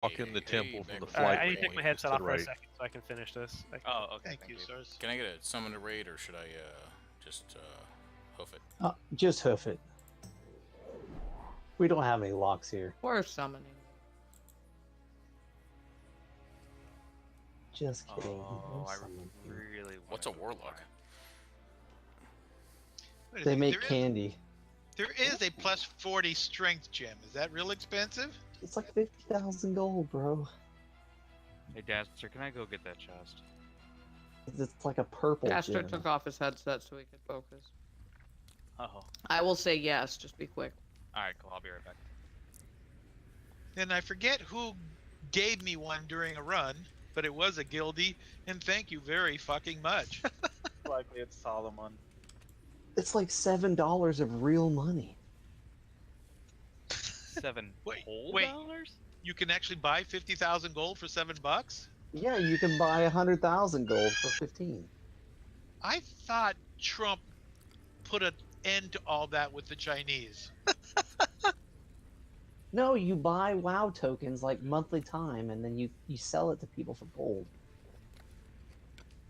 walk in the temple from the Alright, flight I need to take point my just headset to off the for a right. second so I can finish this. Oh, okay. Thank you, sirs. Can I get a summon to raid, or should I just hoof it? Just hoof it. We don't have any locks here. Or summoning. Just kidding. Oh, No I summon here. really want. What's a warlock? Wait a They second, make candy. There is a plus 40 strength gem. Is that real expensive? It's like 50,000 gold, bro. Hey, Daster, can I go get that chest? It's like a purple Gaster gem. took off his headset so he could focus. Oh, I will say yes, just be quick. all right, cool. I'll be right back. And I forget who gave me one during a run, but it was a guildie, and thank you very fucking much. Likely it's Solomon. It's like $7 of real money. 7 Wait, whole wait. dollars? You can actually buy 50,000 gold for $7? Yeah, you can buy 100,000 gold for 15. I thought Trump put an end to all that with the Chinese. No, you buy WoW tokens like monthly time, and then you sell it to people for gold.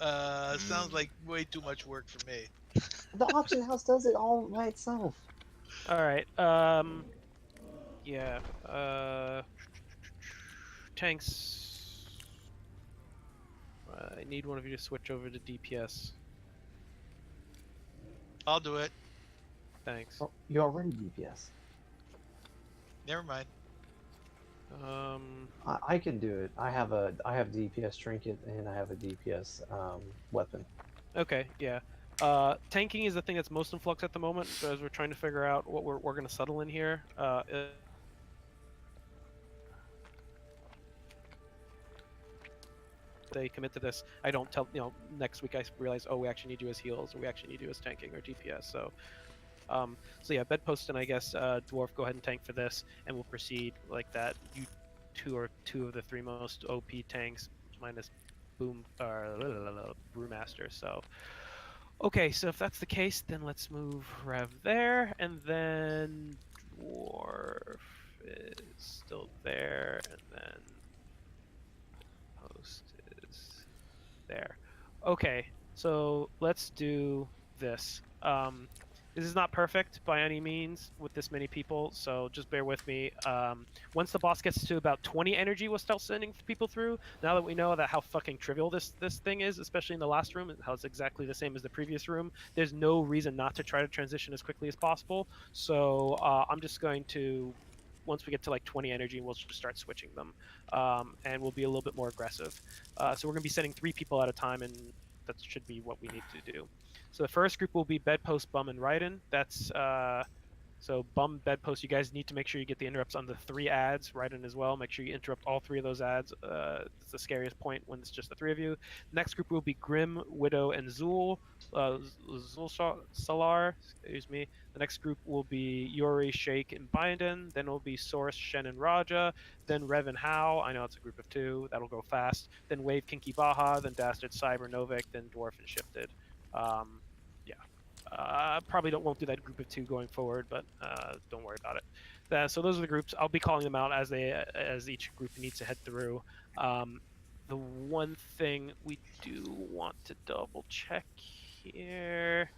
Sounds like way too much work for me. The auction house does it all by itself. Alright, yeah, tanks. I need one of you to switch over to DPS. I'll do it. Thanks. Oh, you're already DPS. Never mind. I can do it. I have DPS trinket and I have a DPS weapon. Okay, yeah. Tanking is the thing that's most in flux at the moment, as we're trying to figure out what we're going to settle in here. They commit to this. I don't tell, next week I realize, oh, we actually need you as heals, or we actually need you as tanking or DPS. So yeah, bedpost and I guess dwarf, go ahead and tank for this, and we'll proceed like that. You two are two of the three most OP tanks, minus brewmaster. So okay, so if that's the case, then let's move Rev there, and then dwarf is still there, and then post is there. Okay, so let's do this. This is not perfect by any means with this many people, so just bear with me. Once the boss gets to about 20 energy, we'll start sending people through. Now that we know that how fucking trivial this thing is, especially in the last room, and how it's exactly the same as the previous room, there's no reason not to try to transition as quickly as possible. So I'm just going to, once we get to like 20 energy, we'll just start switching them, and we'll be a little bit more aggressive. So we're going to be sending 3 people at a time, and that should be what we need to do. So the first group will be Bedpost, Bum, and Raiden. That's so Bum, Bedpost. You guys need to make sure you get the interrupts on the 3 ads. Raiden as well. Make sure you interrupt all 3 of those ads. It's the scariest point when it's just the 3 of you. Next group will be Grim, Widow, and Zul. Salar. Excuse me. The next group will be Yuri, Shake, and Binden. Then it will be Source, Shen, and Raja. Then Rev and Hao. I know it's a group of 2. That'll go fast. Then Wave, Kinky, Baha. Then Dastard, Cyber, Novik. Then Dwarf and Shifted. Probably won't do that group of 2 going forward, but don't worry about it. So those are the groups. I'll be calling them out as each group needs to head through. The one thing we do want to double check here.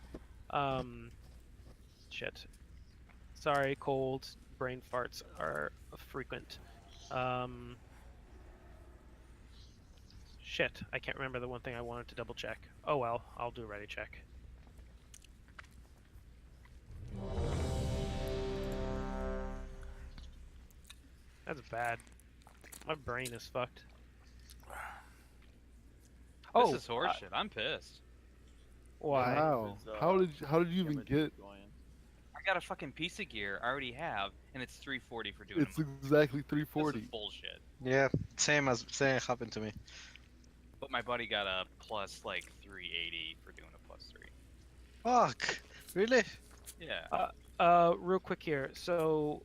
Shit. Sorry, cold brain farts are frequent. Shit, I can't remember the one thing I wanted to double check. Oh well, I'll do a ready check. That's bad. My brain is fucked. This is horseshit. I'm pissed. Why? Wow. How did you even get? I got a fucking piece of gear I already have, and it's 340 for doing It's it. exactly 340. This is bullshit. Yeah, same happened to me. But my buddy got a plus like 380 for doing a plus 3. Fuck! Really? Yeah. Real quick here. So,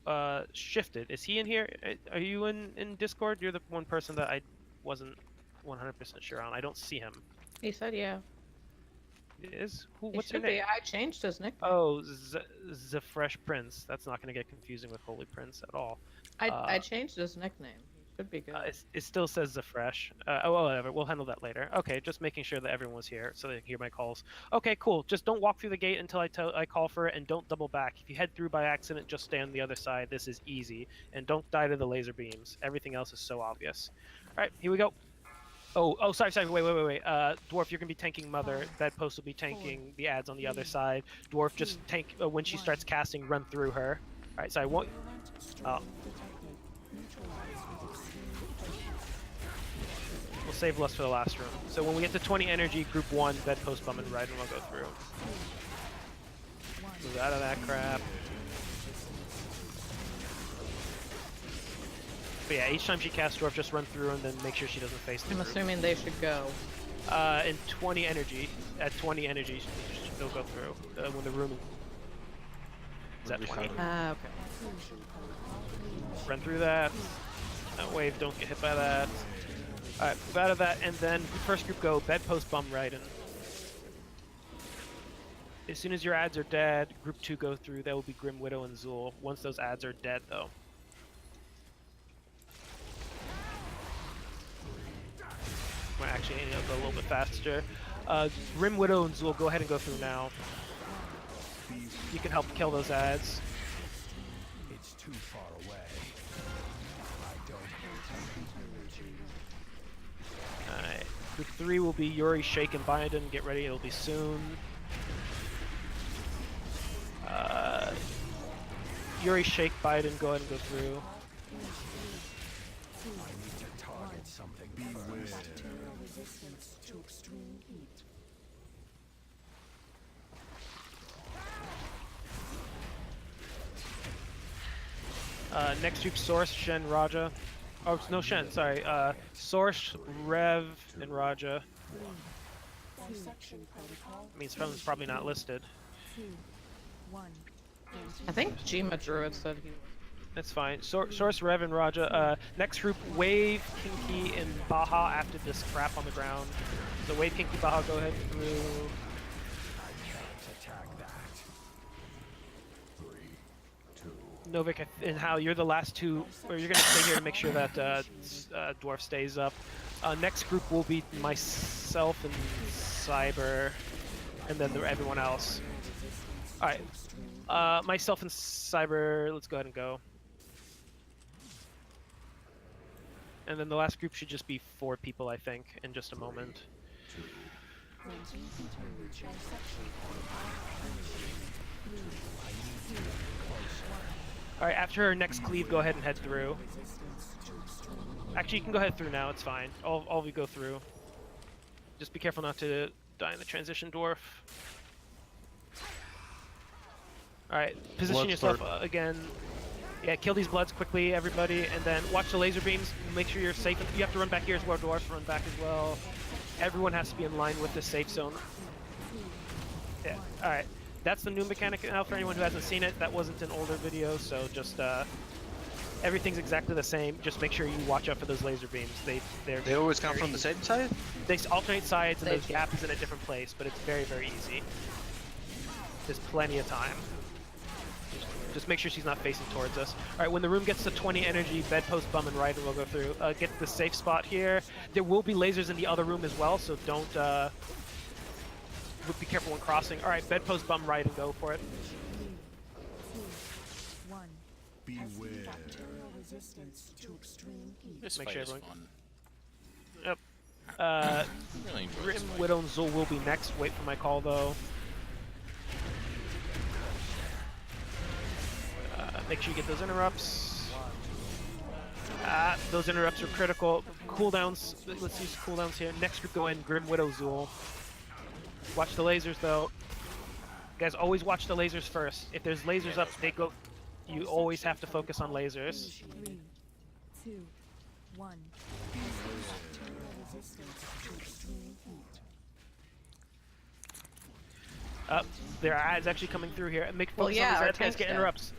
Shifted, is he in here? Are you in Discord? You're the one person that I wasn't 100% sure on. I don't see him. He said yeah. Is? Who? He What's your should be. name? I changed his nickname. Oh, the Fresh Prince. That's not going to get confusing with Holy Prince at all. I changed his nickname. Should be good. It still says the fresh. Oh, whatever. We'll handle that later. Okay, just making sure that everyone was here so they can hear my calls. Okay, cool. Just don't walk through the gate until I call for it, and don't double back. If you head through by accident, just stay on the other side. This is easy, and don't die to the laser beams. Everything else is so obvious. All right, here we go. Oh, sorry. Wait. Dwarf, you're gonna be tanking Mother. Bedpost will be tanking the ads on the other side. Dwarf, just tank when she starts casting. Run through her. All right, so I won't. Oh. We'll save less for the last room. So when we get to 20 energy, group 1, bedpost, bum, and ride, and we'll go through. Move out of that crap. But yeah, each time she casts Dwarf, just run through and then make sure she doesn't face the I'm group. assuming they should go. In 20 energy, at 20 energy, they'll go through. When the room is at 20. Ah, okay. Run through that. That wave, don't get hit by that. Alright, move out of that, and then first group go, bedpost, bum, Raiden. As soon as your ads are dead, group 2 go through, that will be Grim Widow and Zool, once those ads are dead though. Might actually go a little bit faster. Grim Widow and Zool, go ahead and go through now. You can help kill those ads. It's too far away. I don't Alright, group 3 will be Yuri, Shake, and Biden. Get ready, it'll be soon. Yuri, Shake, Biden, go ahead and go through. I need to target something first. Resistance to extreme heat. Next group, Source, Shen, Raja. Oh, no, Shen, sorry. Source, Rev, and Raja. I mean, someone's probably not listed. I think Jima Druid said he was. That's fine. Source, Rev, and Raja. Next group, Wave, Kinky, and Baha after this crap on the ground. So Wave, Kinky, Baha, go ahead through. Attack that. 3, 2. Novik and Hal, you're the last two, or you're going to stay here to make sure that Dwarf stays up. Next group will be myself and Cyber, and then everyone else. Alright. Myself and Cyber, let's go ahead and go. And then the last group should just be 4 people, I think, in just a moment. Alright, after her next cleave, go ahead and head through. Actually, you can go ahead through now, it's fine. All of you go through. Just be careful not to die in the transition, Dwarf. Alright, position yourself again. Yeah, kill these bloods quickly, everybody, and then watch the laser beams. Make sure you're safe. You have to run back here as well, Dwarf. Run back as well. Everyone has to be in line with the safe zone. Yeah, alright. That's the new mechanic now for anyone who hasn't seen it. That wasn't an older video, so just, everything's exactly the same. Just make sure you watch out for those laser beams. They always come from the same side? They alternate sides, and the gap is in a different place, but it's very, very easy. There's plenty of time. Just make sure she's not facing towards us. Alright, when the room gets to 20 energy, bedpost, bum, and Raiden will go through. Get to the safe spot here. There will be lasers in the other room as well, so don't, be careful when crossing. Alright, bedpost, bum, Raiden, go for it. Beware. This Make fight sure is everyone- fun. Yep. Really enjoy Grim, this fight. Widow, and Zul will be next. Wait for my call, though. Make sure you get those interrupts. Those interrupts are critical. Cooldowns, let's use cooldowns here. Next group go in, Grim Widow, Zool. Watch the lasers though. Guys, always watch the lasers first. If there's lasers up, they go. You always have to focus on lasers. 3, 2, 1. There are ads actually coming through here. Make Well, focus yeah, on our these ads, guys. tank's Get dead. interrupts.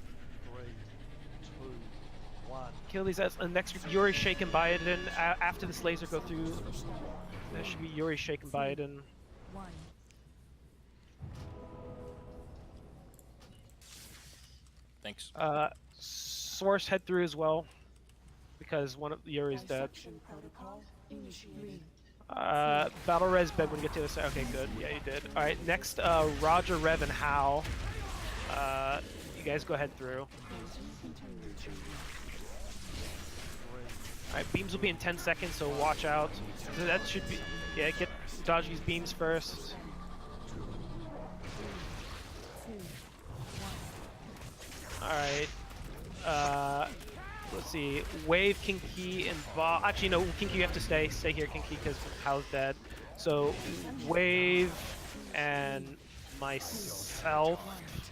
3, 2, 1. Kill these ads. Next group, Yuri, Shake, and Biden. After this laser, go through. There should be Yuri, Shake, and Biden. 1. Thanks. Source head through as well. because one of Yuri's dead. Dissection protocol initiated. Battle res bed when you get to the side. Okay, good. Yeah, you did. All right, next, Roger, Rev, and Hal. You guys go ahead through. All right, beams will be in 10 seconds, so watch out. So that should be, yeah. Dodge these beams first. All right. Let's see. Wave, Kinky, and Bob. Actually, no. Kinky, you have to stay. Stay here, Kinky, because Hal's dead. So Wave and myself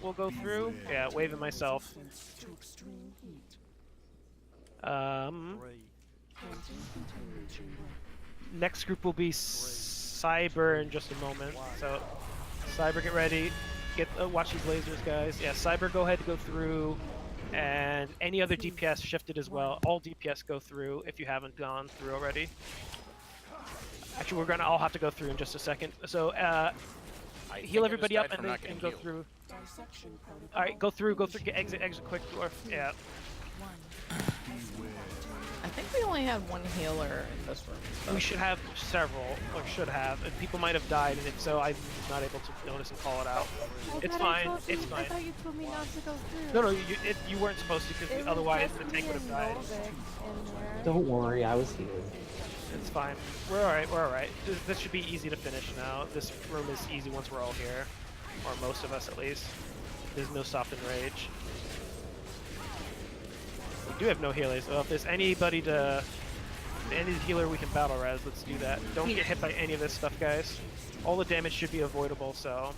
will go through. Yeah, Wave and myself. To extreme heat. Next group will be Cyber in just a moment. So Cyber, get ready. Watch these lasers, guys. Yeah, Cyber, go ahead, go through. And any other DPS shifted as well. All DPS go through if you haven't gone through already. Actually, we're gonna all have to go through in just a second. So heal everybody up and then go through. All right, go through. Get exit quick. Or yeah. I think we only had one healer in this room. So. We should have several, or should have. And people might have died, and if so, I'm not able to notice and call it out. It's fine. It's fine. I thought you told me not to go through. No, you weren't supposed to, because otherwise the tank would have died. Don't worry, I was healing. It's fine. We're alright, we're alright. This should be easy to finish now. This room is easy once we're all here. Or most of us, at least. There's no soft and rage. We do have no healers. So if there's anybody any healer we can battle res, let's do that. Don't get hit by any of this stuff, guys. All the damage should be avoidable, so...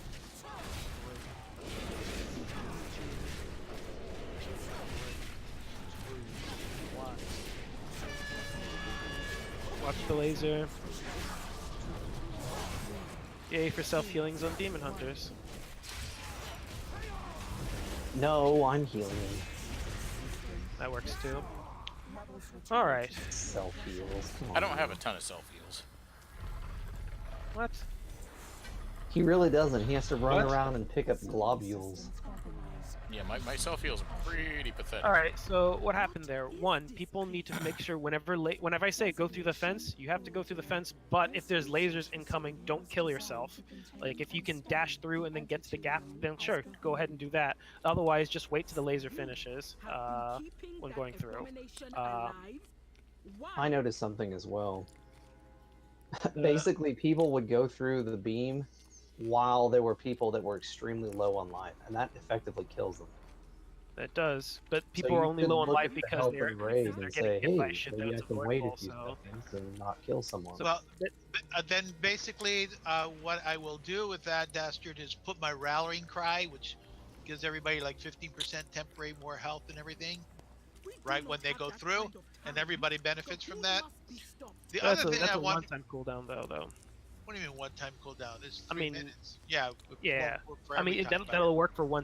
Watch the laser. Yay for self-healings on Demon Hunters. No, I'm healing. That works too. Alright. Self heals. I don't have a ton of self heals. What? He really doesn't. He has to run around and pick up globules. Yeah, my self heals are pretty pathetic. Alright, so what happened there? One, people need to make sure whenever I say go through the fence, you have to go through the fence, but if there's lasers incoming, don't kill yourself. Like, if you can dash through and then get to the gap, then sure, go ahead and do that. Otherwise, just wait till the laser finishes when going through. I noticed something as well. Basically, people would go through the beam while there were people that were extremely low on life, and that effectively kills them. It does, but people are only low on life because they're getting hit by shit maybe that's I can wait a few avoidable, so... seconds and not kill someone. Well, then basically what I will do with that, Dastard, is put my rallying cry, which gives everybody like 15% temporary more health and everything, right when they go through, and everybody benefits from that. The other thing that's I a want... one-time cooldown, though. What do you mean one-time cooldown? It's 3 I mean, minutes. Yeah. Yeah. For I mean, every time, that'll work for one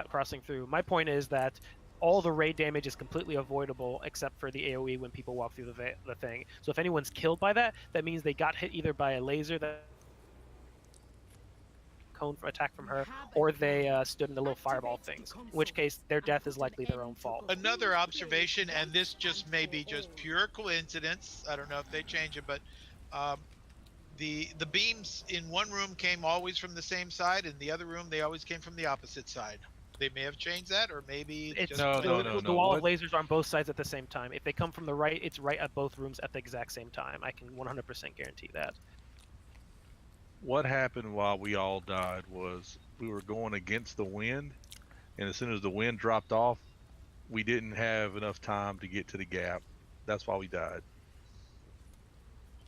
crossing through. My point is that all the raid damage is completely avoidable except for the AoE when people walk through the thing. So if anyone's killed by that, that means they got hit either by a laser that cone for attack from her, or they stood in the little fireball things. In which case, their death is likely their own fault. Another observation, and this just may be just pure coincidence. I don't know if they change it, but the beams in one room came always from the same side, and the other room they always came from the opposite side. They may have changed that, or maybe it's just the wall of lasers are on both sides at the same time. If they come from the right, it's right at both rooms at the exact same time. I can 100% guarantee that. What happened while we all died was we were going against the wind, and as soon as the wind dropped off, we didn't have enough time to get to the gap. That's why we died.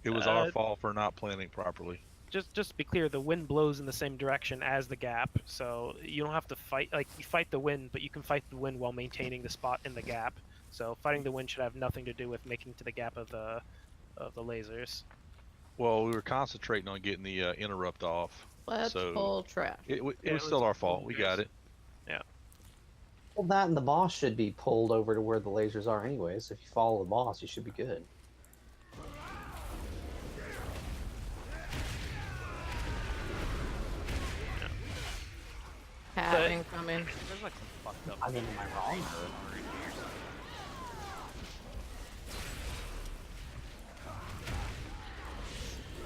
It was our fault for not planning properly. Just to be clear, the wind blows in the same direction as the gap, so you don't have to fight. Like, you fight the wind, but you can fight the wind while maintaining the spot in the gap. So fighting the wind should have nothing to do with making to the gap of the lasers. Well, we were concentrating on getting the interrupt off. Let's pull trash. It was still our fault. We got it. Yeah. Well, that and the boss should be pulled over to where the lasers are anyway, so if you follow the boss, you should be good. Hat incoming. There's like some fucked up. I mean, am I wrong?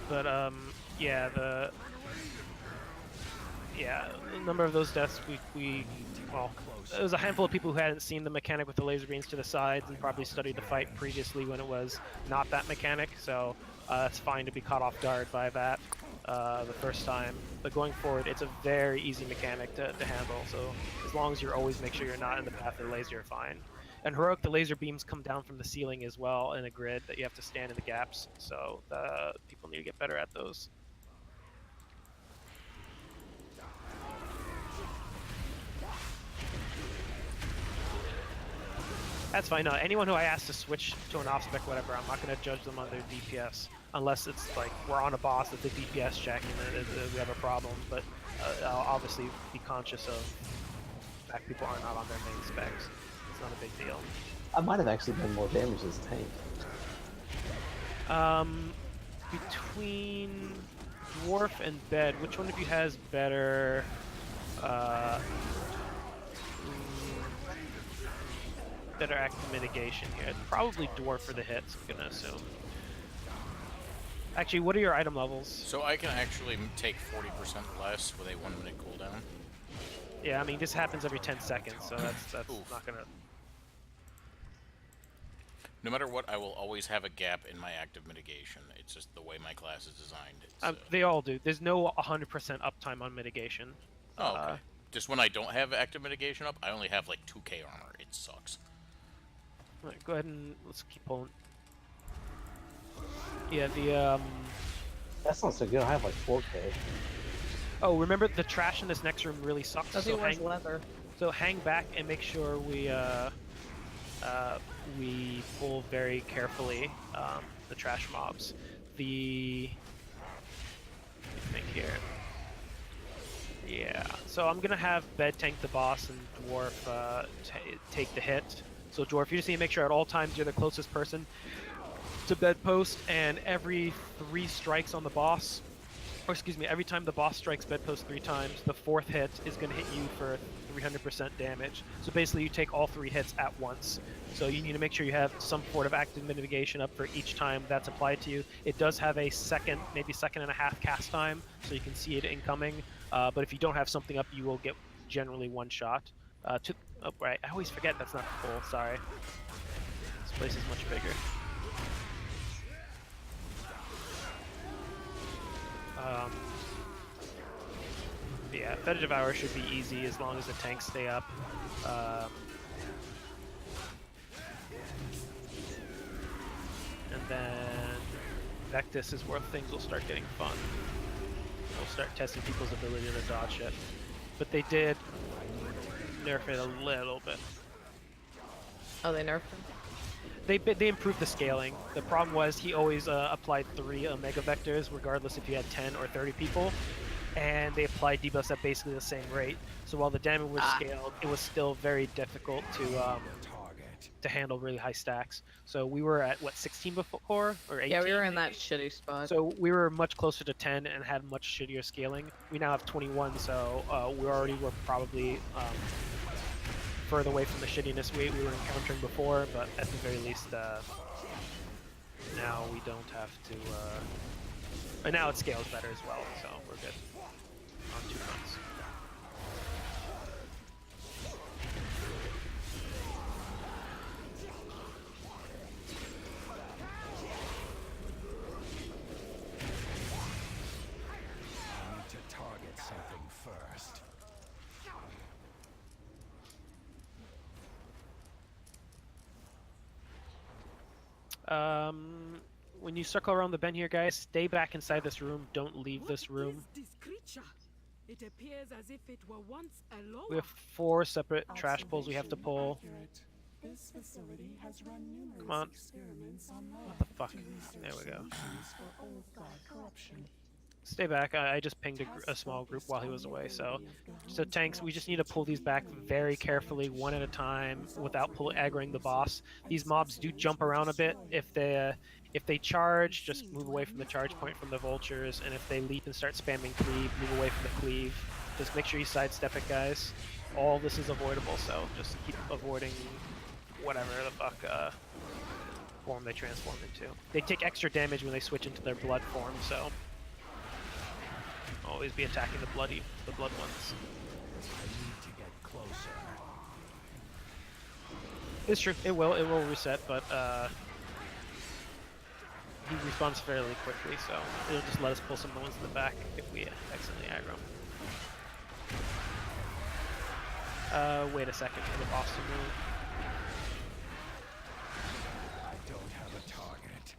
But yeah, the number of those deaths well, there was a handful of people who hadn't seen the mechanic with the laser beams to the sides and probably studied the fight previously when it was not that mechanic. So it's fine to be caught off guard by that the first time. But going forward, it's a very easy mechanic to handle. So as long as you always make sure you're not in the path of the laser, you're fine. And Heroic, the laser beams come down from the ceiling as well in a grid that you have to stand in the gaps. So the people need to get better at those. That's fine. Anyone who I ask to switch to an off-spec, whatever, I'm not going to judge them on their DPS. Unless it's like we're on a boss that's a DPS check and we have a problem. But I'll obviously be conscious of the fact people are not on their main specs. It's not a big deal. I might have actually done more damage as tank. Between Dwarf and Bed, which one of you has better... better active mitigation here? It's probably Dwarf for the hits, I'm gonna assume. Actually, what are your item levels? So I can actually take 40% less with a 1 minute cooldown. Yeah, I mean, this happens every 10 seconds, so that's not gonna... No matter what, I will always have a gap in my active mitigation. It's just the way my class is designed. They all do. There's no 100% uptime on mitigation. Oh, okay. Just when I don't have active mitigation up, I only have like 2k armor. It sucks. Alright, go ahead and let's keep pulling. Yeah, the That's not so good. I have like 4k. Oh, remember the trash in this next room really sucks. Does he wears leather? So hang back and make sure we pull very carefully the trash mobs. Let me think here. Yeah, so I'm gonna have Bed tank the boss and Dwarf take the hit. So Dwarf, you just need to make sure at all times you're the closest person to Bedpost, and every 3 strikes on the boss, or excuse me, every time the boss strikes Bedpost 3 times, the 4th hit is going to hit you for 300% damage. So basically you take all 3 hits at once. So you need to make sure you have some sort of active mitigation up for each time that's applied to you. It does have a second, maybe second and a half cast time, so you can see it incoming. But if you don't have something up, you will get generally 1 shot. Oh, right, I always forget that's not full, sorry. This place is much bigger. Yeah, Fetish Devour should be easy as long as the tanks stay up. And then Vectus is where things will start getting fun. We'll start testing people's ability to dodge it. But they did nerf it a little bit. Oh, they nerfed him? They improved the scaling. The problem was he always applied 3 Omega Vectors, regardless if you had 10 or 30 people. And they applied debuffs at basically the same rate. So while the damage was scaled, it was still very difficult to handle really high stacks. So we were at, what, 16 before? Or 18? Yeah, we were in that shitty spot. So we were much closer to 10 and had much shittier scaling. We now have 21, so we already were probably further away from the shittiness we were encountering before, but at the very least, now we don't have to... and now it scales better as well, so we're good on 2 fronts. When you circle around the bend here, guys, stay back inside this room. Don't leave this room. This creature? It appears as if it were once a lower. We have 4 separate trash pulls we have to pull. This facility has run numerous Come on. experiments on What the fuck? There we go. for old god corruption. Stay back. I just pinged a small group while he was away. So tanks, we just need to pull these back very carefully, one at a time, without aggroing the boss. These mobs do jump around a bit. If they charge, just move away from the charge point from the vultures, and if they leap and start spamming cleave, move away from the cleave. Just make sure you sidestep it, guys. All this is avoidable, so just keep avoiding whatever the fuck form they transform into. They take extra damage when they switch into their blood form, so always be attacking the blood ones. I need to get closer. It's true. It will reset, but he respawns fairly quickly, so it'll just let us pull some of the ones in the back if we accidentally aggro. Wait a second for the boss to move. I don't have a target.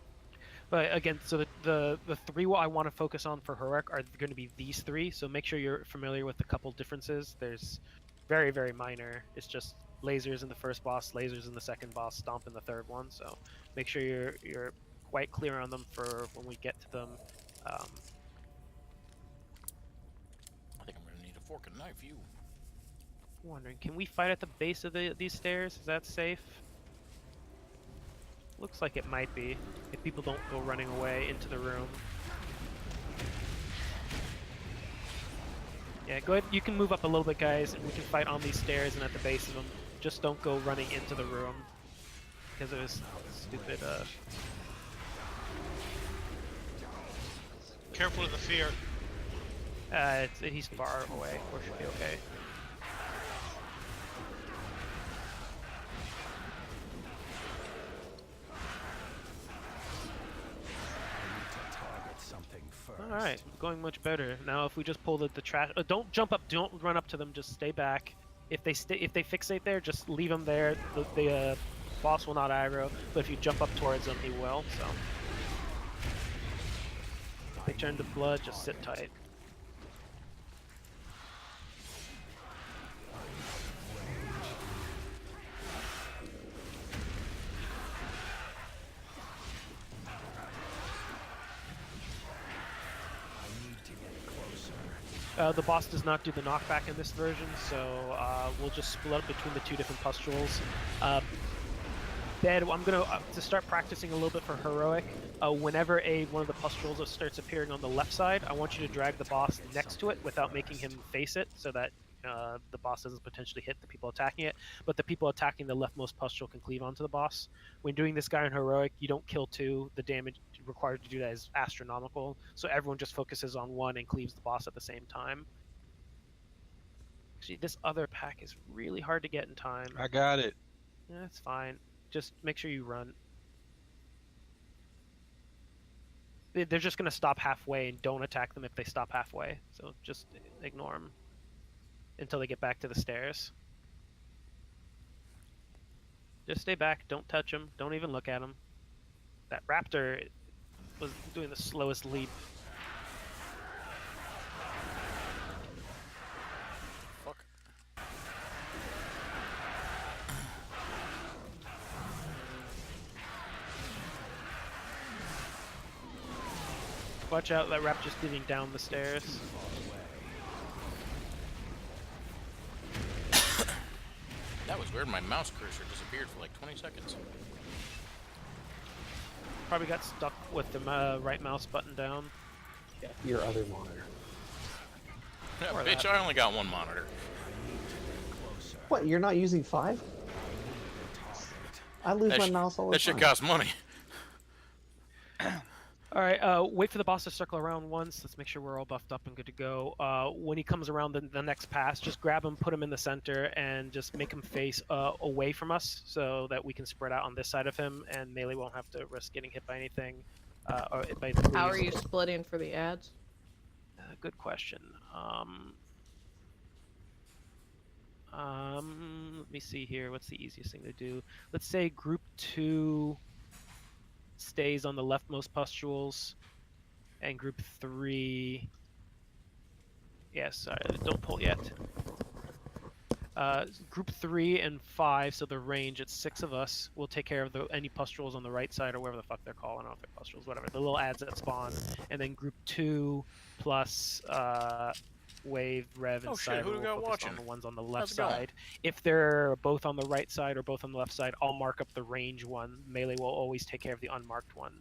But again, so the three I want to focus on for heroic are going to be these three. So make sure you're familiar with a couple differences. There's very, very minor. It's just lasers in the first boss, lasers in the second boss, stomp in the third one. So make sure you're quite clear on them for when we get to them. I think I'm gonna need a fork and knife. You. Wondering, can we fight at the base of these stairs? Is that safe? Looks like it might be, if people don't go running away into the room. Yeah, go ahead. You can move up a little bit, guys, and we can fight on these stairs and at the base of them. Just don't go running into the room because of his stupid. Careful of the fear. He's far away. We should be okay. Alright, going much better. Now if we just pull the trash... don't jump up, don't run up to them, just stay back. If they fixate there, just leave them there. The boss will not aggro, but if you jump up towards them, he will, so... If they turn to blood, just sit tight. The boss does not do the knockback in this version, so we'll just split up between the two different pustules. Bed, I'm gonna to start practicing a little bit for heroic. Whenever one of the pustules starts appearing on the left side, I want you to drag the boss next to it without making him face it, so that the boss doesn't potentially hit the people attacking it. But the people attacking the leftmost pustule can cleave onto the boss. When doing this guy in heroic, you don't kill two. The damage required to do that is astronomical. So everyone just focuses on one and cleaves the boss at the same time. Actually, this other pack is really hard to get in time. I got it. Yeah, that's fine. Just make sure you run. They're just going to stop halfway, and don't attack them if they stop halfway. So just ignore them until they get back to the stairs. Just stay back. Don't touch them. Don't even look at them. That raptor was doing the slowest leap. Watch out, that raptor's getting down the stairs. That was weird. My mouse cursor disappeared for like 20 seconds. Probably got stuck with the right mouse button down. Yeah, your other monitor. Yeah, bitch, I only got one monitor. What, you're not using 5? I lose my mouse all the time. That shit costs money. Alright, wait for the boss to circle around once. Let's make sure we're all buffed up and good to go. When he comes around the next pass, just grab him, put him in the center, and just make him face away from us so that we can spread out on this side of him, and melee won't have to risk getting hit by anything. Or by How are you splitting for the ads? Good question. Let me see here. What's the easiest thing to do? Let's say group 2 stays on the leftmost pustules, and group 3... Yes, sorry, don't pull yet. Group 3 and 5, so the range, it's 6 of us. We'll take care of any pustules on the right side, or whatever the fuck they're called. I don't know if they're pustules, whatever. The little ads that spawn. And then group 2 plus Wave, Rev, and Cyber will focus on the ones on the left side. If they're both on the right side or both on the left side, I'll mark up the range one. Melee will always take care of the unmarked one.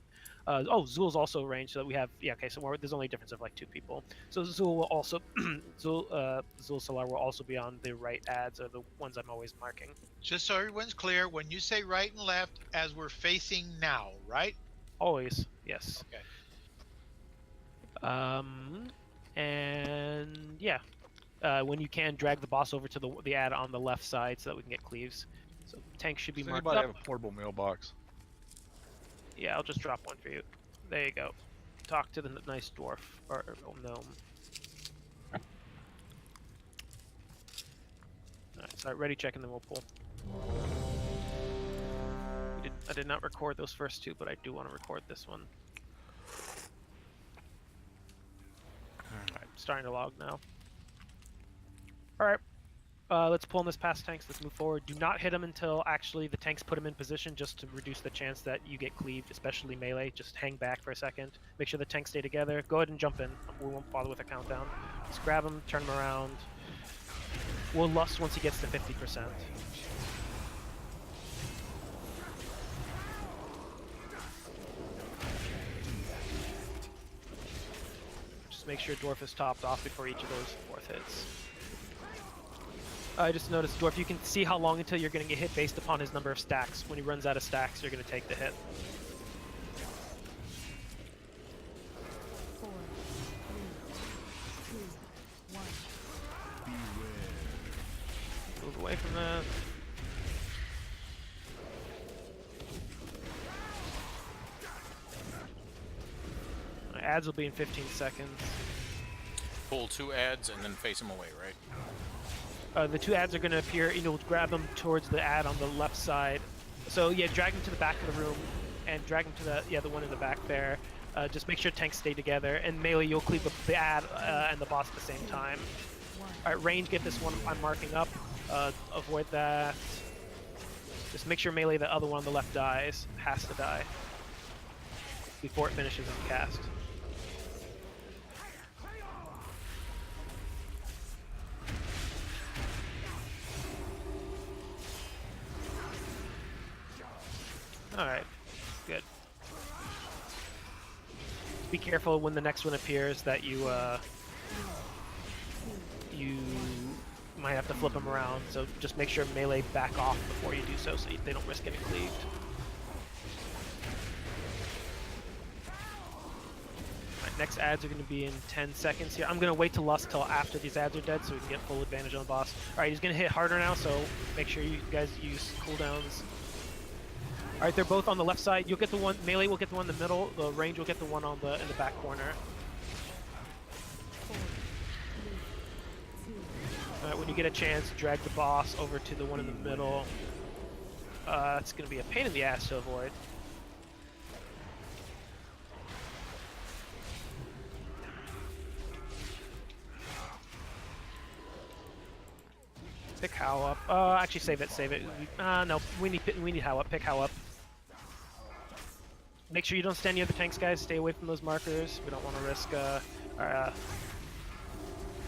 Oh, Zul's also ranged, so that we have okay. So there's only a difference of like 2 people. So Zul will also Zul Solar will also be on the right ads, or the ones I'm always marking. Just so everyone's clear, when you say right and left, as we're facing now, right? Always, yes. Okay. And yeah, when you can, drag the boss over to the ad on the left side so that we can get cleaves. So tank should be Does marked anybody up. have a portable mailbox? Yeah, I'll just drop one for you. There you go. Talk to the nice dwarf or gnome. Alright, so ready, check, and then we'll pull. I did not record those first 2, but I do want to record this one. Alright, starting to log now. Alright, let's pull in this past tanks. Let's move forward. Do not hit them until actually the tanks put them in position, just to reduce the chance that you get cleaved, especially melee. Just hang back for a second. Make sure the tanks stay together. Go ahead and jump in. We won't bother with a countdown. Just grab him, turn him around. We'll lust once he gets to 50%. Just make sure Dwarf is topped off before each of those 4th hits. I just noticed, Dwarf, you can see how long until you're going to get hit based upon his number of stacks. When he runs out of stacks, you're going to take the hit. 4, 3, 2, 1. Move away from that. Ads will be in 15 seconds. Pull 2 ads and then face them away, right? The 2 ads are going to appear, you'll grab them towards the ad on the left side. So yeah, drag them to the back of the room and drag them to the one in the back there. Just make sure tanks stay together, and melee you'll cleave the ad and the boss at the same time. Alright, range, get this one I'm marking up. Avoid that. Just make sure melee the other one on the left dies. Has to die before it finishes its cast. Alright, good. Be careful when the next one appears that you might have to flip them around, so just make sure melee back off before you do so, so they don't risk getting cleaved. Right, next ads are going to be in 10 seconds here. I'm going to wait to lust till after these ads are dead so we can get full advantage on the boss. Alright, he's going to hit harder now, so make sure you guys use cooldowns. Alright, they're both on the left side. You'll get the one, melee will get the one in the middle, the range will get the one in the back corner. Alright, when you get a chance, drag the boss over to the one in the middle. It's going to be a pain in the ass to avoid. Pick How up. Actually, save it. No, we need How up. Pick How up. Make sure you don't stand near the tanks, guys. Stay away from those markers. We don't want to risk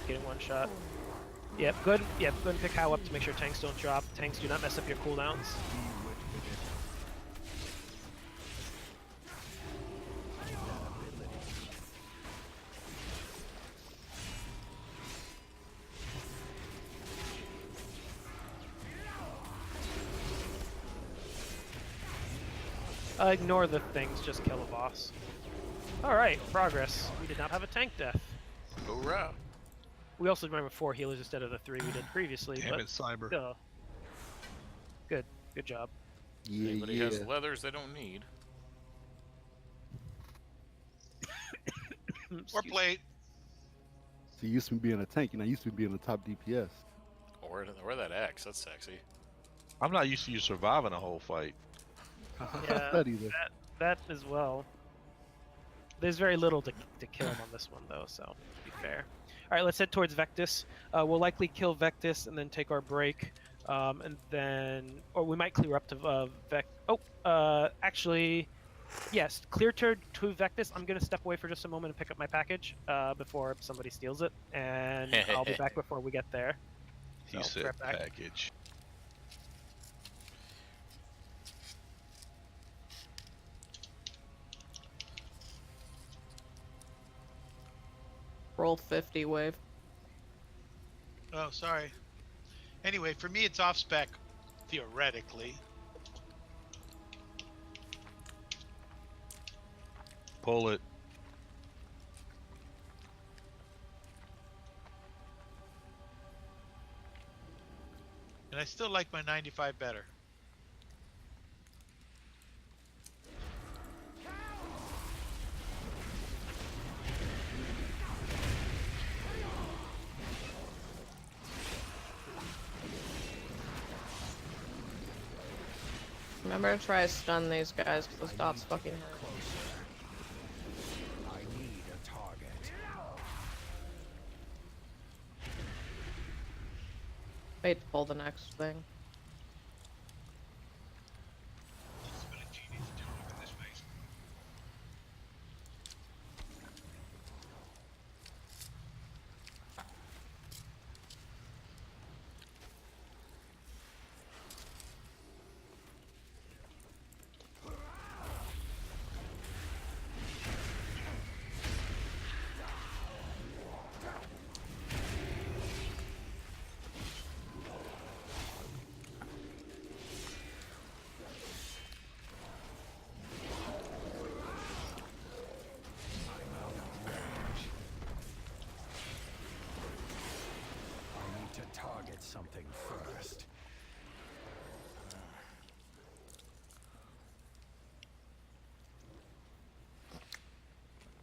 getting one shot. Yep, good. Yep, go ahead and pick How up to make sure tanks don't drop. Tanks do not mess up your cooldowns. Ignore the things, just kill the boss. Alright, progress. We did not have a tank death. Hoorah! We also remember 4 healers instead of the 3 we did previously. Damn but it, Cyber. Still. Good job. Yeah, Anybody has leathers they don't need. Or plate. So you used to be being a tank, and I used to be being a top DPS. Or that axe, that's sexy. I'm not used to you surviving a whole fight. Yeah, That either. that as well. There's very little to kill him on this one, though, so to be fair. Alright, let's head towards Vectis. We'll likely kill Vectis and then take our break. And then... Or we might clear up to actually... Yes, clear to Vectis. I'm going to step away for just a moment and pick up my package before somebody steals it. And I'll be back before we get there. He said right back. package. Roll 50 wave. Oh, sorry. Anyway, for me, it's off spec, theoretically. Pull it. And I still like my 95 better. Remember to try to stun these guys because the dots fucking hurt. I need a target. Wait to pull the next thing. I need to target something first.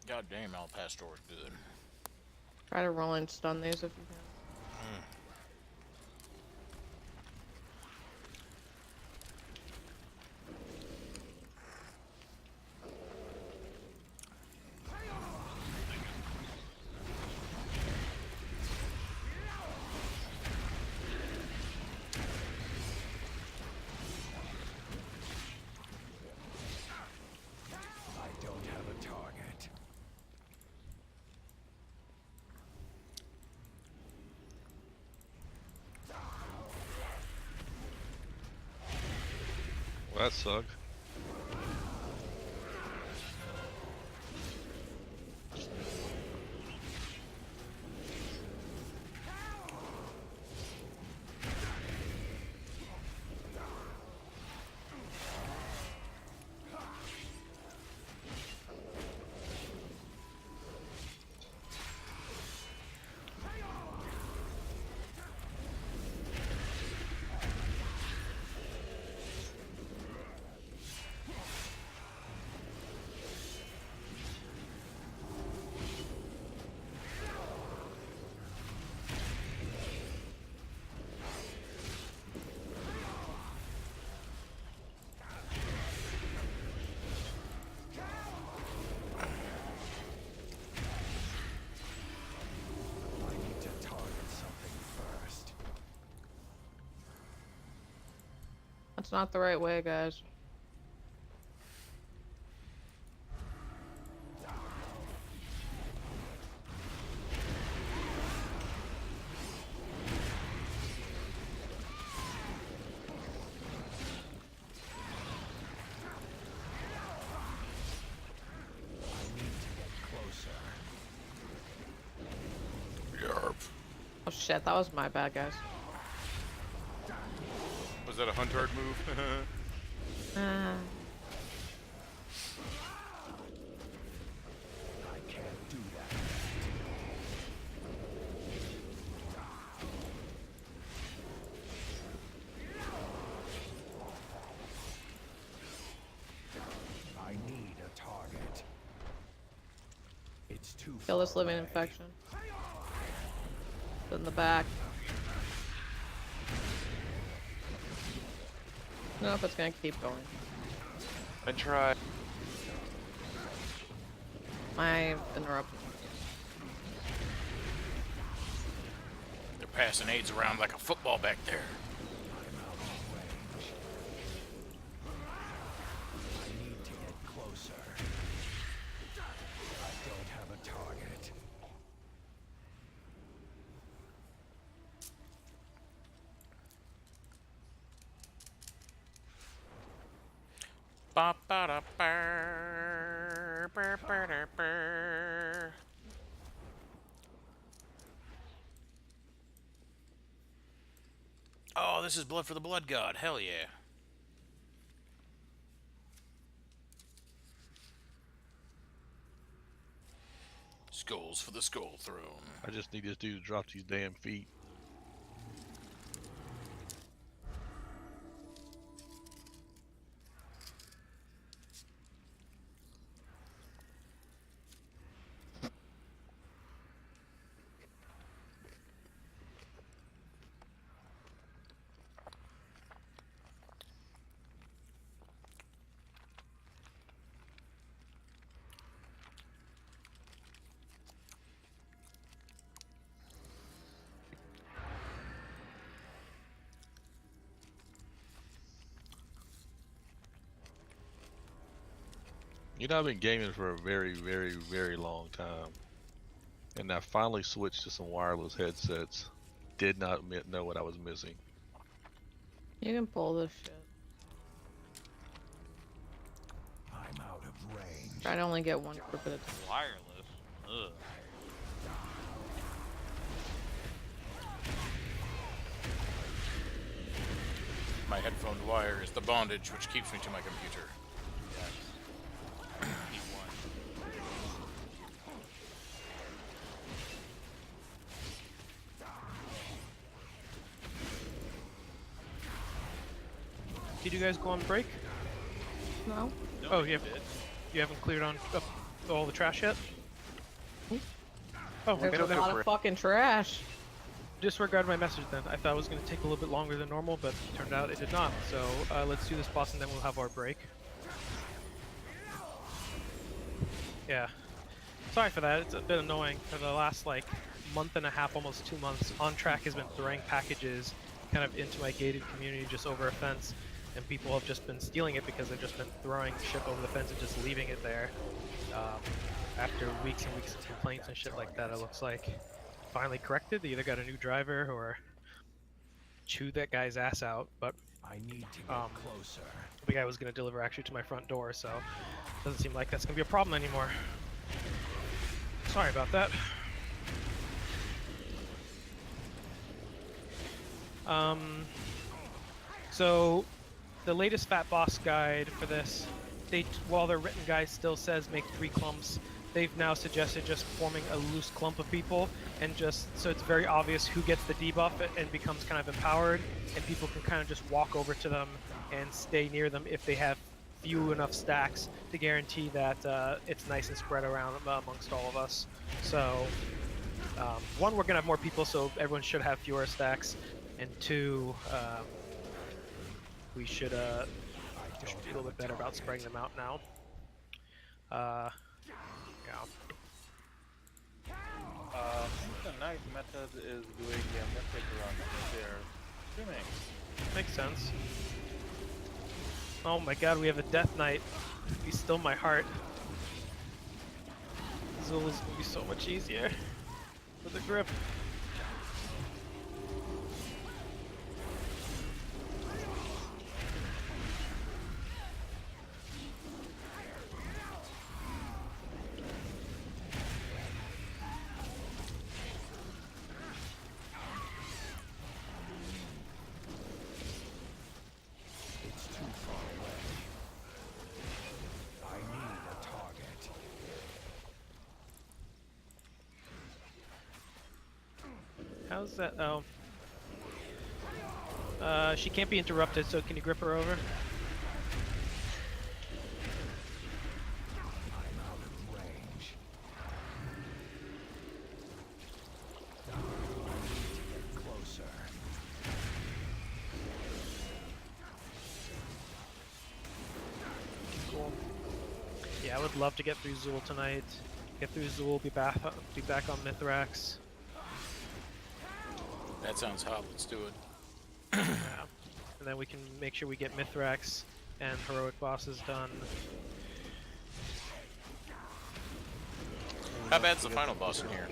God damn, El Pastor's good. Try to roll and stun these if you can. I don't have a target. Well, that sucked. I need to target something first. That's not the right way, guys. I need to get closer. Yarp. Oh shit, that was my bad, guys. Was that a Huntard move? Ah. I can't do that. I need a target. It's too Kill this far living away. infection. In the back. No, if it's gonna keep going. I try. I interrupted. They're passing aids around like a football back there. I'm out of range. I need to get closer. I don't have a target. Ba ba da ba, ba ba da ba. Oh, this is blood for the blood god. Hell yeah. Skulls for the skull throne. I just need this dude to drop these damn feet. You know, I've been gaming for a very, very, very long time. And I finally switched to some wireless headsets. Did not know what I was missing. You can pull this shit. I'm out of range. Try to only get one group at a time. Wireless. Ugh. My headphone wire is the bondage which keeps me to my computer. Keep one. Did you guys go on break? No? Oh, you haven't cleared on up all the trash yet? Oh, There's okay. a lot of fucking trash. Disregard my message then. I thought it was going to take a little bit longer than normal, but turned out it did not. So let's do this boss and then we'll have our break. Yeah. Sorry for that. It's a bit annoying. For the last like month and a half, almost 2 months, On Track has been throwing packages kind of into my gated community just over a fence, and people have just been stealing it because they've just been throwing shit over the fence and just leaving it there. After weeks and weeks of complaints and shit like that, it looks like finally corrected. They either got a new driver or chewed that guy's ass out, but I need to get closer. the guy was going to deliver actually to my front door, so it doesn't seem like that's going to be a problem anymore. Sorry about that. So the latest Fat Boss guide for this, while their written guide still says make 3 clumps, they've now suggested just forming a loose clump of people, and just so it's very obvious who gets the debuff and becomes kind of empowered, and people can kind of just walk over to them and stay near them if they have few enough stacks to guarantee that it's nice and spread around amongst all of us. So, one, we're gonna have more people, so everyone should have fewer stacks, and 2, we should be a little bit better about spreading them out now. Yeah. The night method is doing a mythic run there. Streaming. Makes sense. Oh my god, we have a Death Knight. Be still my heart. Zula's gonna be so much easier with the grip. It's too far away. I need a target. How's that? Oh. She can't be interrupted, so can you grip her over? I'm out of range. I need to get closer. Cool. Yeah, I would love to get through Zool tonight. Get through Zool, be back on Mithrax. That sounds hot. Let's do it. Yeah. And then we can make sure we get Mithrax and heroic bosses done. How bad's the final boss in here?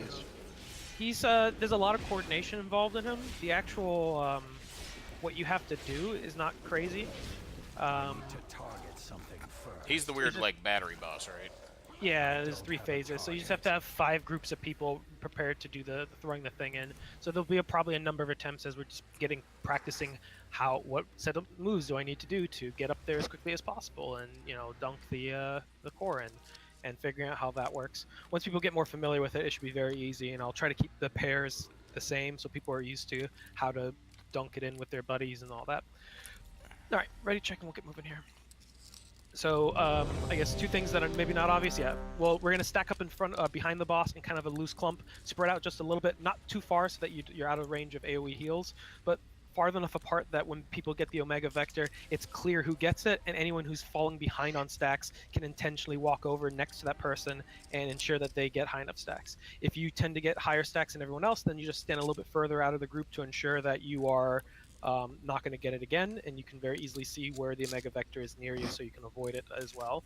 He's there's a lot of coordination involved in him. The actual what you have to do is not crazy. To target something first. He's the weird, like, battery boss, right? Yeah, there's 3 phases, so you just have to have 5 groups of people prepared to do the throwing the thing in. So there'll be probably a number of attempts as we're just practicing what set of moves do I need to do to get up there as quickly as possible, and dunk the core in, and figuring out how that works. Once people get more familiar with it, it should be very easy, and I'll try to keep the pairs the same so people are used to how to dunk it in with their buddies and all that. All right, ready, check, and we'll get moving here. So I guess 2 things that are maybe not obvious yet. Well, we're going to stack up in front, behind the boss in kind of a loose clump, spread out just a little bit, not too far so that you're out of range of AoE heals, but far enough apart that when people get the Omega Vector, it's clear who gets it, and anyone who's falling behind on stacks can intentionally walk over next to that person and ensure that they get high enough stacks. If you tend to get higher stacks than everyone else, then you just stand a little bit further out of the group to ensure that you are not going to get it again, and you can very easily see where the Omega Vector is near you so you can avoid it as well.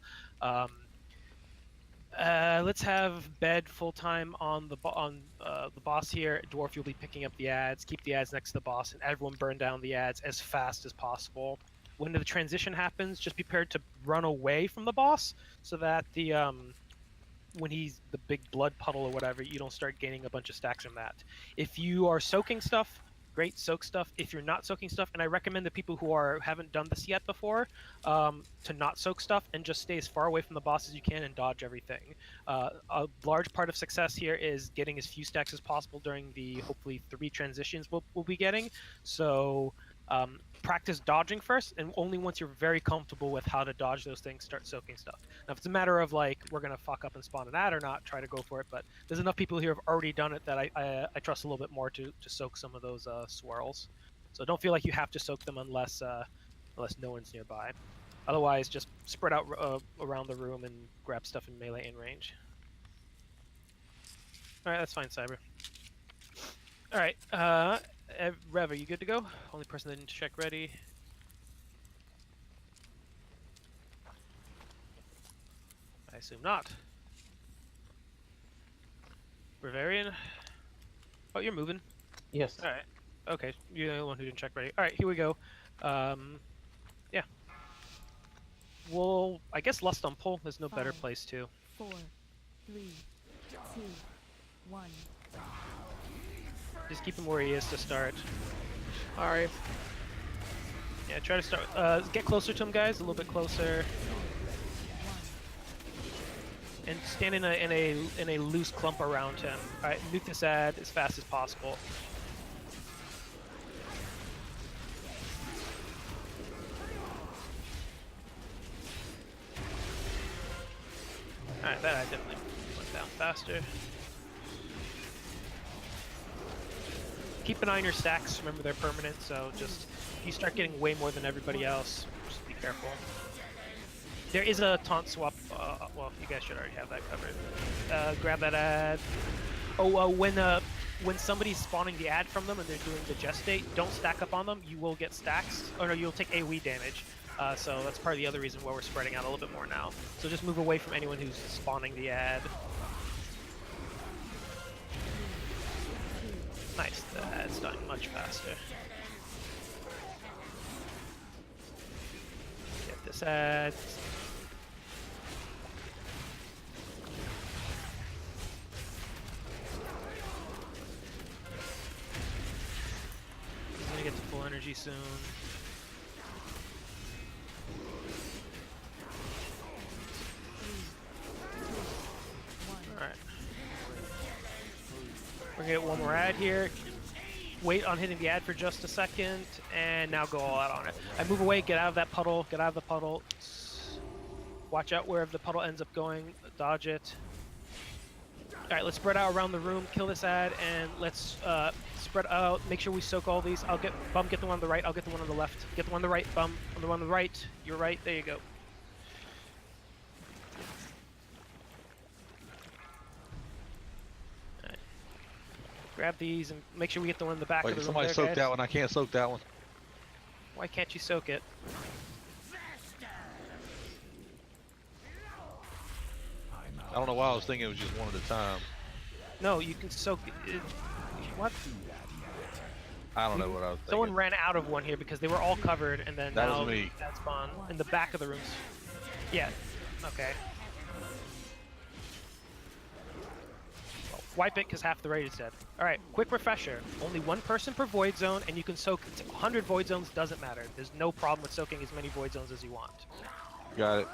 Let's have Bed full-time on the boss here. Dwarf, you'll be picking up the ads. Keep the ads next to the boss, and everyone burn down the ads as fast as possible. When the transition happens, just be prepared to run away from the boss so that when he's the big blood puddle or whatever, you don't start gaining a bunch of stacks from that. If you are soaking stuff, great, soak stuff. If you're not soaking stuff, and I recommend the people who haven't done this yet before to not soak stuff and just stay as far away from the boss as you can and dodge everything. A large part of success here is getting as few stacks as possible during the hopefully 3 transitions we'll be getting. So practice dodging first, and only once you're very comfortable with how to dodge those things, start soaking stuff. Now, if it's a matter of like we're gonna fuck up and spawn an ad or not, try to go for it. But there's enough people here who have already done it that I trust a little bit more to soak some of those swirls. So don't feel like you have to soak them unless no one's nearby. Otherwise, just spread out around the room and grab stuff in melee in range. All right, that's fine, Cyber. All right, Rev, are you good to go? Only person that didn't check ready. I assume not. Bavarian? Oh, you're moving. Yes. All right. Okay, you're the only one who didn't check ready. All right, here we go. Yeah. Well, I guess Lust on Pull. There's no better place to. 4, 3, 2, 1. Just keep him where he is to start. Alright. Yeah, try to start. Get closer to him, guys. A little bit closer. And stand in a loose clump around him. All right, nuke this ad as fast as possible. All right, that ad definitely went down faster. Keep an eye on your stacks. Remember, they're permanent, so just if you start getting way more than everybody else, just be careful. There is a taunt swap. Well, you guys should already have that covered. Grab that ad. Oh, when somebody's spawning the ad from them and they're doing the gestate, don't stack up on them. You will get stacks. Oh no, you'll take AoE damage. So that's part of the other reason why we're spreading out a little bit more now. So just move away from anyone who's spawning the ad. Nice, the ad's dying much faster. Get this ad. He's gonna get to full energy soon. Alright. We're gonna get one more ad here. Wait on hitting the ad for just a second, and now go all out on it. I move away, get out of that puddle, get out of the puddle. Watch out wherever the puddle ends up going, dodge it. Alright, let's spread out around the room, kill this ad, and let's spread out, make sure we soak all these. I'll get Bum, get the one on the right, I'll get the one on the left. Get the one on the right, Bum, on the one on the right. You're right, there you go. Grab these and make sure we get the one in the back of the room. Somebody there, soak guys. that one. I can't soak that one. Why can't you soak it? I don't know why I was thinking it was just one at a time. No, you can soak it. What? I don't know what I was thinking. Someone ran out of one here because they were all covered, and then That now was me. the ad spawn in the back of the rooms. Yeah. Okay. All right, Wipe it because half the raid is dead. All right, quick refresher. Only one person per void zone, and you can soak 100 void zones. Doesn't matter. There's no problem with soaking as many void zones as you want. Got it.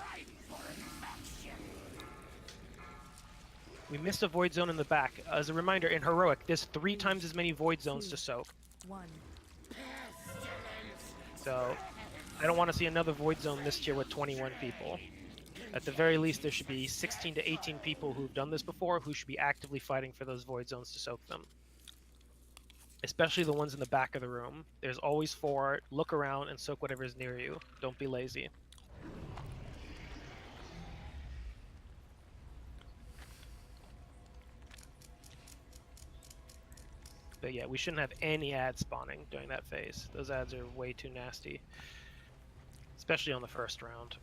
We missed a void zone in the back. As a reminder, in heroic, there's 3 times as many void zones to soak. So, I don't want to see another void zone this tier with 21 people. At the very least, there should be 16 to 18 people who've done this before who should be actively fighting for those void zones to soak them. Especially the ones in the back of the room. There's always 4. Look around and soak whatever is near you. Don't be lazy. But yeah, we shouldn't have any ads spawning during that phase. Those ads are way too nasty. Especially on the first round.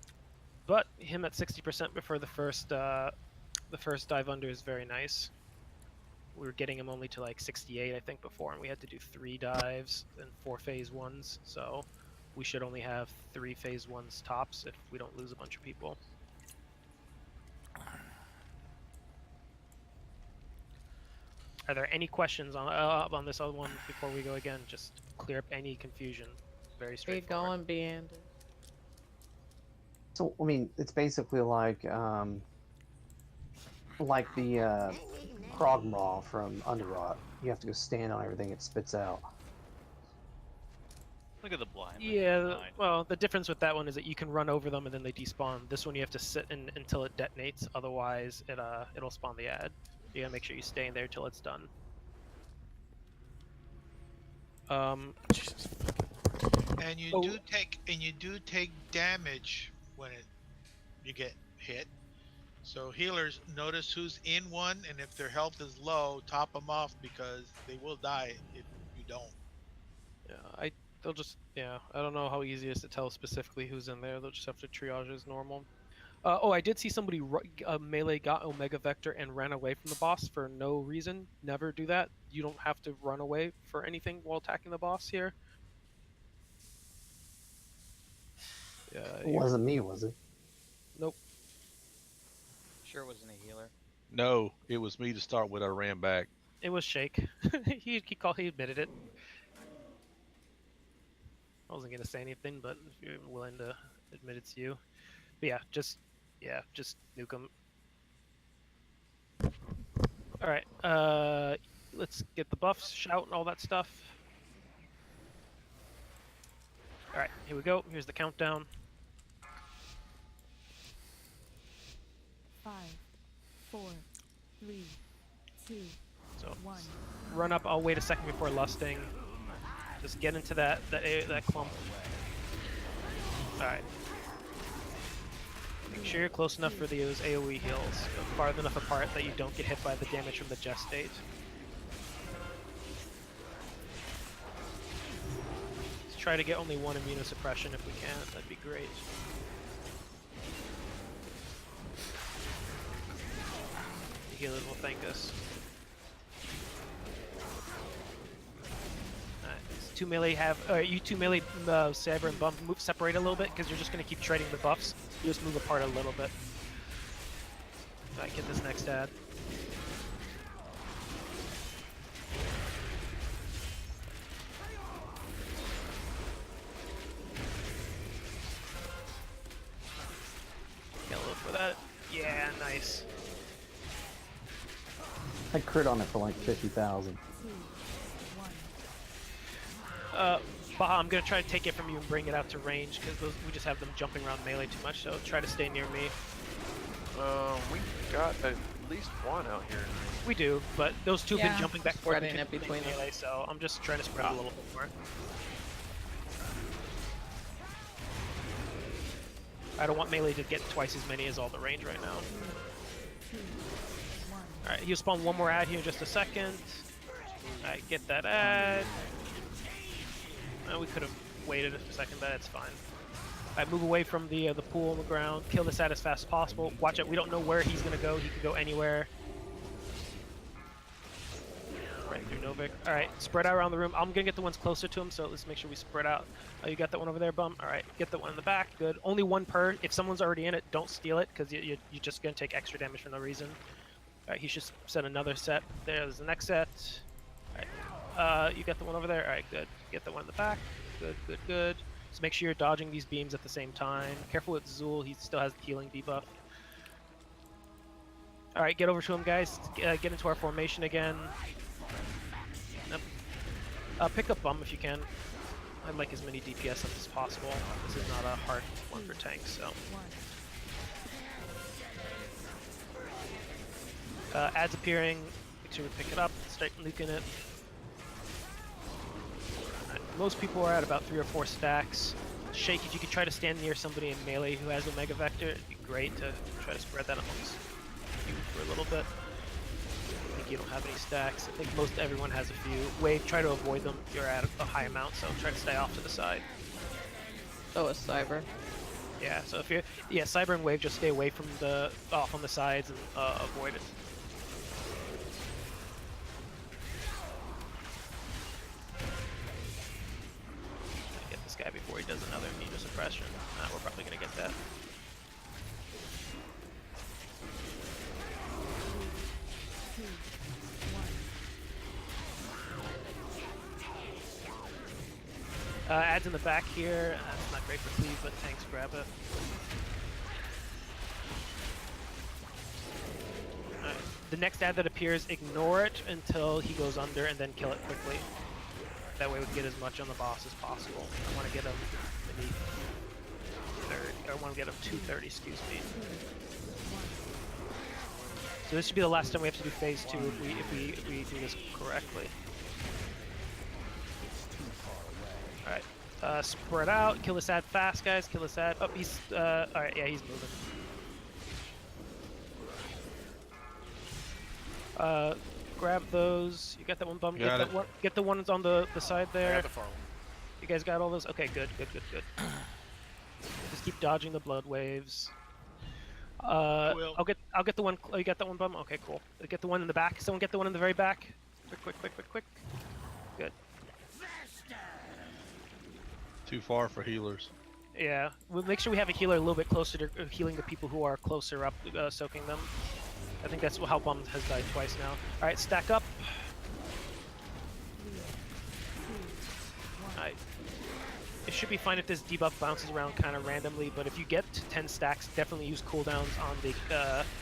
But him at 60% before the first dive under is very nice. We were getting him only to like 68, I think, before, and we had to do 3 dives and 4 phase 1s, so we should only have 3 phase 1s tops if we don't lose a bunch of people. Are there any questions on this other one before we go again? Just clear up any confusion. Very straightforward. Be going, Beander. So I mean, it's basically like the Krogmaw from Underrot. You have to go stand on everything it spits out. Look at the blind. Yeah, well, the difference with that one is that you can run over them and then they despawn. This one you have to sit until it detonates, otherwise it'll spawn the ad. You gotta make sure you stay in there till it's done. And you do take damage when you get hit. So healers, notice who's in one, and if their health is low, top them off because they will die if you don't. Yeah, they'll just, I don't know how easy it is to tell specifically who's in there. They'll just have to triage as normal. Oh, I did see somebody melee got Omega Vector and ran away from the boss for no reason. Never do that. You don't have to run away for anything while attacking the boss here. Yeah, It wasn't me, was it? Nope. Sure wasn't a healer. No, it was me to start with. I ran back. It was Shake. he admitted it. I wasn't gonna say anything, but if you're willing to admit it's you. But yeah, just nuke them. All right, let's get the buffs, shout, and all that stuff. All right, here we go. Here's the countdown. 5, 4, 3, 2, So 1. run up. I'll wait a second before lusting. Just get into that clump. All right. Make sure you're close enough for those AoE heals, far enough apart that you don't get hit by the damage from the gestate. Let's try to get only 1 immunosuppression if we can. That'd be great. The healers will thank us. Two melee you two melee Saber and Bump separate a little bit because you're just going to keep trading the buffs. You just move apart a little bit. Alright, get this next ad. Get a little for that. Yeah, nice. I crit on it for like 50,000. Baha, I'm gonna try to take it from you and bring it out to range because we just have them jumping around melee too much. So try to stay near me. We got at least one out here. We do, but those two have been jumping back and forth Spreading it between them. melee, so I'm just trying to spread a little bit more. I don't want melee to get twice as many as all the range right now. Alright, he'll spawn one more ad here in just a second. Alright, get that ad. We could have waited a second, but that's fine. Alright, move away from the pool on the ground. Kill this ad as fast as possible. Watch out, we don't know where he's gonna go. He could go anywhere. Right through Novik. Alright, spread out around the room. I'm gonna get the ones closer to him, so let's make sure we spread out. Oh, you got that one over there, Bum? Alright, get the one in the back. Good. Only 1 per. If someone's already in it, don't steal it, because you're just gonna take extra damage for no reason. Alright, he should set another set. There's the next set. Alright, you got the one over there? Alright, good. Get the one in the back. Good, good, good. So make sure you're dodging these beams at the same time. Careful with Zul, he still has the healing debuff. Alright, get over to him, guys. Get into our formation again. Yep. Pick up Bum if you can. I'd like as many DPS up as possible. This is not a hard one for tanks, so. Ads appearing. Make sure we pick it up. Start nuking it. Right. Most people are at about 3 or 4 stacks. Shake, if you could try to stand near somebody in melee who has Omega Vector, it'd be great to try to spread that amongst you for a little bit. I think you don't have any stacks. I think most everyone has a few. Wave, try to avoid them. You're at a high amount, so try to stay off to the side. So is Cyber. Yeah, so if you're, Cyber and Wave, just stay away from the, off on the sides and avoid it. Get this guy before he does another immunosuppression. We're probably gonna get that. Ads in the back here. That's not great for Cleve, but tanks grab it. Alright. The next ad that appears, ignore it until he goes under and then kill it quickly. That way we can get as much on the boss as possible. I want to get him maybe 30, or I want to get him 230, excuse me. So this should be the last time we have to do phase 2 if we do this correctly. Alright, spread out, kill this ad fast, guys, kill this ad. Oh, he's, alright, yeah, he's moving. Grab those. You got that one, Bum? Get the ones on the side there. I got the far one. You guys got all those? Okay, good, good, good, good. Just keep dodging the blood waves. I'll get the one. Oh, you got that one, Bum? Okay, cool. Get the one in the back. Someone get the one in the very back. Quick, quick, quick, quick, quick. Good. Too far for healers. Yeah, we'll make sure we have a healer a little bit closer to healing the people who are closer up, soaking them. I think that's how Bum has died twice now. Alright, stack up. Alright. It should be fine if this debuff bounces around kind of randomly, but if you get to 10 stacks, definitely use cooldowns on the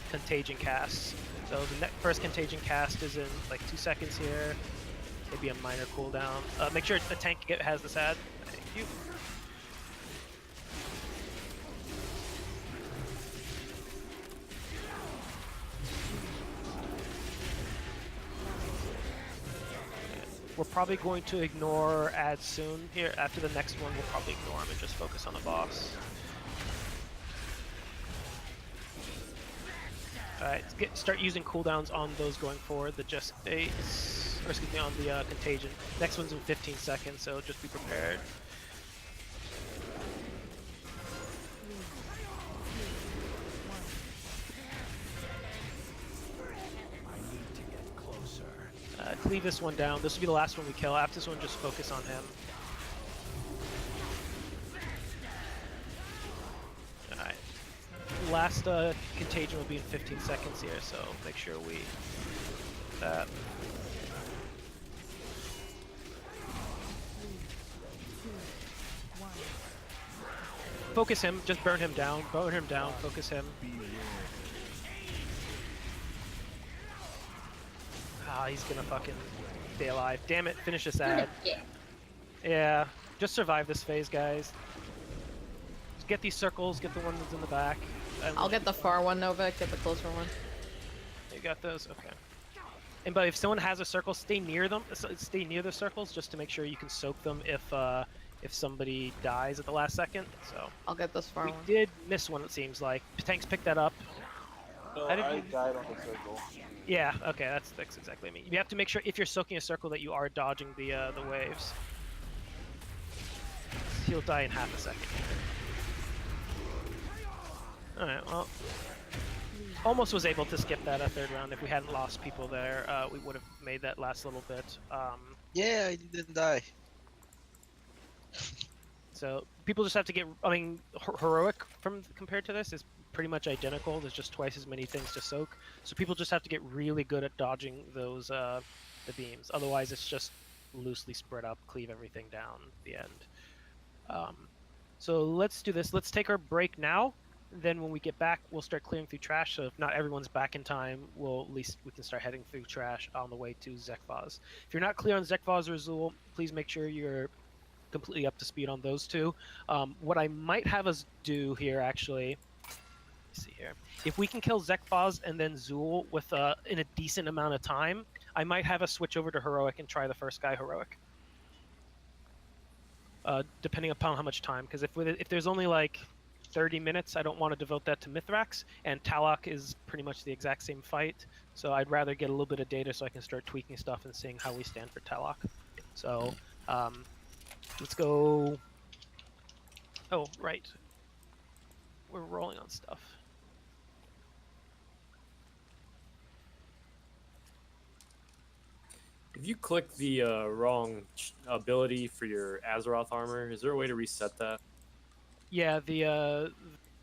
contagion casts. So the first contagion cast is in like 2 seconds here. Maybe a minor cooldown. Make sure the tank has this ad. Thank you. We're probably going to ignore ads soon. Here, after the next one, we'll probably ignore them and just focus on the boss. Alright, start using cooldowns on those going forward. The just states, or excuse me, on the contagion. Next one's in 15 seconds, so just be prepared. Cleave this one down. This will be the last one we kill. After this one, just focus on him. Alright. Last contagion will be in 15 seconds here, so make sure we... that. Focus him. Just burn him down. Burn him down. Focus him. Ah, he's gonna fucking stay alive. Damn it, finish this ad. Yeah, just survive this phase, guys. Just get these circles, get the one that's in the back. I'll get the far one, Novik, get the closer one. You got those? Okay. And but if someone has a circle, stay near them. Stay near the circles just to make sure you can soak them if somebody dies at the last second. So I'll get this far one. We did miss one, it seems like. Tanks picked that up. No, I died on the circle. Yeah, okay, that's exactly me. You have to make sure if you're soaking a circle that you are dodging the waves. He'll die in half a second. Alright, well, almost was able to skip that third round. If we hadn't lost people there, we would have made that last little bit. Yeah, I didn't die. So people just have to get, I mean, heroic compared to this is pretty much identical. There's just twice as many things to soak. So people just have to get really good at dodging those the beams. Otherwise, it's just loosely spread up, cleave everything down at the end. So let's do this. Let's take our break now. Then when we get back, we'll start clearing through trash. So if not everyone's back in time, at least we can start heading through trash on the way to Zekvaz. If you're not clear on Zekvaz or Zool, please make sure you're completely up to speed on those two. What I might have us do here, actually, let's see here. If we can kill Zekvaz and then Zool with in a decent amount of time, I might have us switch over to Heroic and try the first guy Heroic. Depending upon how much time, because if there's only like 30 minutes, I don't want to devote that to Mithrax, and Talok is pretty much the exact same fight, so I'd rather get a little bit of data so I can start tweaking stuff and seeing how we stand for Talok. So let's go. Oh, right. We're rolling on stuff. If you click the wrong ability for your Azeroth armor, is there a way to reset that? Yeah, the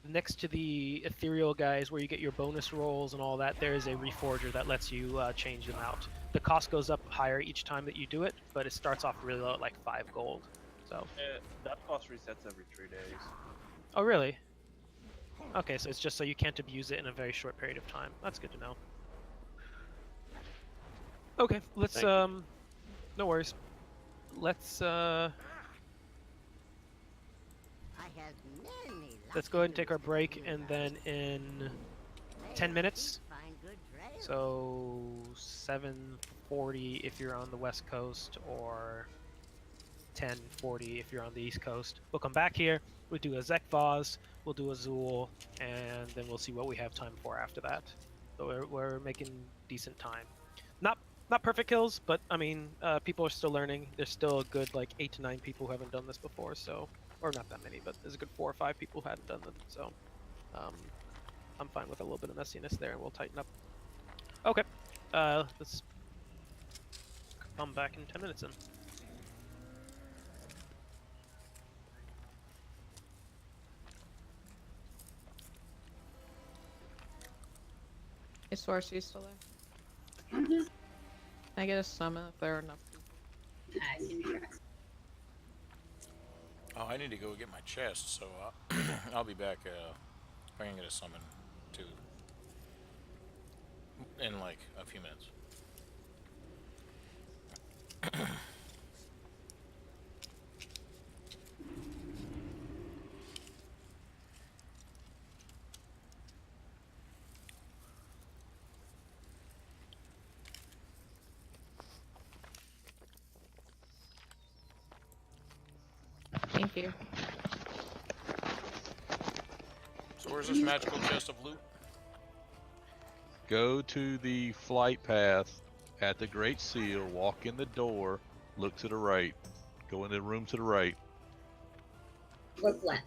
next to the ethereal guys where you get your bonus rolls and all that, there is a reforger that lets you change them out. The cost goes up higher each time that you do it, but it starts off really low at like 5 gold. So that cost resets every 3 days. Oh, really? Okay, so it's just so you can't abuse it in a very short period of time. That's good to know. Okay, let's no worries. Let's let's go ahead and take our break, and then in 10 minutes, so 7:40 if you're on the west coast, or 10:40 if you're on the east coast, we'll come back here, we'll do a Zekvaz, we'll do a Zool, and then we'll see what we have time for after that. So we're making decent time. Not perfect kills, but I mean, people are still learning. There's still a good like 8 to 9 people who haven't done this before, so, or not that many, but there's a good 4 or 5 people who hadn't done them, so I'm fine with a little bit of messiness there, and we'll tighten up. Okay, let's come back in 10 minutes then. Is Source, you still there? Can I get a summon if there are enough people? I can try. Oh, I need to go get my chest, so I'll be back if I can get a summon too in like a few minutes. Thank you. So where's this magical chest of loot? Go to the flight path at the Great Seal, walk in the door, look to the right. Go in the room to the right. Look left.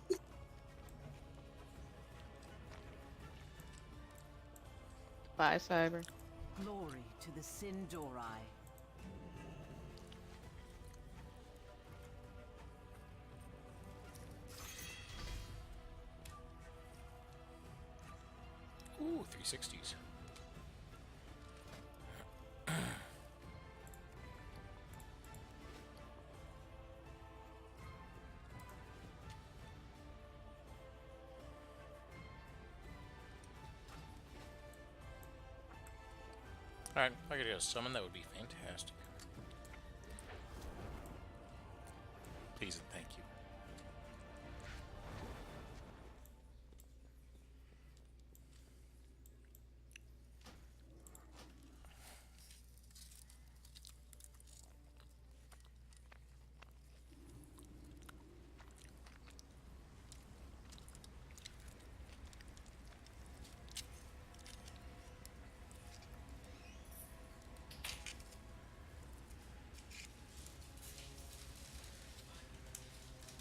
Bye, Cyber. Glory to the Sindori. Ooh, 360s. Alright, if I could get a summon, that would be fantastic. Please and thank you.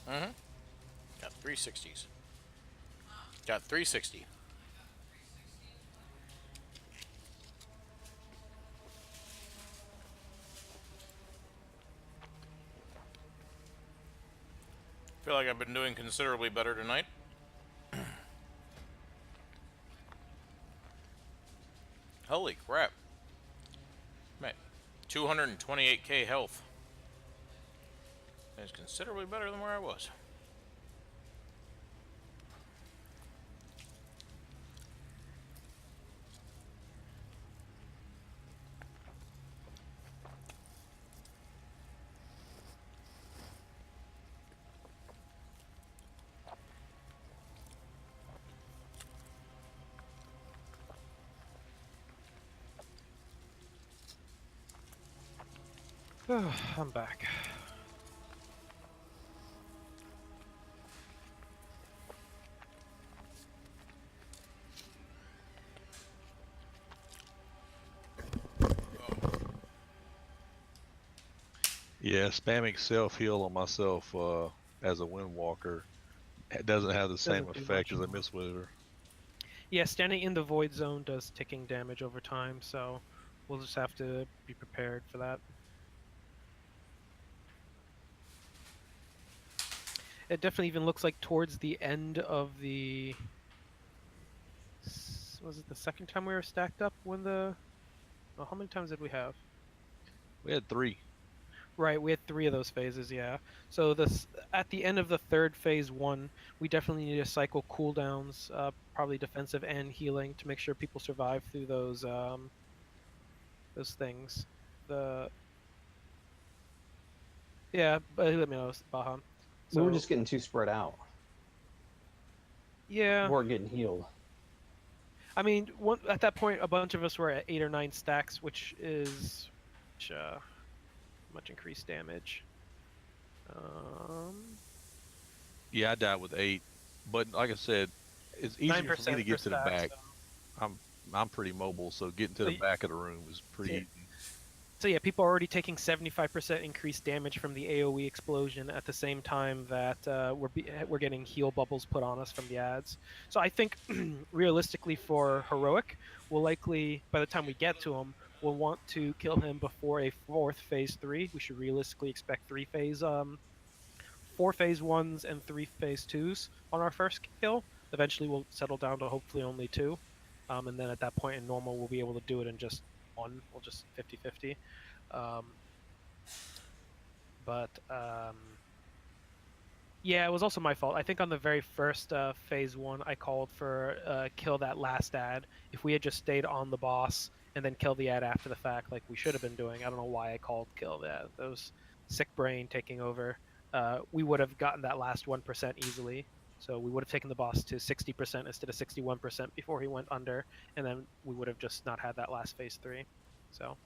Mm-hmm. Got 360s. Got 360. Feel like I've been doing considerably better tonight. 228k health. That's considerably better than where I was. I'm back. Yeah, spamming self heal on myself as a windwalker doesn't have the same Doesn't do effect much. as a mistwither. Yeah, standing in the void zone does ticking damage over time, so we'll just have to be prepared for that. It definitely even looks like towards the end of the... Was it the second time we were stacked up when the... Oh, how many times did we have? We had 3. Right, we had 3 of those phases, yeah. So this at the end of the third phase 1, we definitely need to cycle cooldowns, probably defensive and healing, to make sure people survive through those things. Yeah, but let me know, Baha. We were just getting too spread out. Yeah. We weren't getting healed. I mean, at that point, a bunch of us were at 8 or 9 stacks, which is much increased damage. Yeah, I died with 8, but like I said, it's easier for me to get to the back. So. I'm pretty mobile, so getting to the back of the room is pretty easy. So yeah, people are already taking 75% increased damage from the AoE explosion at the same time that we're getting heal bubbles put on us from the ads. So I think realistically for heroic, we'll likely, by the time we get to him, we'll want to kill him before a 4th phase 3. We should realistically expect 4 phase 1s and 3 phase 2s on our first kill. Eventually we'll settle down to hopefully only 2. And then at that point in normal, we'll be able to do it in just 1. We'll just 50-50. Yeah, it was also my fault. I think on the very first phase 1, I called for kill that last ad. If we had just stayed on the boss and then kill the ad after the fact, like we should have been doing, I don't know why I called kill that. Those sick brain taking over. We would have gotten that last 1% easily. So we would have taken the boss to 60% instead of 61% before he went under, and then we would have just not had that last phase 3. So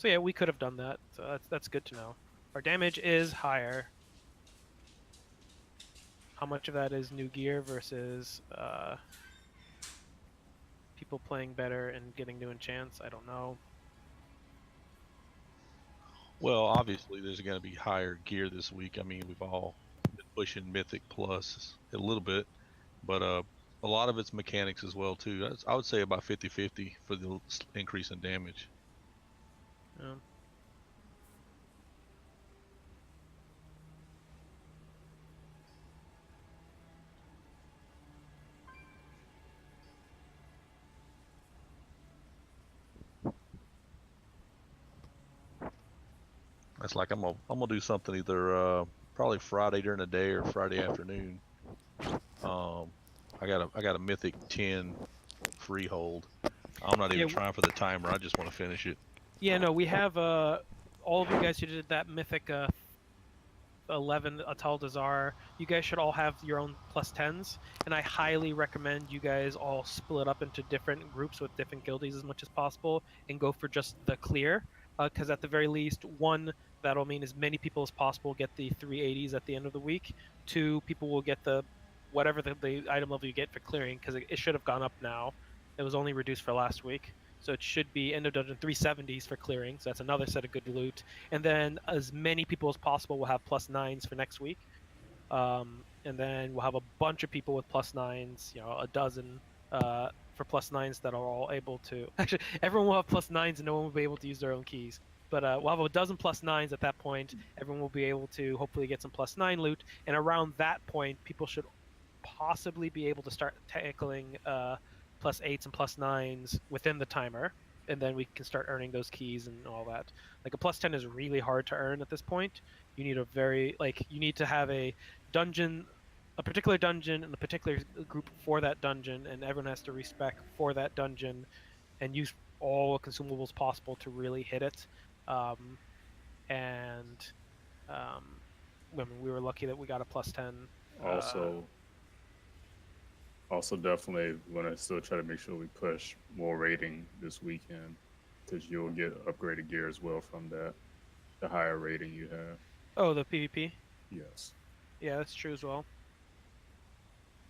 yeah, we could have done that. So that's good to know. Our damage is higher. How much of that is new gear versus people playing better and getting new enchants? I don't know. Well, obviously there's going to be higher gear this week. I mean, we've all been pushing Mythic Plus a little bit, but a lot of it's mechanics as well too. I would say about 50-50 for the increase in damage. Yeah. It's like I'm gonna do something either probably Friday during the day or Friday afternoon. I got a Mythic 10 freehold. I'm not even trying for the timer. I just want to finish it. Yeah, no, we have all of you guys who did that Mythic 11 Atal Dazar. You guys should all have your own +10s, and I highly recommend you guys all split up into different groups with different guildies as much as possible and go for just the clear. Because at the very least, 1, that'll mean as many people as possible get the 380s at the end of the week. 2, people will get the whatever the item level you get for clearing, because it should have gone up now. It was only reduced for last week. So it should be end of dungeon 370s for clearing. So that's another set of good loot. And then as many people as possible will have +9s for next week. And then we'll have a bunch of people with +9s, a dozen for +9s that are all able to... Actually, everyone will have +9s and no one will be able to use their own keys. But we'll have a dozen +9s at that point. Everyone will be able to hopefully get some +9 loot. And around that point, people should possibly be able to start tackling +8s and +9s within the timer. and then we can start earning those keys and all that. Like a +10 is really hard to earn at this point. You need you need to have a particular dungeon and a particular group for that dungeon, and everyone has to respec for that dungeon and use all consumables possible to really hit it. I mean, we were lucky that we got a +10. Also, definitely want to still try to make sure we push more rating this weekend, because you'll get upgraded gear as well from that, the higher rating you have. Oh, the PvP? Yes. Yeah, that's true as well.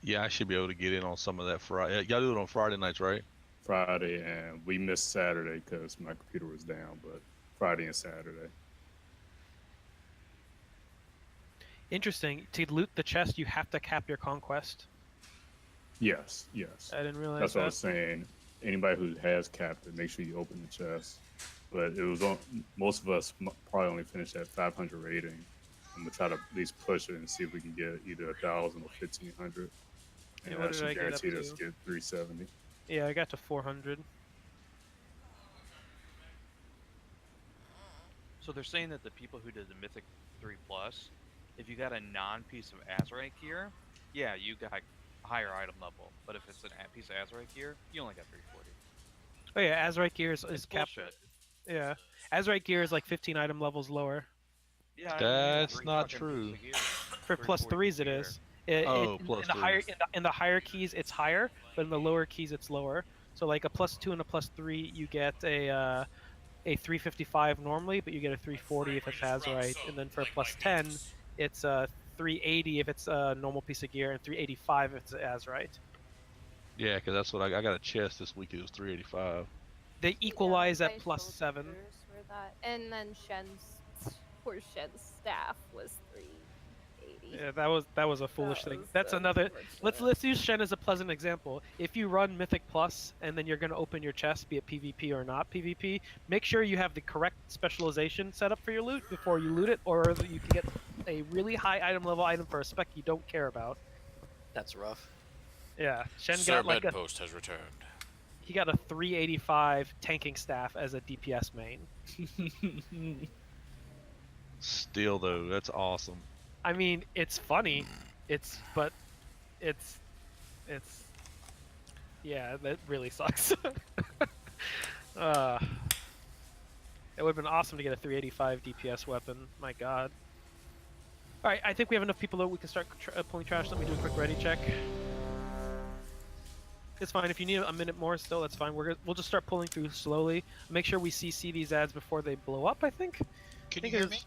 Yeah, I should be able to get in on some of that Friday. Y'all do it on Friday nights, right? Friday, and we missed Saturday because my computer was down, but Friday and Saturday. Interesting. To loot the chest, you have to cap your conquest. Yes. I didn't realize That's that. what I was saying. Anybody who has capped it, make sure you open the chest. But it was on. Most of us probably only finished at 500 rating. I'm gonna try to at least push it and see if we can get either 1,000 or 1,500. And what that did I should get up guarantee us to? to get 370. Yeah, I got to 400. So they're saying that the people who did the Mythic 3+, if you got a non-piece of Azurite gear, yeah, you got a higher item level. But if it's a piece of Azurite gear, you only got 340. Oh yeah, Azurite gear is capped. Bullshit. Yeah, Azurite gear is like 15 item levels lower. Yeah, That's not true. For +3s, it is. In the higher keys, it's higher, but in the lower keys, it's lower. So like a +2 and a +3, you get a 355 normally, but you get a 340 if it's Azurite, and then for a +10, it's a 380 if it's a normal piece of gear, and 385 if it's Azurite. Yeah, because that's what I got a chest this week. It was 385. They equalize at my +7. soldiers were that. And then poor Shen's staff was 380. Yeah, that was a foolish thing. was That's another. unfortunate. Let's use Shen as a pleasant example. If you run Mythic Plus and then you're going to open your chest, be it PvP or not PvP, make sure you have the correct specialization set up for your loot before you loot it, or you can get a really high item level item for a spec you don't care about. That's rough. Yeah, Shen Sir got like Bedpost has returned. he got a 385 tanking staff as a DPS main. Still though, that's awesome. I mean, it's funny, but it's yeah, that really sucks. It would have been awesome to get a 385 DPS weapon. My God. All right, I think we have enough people that we can start pulling trash. Let me do a quick ready check. It's fine. If you need a minute more still, that's fine. We'll just start pulling through slowly. Make sure we CC these ads before they blow up, I think. Can you hear me?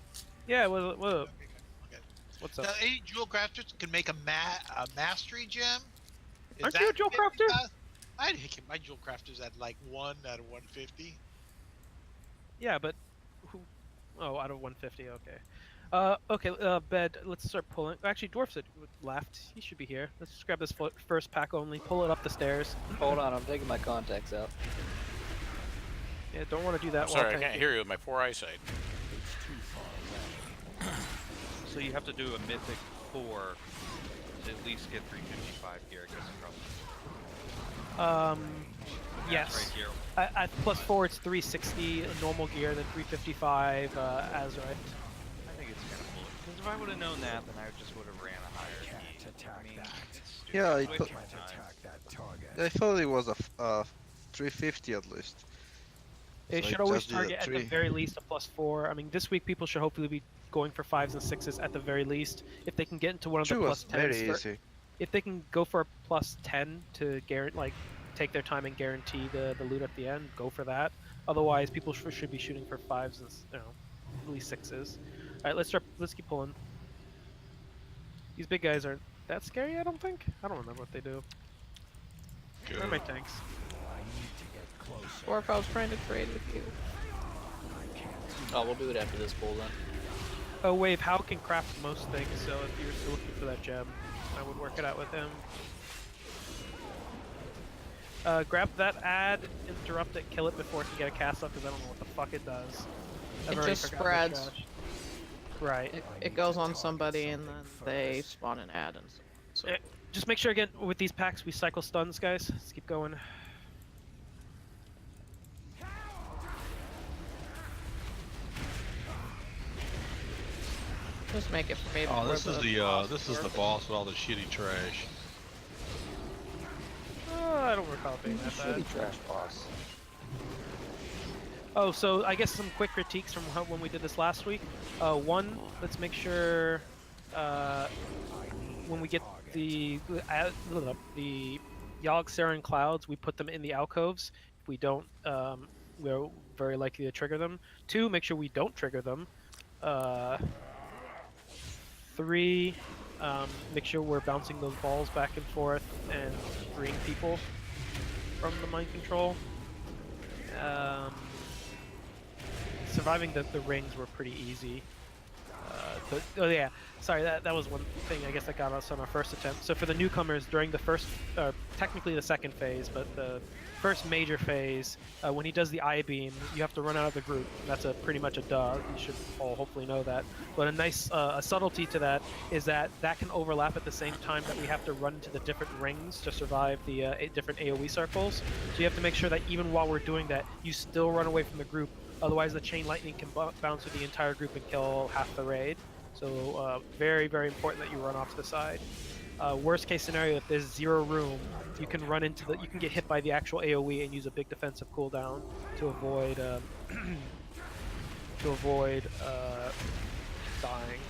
Yeah, what's up? Now, any jewel crafters can make a mastery gem. Aren't you a jewel crafter? I think my jewel crafter's at like 1 out of 150. Yeah, but who? Oh, out of 150. Okay. Bed. Let's start pulling. Actually, Dwarf's left. He should be here. Let's just grab this first pack only. Pull it up the stairs. Hold on, I'm taking my contacts out. Yeah, don't want to do that. I'm sorry, I can't hear you with my poor eyesight. So you have to do a Mythic 4 to at least get 355 gear, I guess, across. Yes. Right here. At +4, it's 360 normal gear, then 355 Azurite. I think it's kind of bullshit. Because if I would have known that, then I just would have ran a higher key. I mean, Yeah, I thought it was a 350 at least. It So should I always just did a target at the 3. very least a +4. I mean, this week people should hopefully be going for 5s and 6s at the very least. If they can get into one of the 2 was +10s, very easy. if they can go for a +10 to take their time and guarantee the loot at the end, go for that. Otherwise, people should be shooting for 5s and at least 6s. All right, let's keep pulling. These big guys aren't that scary, I don't think. I don't remember what they do. Good. Where are my tanks? Or if I was trying to trade with you. Oh, we'll do it after this pull then. Oh, Wave, Hal can craft most things, so if you're still looking for that gem, I would work it out with him. Grab that ad, interrupt it, kill it before it can get a cast up, because I don't know what the fuck it does. It just spreads. Right. It goes on somebody and then they spawn an ad and so. Just make sure again with these packs we cycle stuns, guys. Let's keep going. Just make it for me. Oh, before this is this is the boss with all the shitty trash. I don't recall being that bad. Shitty trash boss. Oh, so I guess some quick critiques from when we did this last week. One, let's make sure when we get the Yogg Saron clouds, we put them in the alcoves. If we don't, we're very likely to trigger them. Two, make sure we don't trigger them. Three, make sure we're bouncing those balls back and forth and freeing people from the mind control. Surviving the rings were pretty easy. Oh yeah, sorry, that was one thing I guess that got us on our first attempt. So for the newcomers, during the first, technically the second phase, but the first major phase, when he does the I-beam, you have to run out of the group. That's pretty much a duh. You should all hopefully know that. But a nice a subtlety to that is that can overlap at the same time that we have to run into the different rings to survive the different AoE circles. So you have to make sure that even while we're doing that, you still run away from the group. Otherwise, the chain lightning can bounce through the entire group and kill half the raid. So very, very important that you run off to the side. Worst case scenario, if there's zero room, you can run into you can get hit by the actual AoE and use a big defensive cooldown to avoid dying.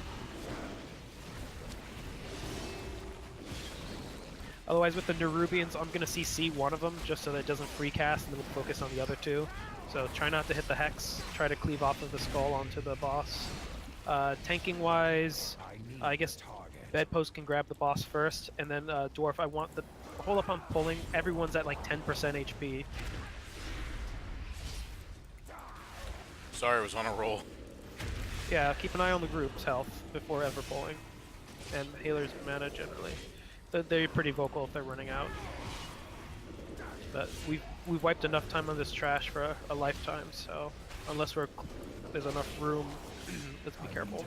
Otherwise, with the Nerubians, I'm gonna CC one of them just so that it doesn't free cast, and then we'll focus on the other two. So try not to hit the Hex, try to cleave off of the skull onto the boss. Tanking wise, I guess Bedpost can grab the boss first, and then Dwarf, I want the hold up on pulling. Everyone's at like 10% HP. Sorry, I was on a roll. Yeah, keep an eye on the group's health before ever pulling, and healers' mana generally. They're pretty vocal if they're running out. But we've wiped enough time on this trash for a lifetime, so unless there's enough room, let's be careful.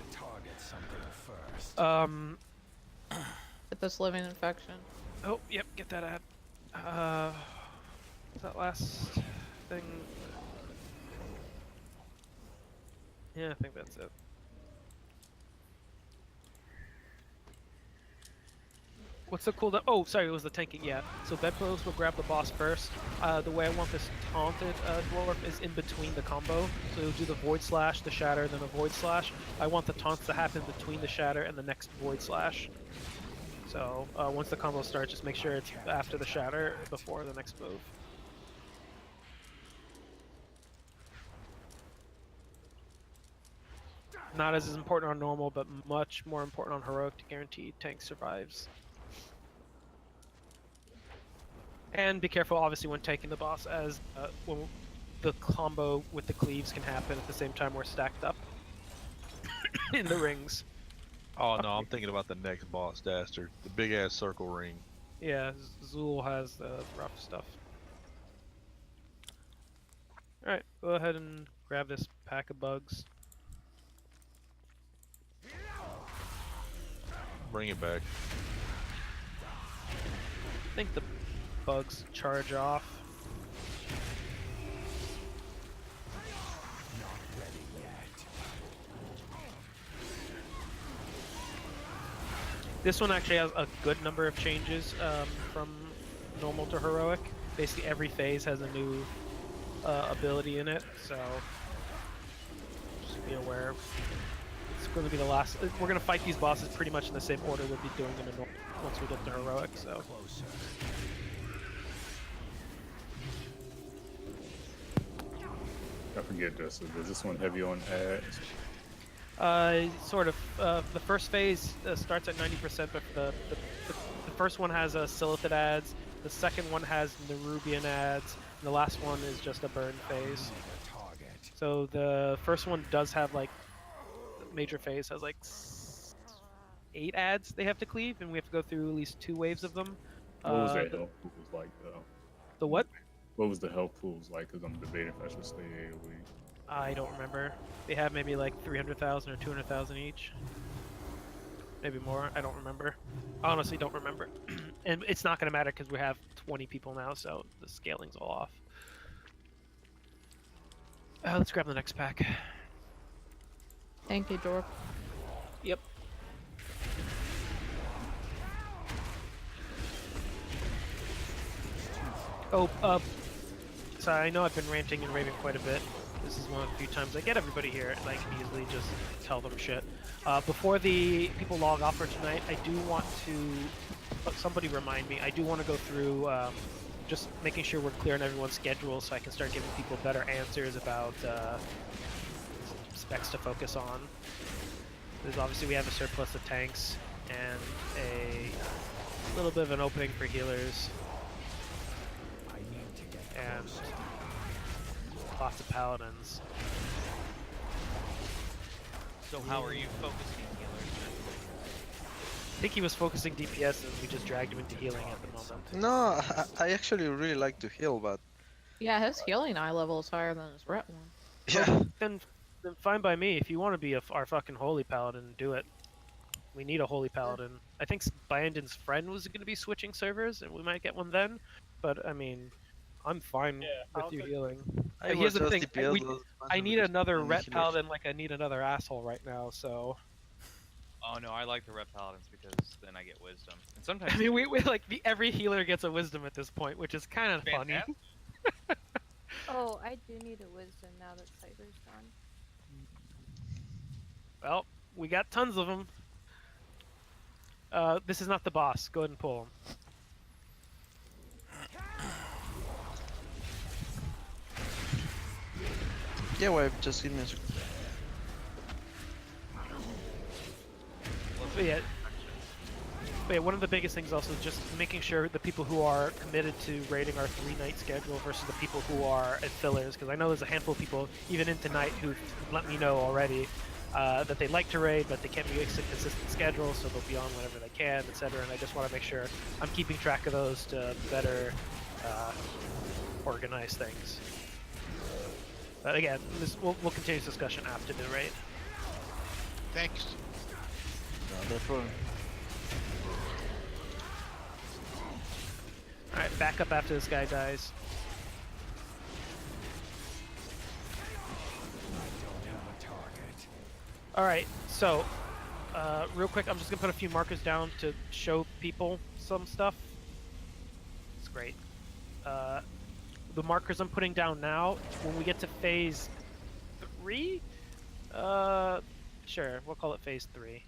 Get this living infection. Oh, yep, get that ad. That last thing. Yeah, I think that's it. What's the cooldown? Oh, sorry, it was the tanking, yeah. So Bedpost will grab the boss first. The way I want this taunted dwarf is in between the combo. So he'll do the Void Slash, the Shatter, then the Void Slash. I want the taunts to happen between the Shatter and the next Void Slash. So once the combo starts, just make sure it's after the Shatter, before the next move. Not as important on normal, but much more important on heroic to guarantee tank survives. And be careful, obviously, when taking the boss, as when the combo with the cleaves can happen at the same time we're stacked up in the rings. Oh no, I'm thinking about the next boss, Dastard. The big ass circle ring. Yeah, Zool has the rough stuff. Alright, go ahead and grab this pack of bugs. Bring it back. I think the bugs charge off. This one actually has a good number of changes from normal to heroic. Basically every phase has a new ability in it, so just be aware. It's going to be the last. We're going to fight these bosses pretty much in the same order we'll be doing them in normal once we get to heroic. So. I forget this. Is this one heavy on ads? Sort of. The first phase starts at 90%, but the first one has Silithid ads. The second one has Nerubian ads. And the last one is just a burn phase. So the first one does have like major phase has like 8 ads they have to cleave, and we have to go through at least 2 waves of them. What was that health pools like though? The what? What was the health pools like? Because I'm debating if I should stay AoE. I don't remember. They have maybe like 300,000 or 200,000 each. Maybe more. I don't remember. I honestly don't remember. And it's not going to matter because we have 20 people now, so the scaling's all off. Let's grab the next pack. Thank you, Dorp. Yep. Oh, sorry, I know I've been ranting and raving quite a bit. This is one of the few times I get everybody here, and I can easily just tell them shit. Before the people log off for tonight, I do want to... somebody remind me, I do want to go through just making sure we're clear on everyone's schedule so I can start giving people better answers about specs to focus on. Because obviously we have a surplus of tanks and a little bit of an opening for healers. And lots of paladins. So how are you focusing healers? I think he was focusing DPS and we just dragged him into healing at the moment. No, I actually really like to heal, but Yeah, his healing eye level is higher than his rep one. yeah. Well, then fine by me. If you want to be our fucking holy paladin, do it. We need a holy paladin. I think Biandin's friend was going to be switching servers, and we might get one then. But I mean, I'm fine with you healing. Here's the thing: I need another ret paladin like I need another asshole right now. So. Oh no, I like the rep paladins because then I get wisdom. And sometimes I mean, we like every healer gets a wisdom at this point, which is kind of funny. Oh, I do need a wisdom now that Cyber's gone. Well, we got tons of them. This is not the boss. Go ahead and pull him. Yeah, wait, just give me a second. But yeah, one of the biggest things also is just making sure the people who are committed to raiding our 3-night schedule versus the people who are at fillers, because I know there's a handful of people, even in tonight, who've let me know already that they like to raid, but they can't be a consistent schedule, so they'll be on whenever they can, etc. And I just want to make sure I'm keeping track of those to better organize things. But again, we'll continue this discussion after the raid. Thanks. No problem. Alright, back up after this guy dies. Alright, so, real quick, I'm just gonna put a few markers down to show people some stuff. It's great. The markers I'm putting down now, when we get to phase 3? Sure, we'll call it phase 3.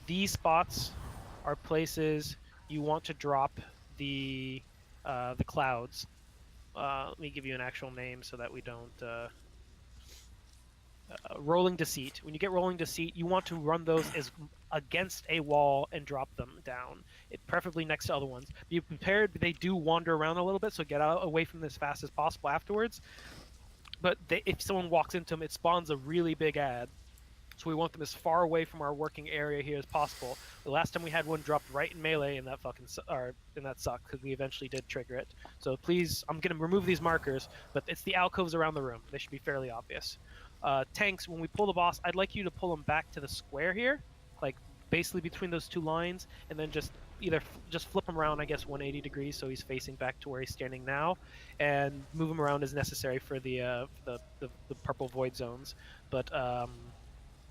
These spots are places you want to drop the clouds. Let me give you an actual name so that we don't... rolling deceit. When you get rolling deceit, you want to run those as against a wall and drop them down. Preferably next to other ones. Be prepared, they do wander around a little bit, so get away from them as fast as possible afterwards. But if someone walks into them, it spawns a really big ad. So we want them as far away from our working area here as possible. The last time we had one dropped right in melee, and that sucked because we eventually did trigger it. So please, I'm gonna remove these markers, but it's the alcoves around the room. They should be fairly obvious. Tanks, when we pull the boss, I'd like you to pull them back to the square here, like basically between those two lines, and then just either just flip him around, I guess 180 degrees, so he's facing back to where he's standing now, and move him around as necessary for the purple void zones. But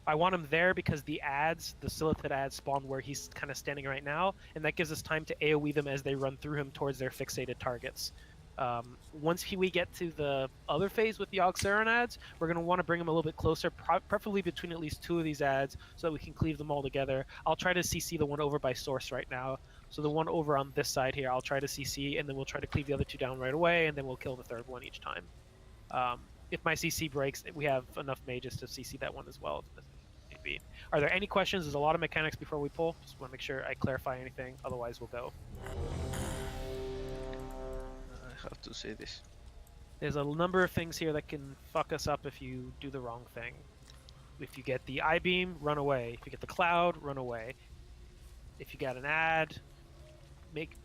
I want him there because the Silithid ads spawn where he's kind of standing right now, and that gives us time to AoE them as they run through him towards their fixated targets. Once we get to the other phase with the Auxeron ads, we're going to want to bring them a little bit closer, preferably between at least 2 of these ads, so that we can cleave them all together. I'll try to CC the one over by source right now. So the one over on this side here, I'll try to CC, and then we'll try to cleave the other 2 down right away, and then we'll kill the third one each time. If my CC breaks, we have enough mages to CC that one as well. Are there any questions? There's a lot of mechanics before we pull. Just want to make sure I clarify anything. Otherwise, we'll go. I have to say this. There's a number of things here that can fuck us up if you do the wrong thing. If you get the I-beam, run away. If you get the cloud, run away. If you got an ad,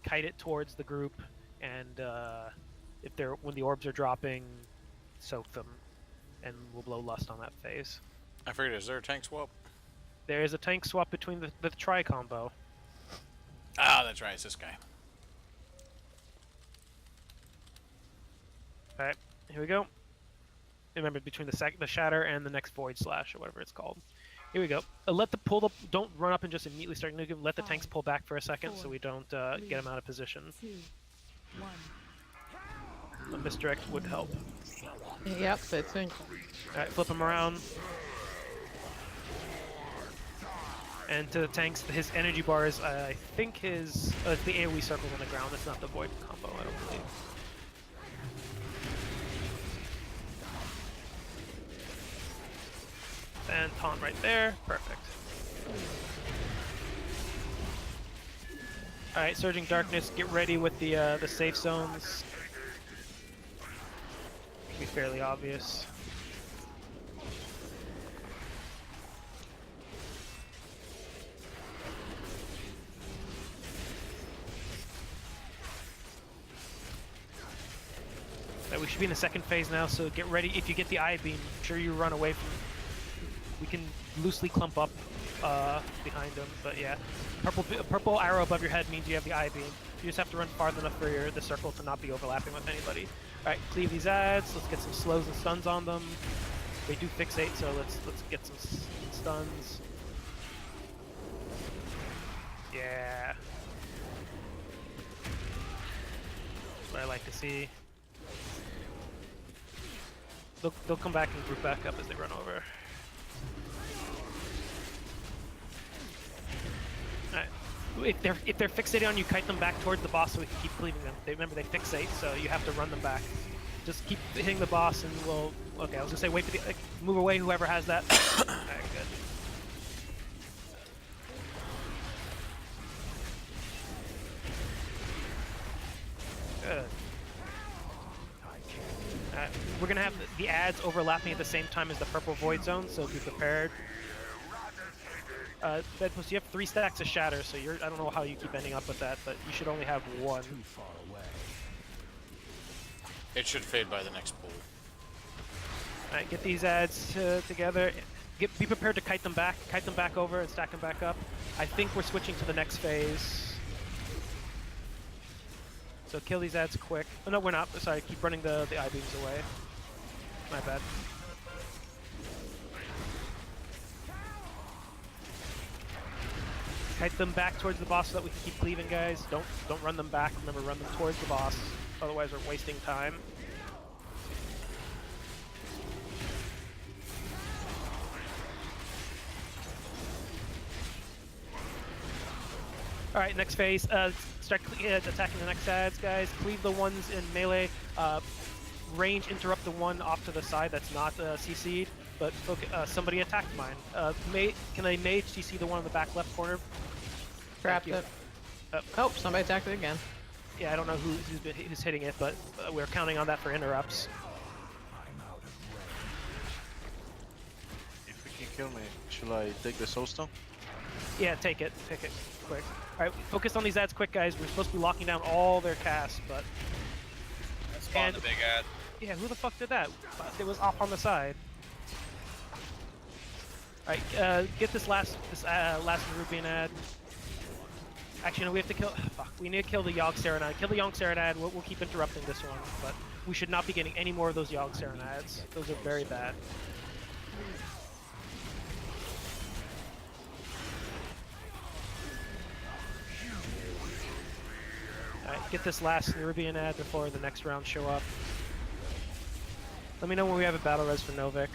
kite it towards the group, and when the orbs are dropping, soak them, and we'll blow lust on that phase. I figured, is there a tank swap? There is a tank swap between the tri-combo. Ah, that's right, it's this guy. Alright, here we go. Remember, between the shatter and the next void slash, or whatever it's called. Here we go. Don't run up and just immediately start nuking. Let the tanks pull back for a second so we don't get them out of position. 2, 1. A misdirect would help. Yep, it's in. Alright, flip him around. And to the tanks, his energy bars, I think his... it's the AoE circle on the ground, it's not the void combo, I don't believe. And taunt right there, perfect. Alright, Surging Darkness, get ready with the safe zones. Should be fairly obvious. We should be in the second phase now, so get ready. If you get the eye beam, make sure you run away from... We can loosely clump up behind him, but yeah. Purple arrow above your head means you have the eye beam. You just have to run far enough for the circle to not be overlapping with anybody. Alright, cleave these ads. Let's get some slows and stuns on them. They do fixate, so let's get some stuns. Yeah. That's what I like to see. They'll come back and group back up as they run over. Alright. If they're fixated on you, kite them back towards the boss so we can keep cleaving them. Remember they fixate, so you have to run them back. Just keep hitting the boss and we'll... Okay, I was gonna say wait for the... move away, whoever has that. Alright, good. Good. We're gonna have the ads overlapping at the same time as the purple void zone, so be prepared. Bedpost, you have 3 stacks of shatter, so I don't know how you keep ending up with that, but you should only have 1. Too far away. It should fade by the next pull. Alright, get these ads together. Be prepared to kite them back over and stack them back up. I think we're switching to the next phase. So kill these ads quick. Oh, no, we're not. Sorry, keep running the eye beams away. My bad. Kite them back towards the boss so that we can keep cleaving, guys. Don't run them back. Remember, run them towards the boss. Otherwise, we're wasting time. All right, next phase. Start attacking the next ads, guys. Cleave the ones in melee. Range interrupt the one off to the side that's not CC'd, but somebody attacked mine. Can a mage CC the one in the back left corner? Trapped it. Oh, somebody attacked it again. Yeah, I don't know who's hitting it, but we're counting on that for interrupts. If we can kill me, should I take the soulstone? Yeah, take it quick. Alright, focus on these ads quick, guys. We're supposed to be locking down all their casts, but... Spawn the big ad. Yeah, who the fuck did that? It was off on the side. Alright, get this last Nerubian ad. Actually, no, we have to kill... Fuck, we need to kill the Yogg Saronad. Kill the Yogg Saronad, we'll keep interrupting this one, but we should not be getting any more of those Yogg Saranads. Those are very bad. Alright, get this last Nerubian ad before the next round show up. Let me know when we have a battle res for Novik.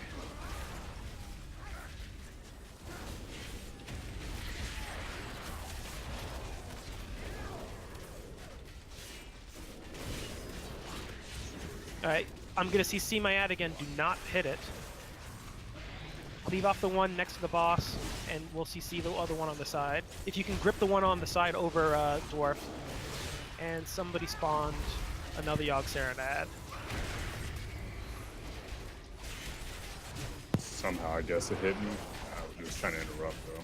Alright, I'm gonna CC my ad again. Do not hit it. Leave off the one next to the boss, and we'll CC the other one on the side. If you can grip the one on the side over Dwarf. And somebody spawned another Yogg Saronad. Somehow, I guess it hit me. I was just trying to interrupt, though.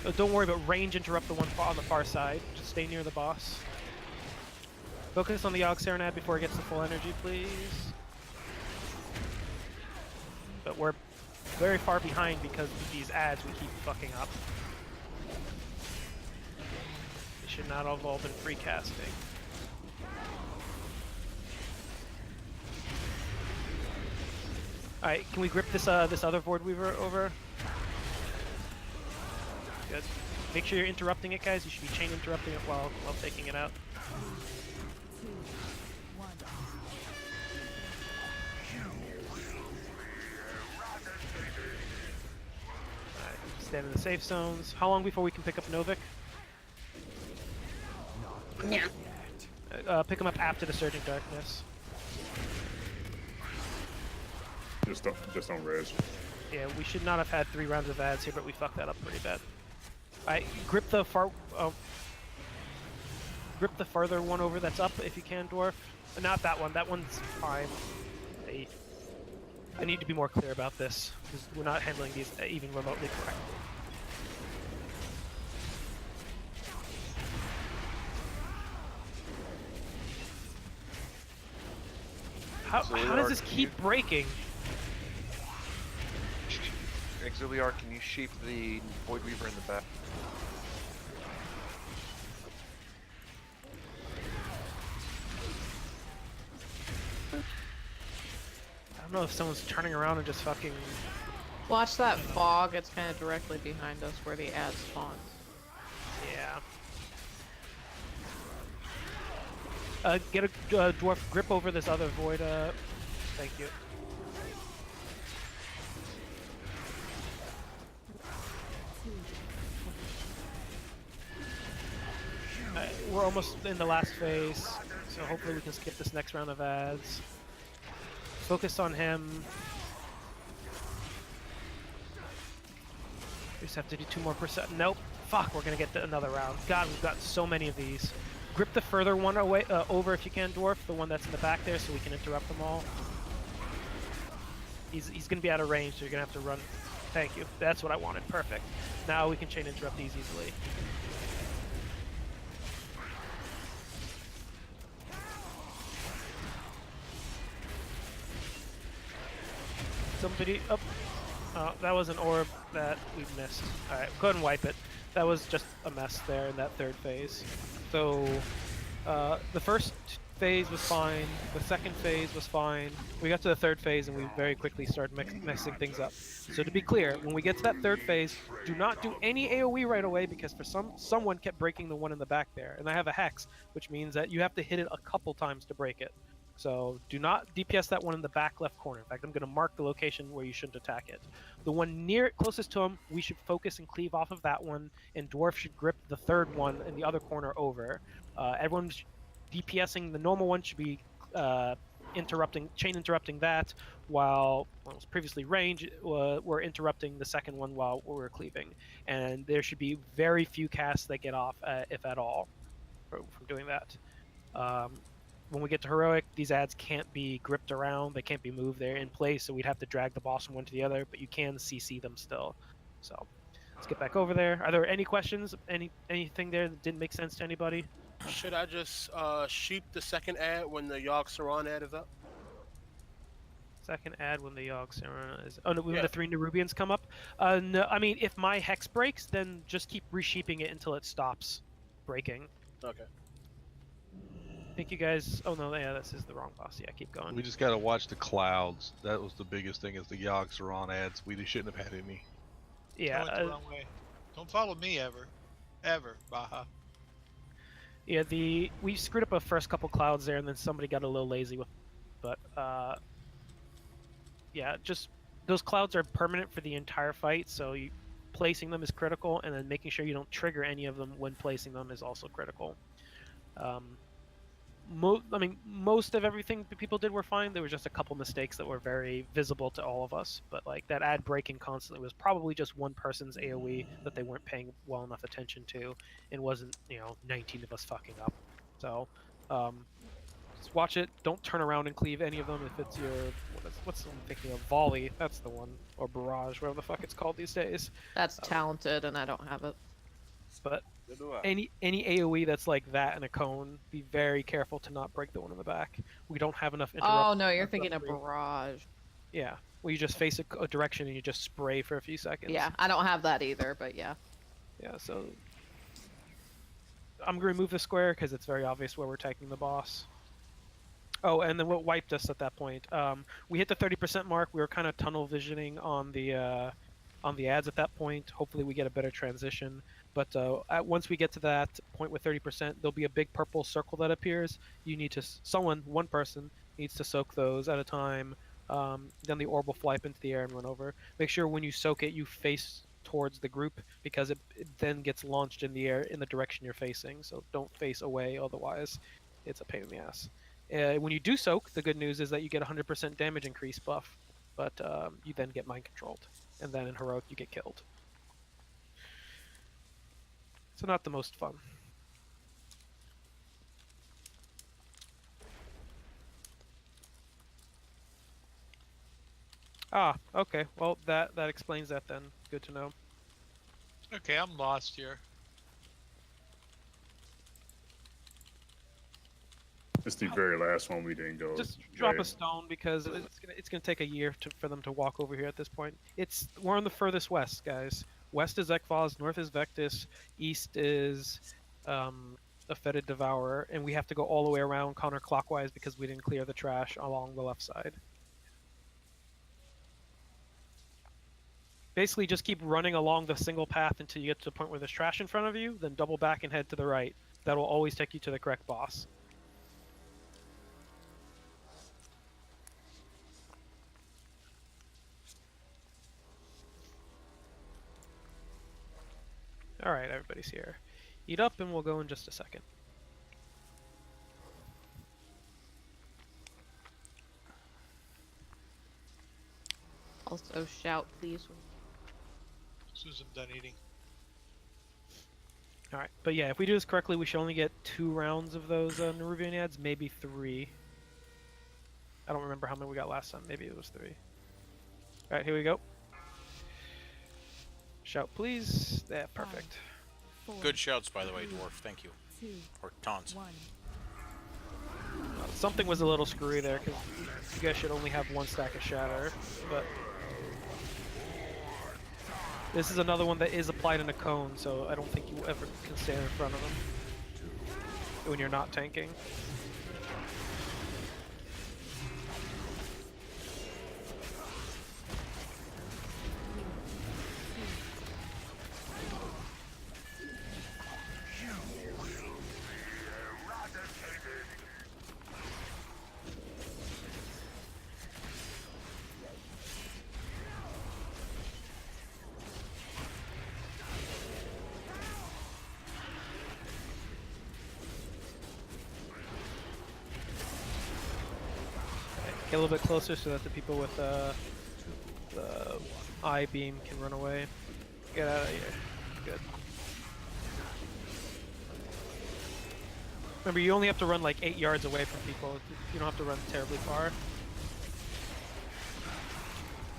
Oh, don't worry about range interrupt the one on the far side. Just stay near the boss. Focus on the Yogg Saronad before it gets to full energy, please. But we're very far behind because of these ads we keep fucking up. They should not have all been free casting. Alright, can we grip this this other Void Weaver over? Good. Make sure you're interrupting it, guys. You should be chain interrupting it while taking it out. Stand in the safe zones. How long before we can pick up Novik? Yeah. Pick him up after the Surging Darkness. Just don't res. Yeah, we should not have had 3 rounds of ads here, but we fucked that up pretty bad. Alright, grip the grip the farther one over that's up if you can, Dwarf. Not that one. That one's fine. I need to be more clear about this, because we're not handling these even remotely correctly. How does this keep breaking? Auxiliar, can you sheep the Void Weaver in the back? I don't know if someone's turning around and just fucking... Watch that fog, it's kind of directly behind us where the ad spawns. Yeah. Get a dwarf grip over this other void, thank you. We're almost in the last phase, so hopefully we can skip this next round of ads. Focus on him. We just have to do 2 more percent. Nope. Fuck, we're gonna get another round. God, we've got so many of these. Grip the further one away, over if you can, Dwarf, the one that's in the back there, so we can interrupt them all. He's gonna be out of range, so you're gonna have to run. Thank you. That's what I wanted. Perfect. Now we can chain interrupt these easily. Somebody up. That was an orb that we missed. Alright, go ahead and wipe it. That was just a mess there in that third phase. So, the first phase was fine. The second phase was fine. We got to the third phase and we very quickly started messing things up. So to be clear, when we get to that third phase, do not do any AoE right away because for someone kept breaking the one in the back there. And I have a Hex, which means that you have to hit it a couple times to break it. So do not DPS that one in the back left corner. In fact, I'm going to mark the location where you shouldn't attack it. The one near it, closest to him, we should focus and cleave off of that one, and Dwarf should grip the third one in the other corner over. Everyone's DPSing the normal one should be chain interrupting that, while it was previously range, we're interrupting the second one while we're cleaving. And there should be very few casts that get off, if at all, from doing that. When we get to Heroic, these ads can't be gripped around, they can't be moved, they're in place, so we'd have to drag the boss from one to the other, but you can CC them still. So, let's get back over there. Are there any questions? Anything there that didn't make sense to anybody? Should I just sheep the second ad when the Yogg Saron ad is up? Second ad when the Yogg Saron is... Oh, no, when the 3 Nerubians come up? No, I mean, if my Hex breaks, then just keep resheeping it until it stops breaking. Okay. I think you guys... Oh, no, yeah, this is the wrong boss. Yeah, keep going. We just gotta watch the clouds. That was the biggest thing, is the Yogg Saron ads. We just shouldn't have had any. Yeah. I went the wrong way. Don't follow me ever. Ever, Baja. Yeah, we screwed up our first couple clouds there, and then somebody got a little lazy with... But, yeah, just... Those clouds are permanent for the entire fight, so placing them is critical, and then making sure you don't trigger any of them when placing them is also critical. I mean, most of everything that people did were fine. There was just a couple mistakes that were very visible to all of us. But like that ad breaking constantly was probably just one person's AoE that they weren't paying well enough attention to, and wasn't 19 of us fucking up. So, just watch it. Don't turn around and cleave any of them. If it's your what's I'm thinking of, volley, that's the one, or barrage, whatever the fuck it's called these days. That's talented, and I don't have it. But any AoE that's like that in a cone, be very careful to not break the one in the back. We don't have enough interrupt. Oh no, you're thinking of barrage. Yeah, where you just face a direction and you just spray for a few seconds. Yeah, I don't have that either, but yeah. Yeah, so I'm gonna remove the square because it's very obvious where we're taking the boss. Oh, and then what wiped us at that point? We hit the 30% mark. We were kind of tunnel visioning on the ads at that point. Hopefully, we get a better transition. But once we get to that point with 30%, there'll be a big purple circle that appears. You need to, one person needs to soak those at a time. Then the orb will fly up into the air and run over. Make sure when you soak it, you face towards the group, because it then gets launched in the air in the direction you're facing. So don't face away, otherwise it's a pain in the ass. When you do soak, the good news is that you get 100% damage increase buff, but you then get mind controlled, and then in heroic you get killed. So not the most fun. Ah, okay. Well, that explains that then. Good to know. Okay, I'm lost here. It's the very last one we didn't go. Just drop a right. stone, because it's gonna take a year for them to walk over here at this point. We're on the furthest west, guys. West is Ekvaz, north is Vectis, east is a fetid devourer, and we have to go all the way around counterclockwise because we didn't clear the trash along the left side. Basically, just keep running along the single path until you get to the point where there's trash in front of you, then double back and head to the right. That will always take you to the correct boss. Alright, everybody's here. Eat up and we'll go in just a second. Also shout, please. As soon as I'm done eating. Alright, but yeah, if we do this correctly, we should only get 2 rounds of those Nerubian ads, maybe 3. I don't remember how many we got last time, maybe it was 3. Alright, here we go. Shout, please. Yeah, perfect. Good shouts, by the way, Dwarf. Thank you. Or taunts. Something was a little screwy there, because you guys should only have 1 stack of shatter, but this is another one that is applied in a cone, so I don't think you ever can stand in front of them when you're not tanking. Get a little bit closer so that the people with the eye beam can run away. Get out of here. Good. Remember, you only have to run like 8 yards away from people. You don't have to run terribly far.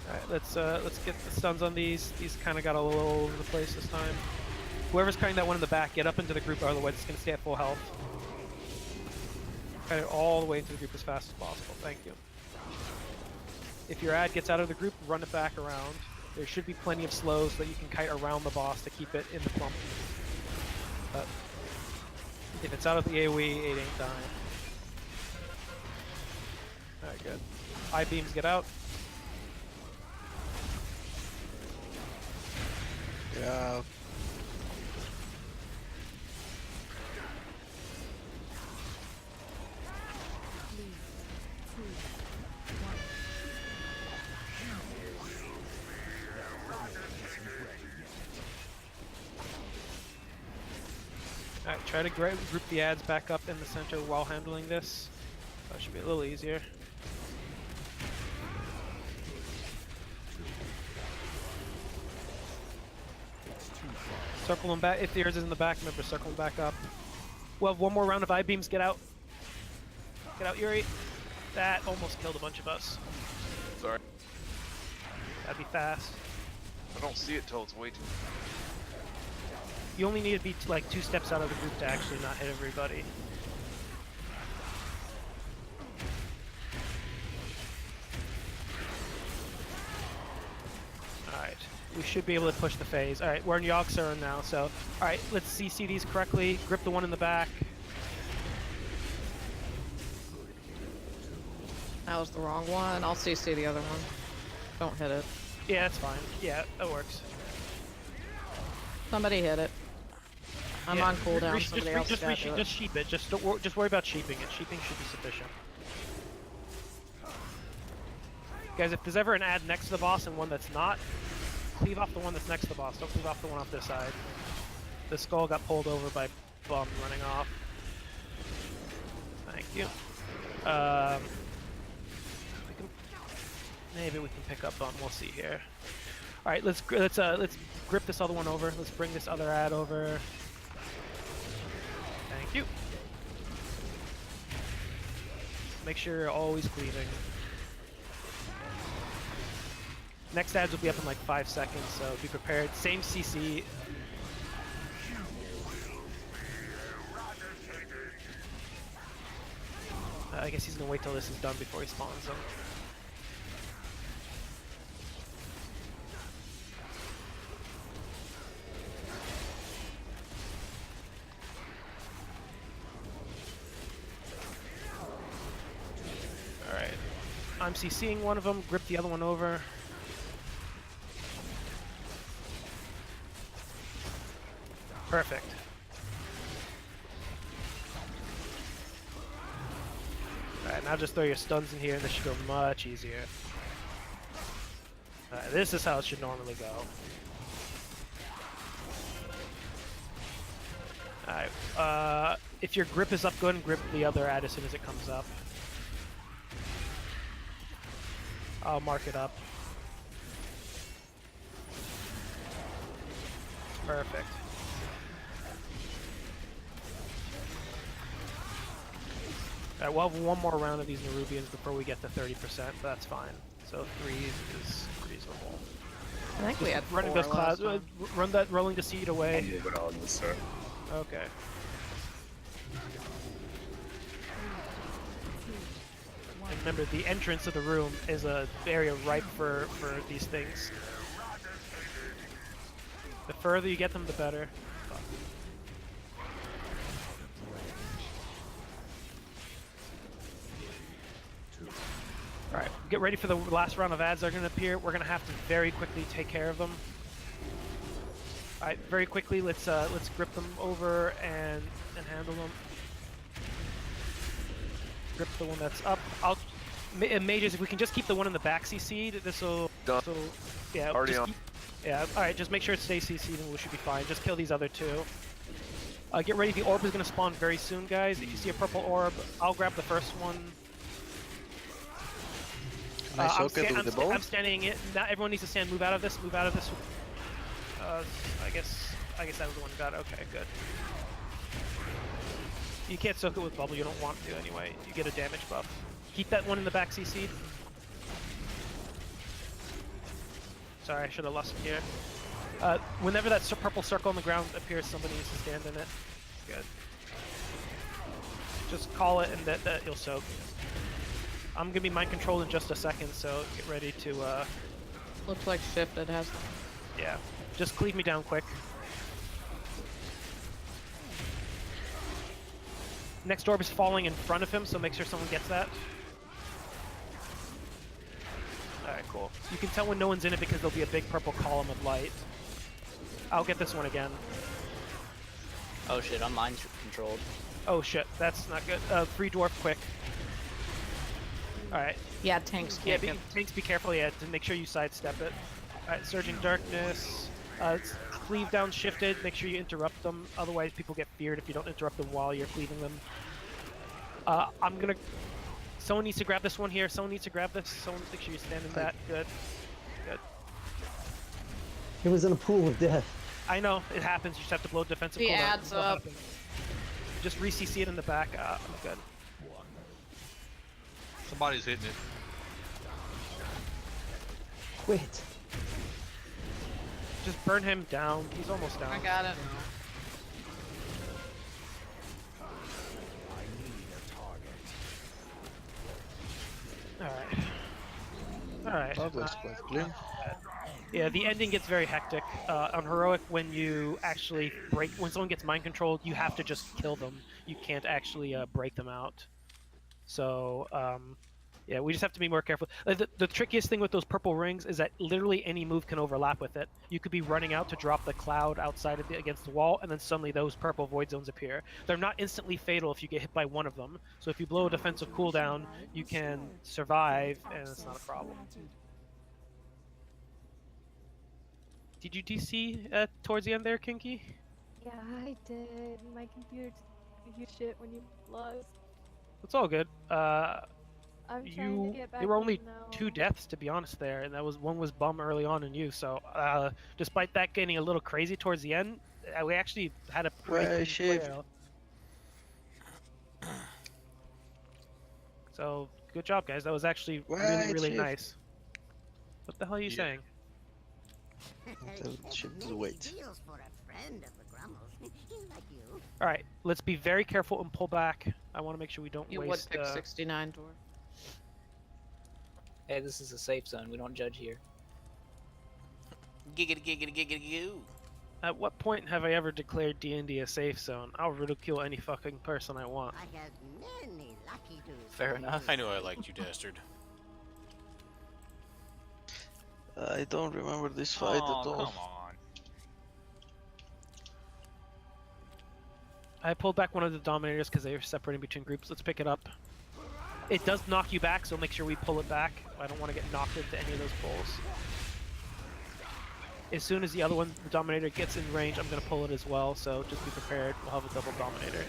Alright, let's get the stuns on these. These kind of got a little all over the place this time. Whoever's cutting that one in the back, get up into the group, otherwise it's going to stay at full health. Cut it all the way into the group as fast as possible. Thank you. If your ad gets out of the group, run it back around. There should be plenty of slows so that you can kite around the boss to keep it in the clump. But if it's out of the AoE, it ain't dying. Alright, good. Eye beams get out. Yeah. Alright, try to group the ads back up in the center while handling this. That should be a little easier. Circle them back. If yours is in the back, remember, circle them back up. We'll have 1 more round of eye beams. Get out. Get out, Yuri. That almost killed a bunch of us. Sorry. That'd be fast. I don't see it till it's way too. You only need to be like 2 steps out of the group to actually not hit everybody. Alright, we should be able to push the phase. Alright, we're in Yogg-Saron now, so... Alright, let's CC these correctly. Grip the one in the back. That was the wrong one. I'll CC the other one. Don't hit it. Yeah, that's fine. Yeah, that works. Somebody hit it. I'm on cooldown. Somebody else just got it. Just sheep it. Just worry about sheeping it. Sheeping should be sufficient. Guys, if there's ever an ad next to the boss and one that's not, cleave off the one that's next to the boss. Don't cleave off the one off this side. The skull got pulled over by Bum running off. Thank you. Maybe we can pick up Bum. We'll see here. All right, let's grip this other one over. Let's bring this other ad over. Thank you. Make sure you're always cleaving. Next ads will be up in like 5 seconds, so be prepared. Same CC. I guess he's gonna wait till this is done before he spawns them. Alright. I'm CCing one of them, grip the other one over. Perfect. Alright, now just throw your stuns in here and this should go much easier. Alright, this is how it should normally go. Alright, if your grip is up, go ahead and grip the other ad as soon as it comes up. I'll mark it up. Perfect. Alright, we'll have one more round of these Nerubians before we get to 30%, but that's fine. So 3 is reasonable. I think we had running 4 those clouds. last time. Run that rolling the seed away. I'm moving on this sir. Okay. And remember, the entrance of the room is a area ripe for these things. The further you get them, the better. Alright, get ready for the last round of ads that are going to appear. We're going to have to very quickly take care of them. Alright, very quickly, let's grip them over and handle them. Grip the one that's up. Mages, if we can just keep the one in the back CC'd, this'll... Yeah, already on. Yeah, alright, just make sure it stays CC'd and we should be fine. Just kill these other two. Get ready, the orb is going to spawn very soon, guys. If you see a purple orb, I'll grab the first one. I'm standing it. Now everyone needs to stand. Move out of this. Move out of this. I guess that was the one who got it. Okay, good. You can't soak it with bubble. You don't want to anyway. You get a damage buff. Keep that one in the back CC. Sorry, I should have lost him here. Whenever that purple circle on the ground appears, somebody needs to stand in it. Good. Just call it, and that you'll soak. I'm gonna be mind controlled in just a second, so get ready to. Looks like shifted has them. Yeah, just cleave me down quick. Next orb is falling in front of him, so make sure someone gets that. Alright, cool. You can tell when no one's in it because there'll be a big purple column of light. I'll get this one again. Oh shit, I'm mind controlled. Oh shit, that's not good. Free dwarf quick. Alright. Yeah, tanks. Yeah, tanks, be careful, yeah, to make sure you sidestep it. Alright, Surging Darkness. Cleave down shifted, make sure you interrupt them, otherwise people get feared if you don't interrupt them while you're cleaving them. I'm gonna... Someone needs to grab this one here, someone needs to grab this, someone make sure you stand in that, good. Good. He was in a pool of death. I know, it happens, you just have to blow defensive The cooldown. ad's up. Just re-CC it in the back, I'm good. Somebody's hitting it. Quit. Just burn him down. He's almost down. I got it. Alright. Alright. Yeah, the ending gets very hectic. On Heroic, when you actually when someone gets mind controlled, you have to just kill them. You can't actually break them out. So, yeah, we just have to be more careful. The trickiest thing with those purple rings is that literally any move can overlap with it. You could be running out to drop the cloud outside of against the wall, and then suddenly those purple void zones appear. They're not instantly fatal if you get hit by one of them. So if you blow a defensive cooldown, you can survive, and it's not a problem. Did you DC towards the end there, Kinky? Yeah, I did. My computer gives you shit when you lost. It's all good. I'm trying to get back there were only in now. 2 deaths to be honest there, and that was one was Bum early on and you. So despite that getting a little crazy towards the end, we actually had a pretty Right, clean Shiv. play. So good job, guys. That was actually Right, really Shiv. nice. What the hell are you saying? Tell Shiv to wait. Deals for a friend of the Grummels. Like you. All right, let's be very careful and pull back. I want to make sure we don't You would waste. pick 69, Dwarf. Hey, this is a safe zone. We don't judge here. Giggity giggity giggity goo. At what point have I ever declared D&D a safe zone? I'll ridicule any fucking person I want. I have many lucky dudes. Fair enough. I knew I liked you, Dastard. I don't remember this fight at all. Come on. I pulled back one of the Dominators because they were separating between groups. Let's pick it up. It does knock you back, so make sure we pull it back. I don't want to get knocked into any of those pulls. As soon as the other one, the Dominator, gets in range, I'm going to pull it as well, so just be prepared. We'll have a double Dominator.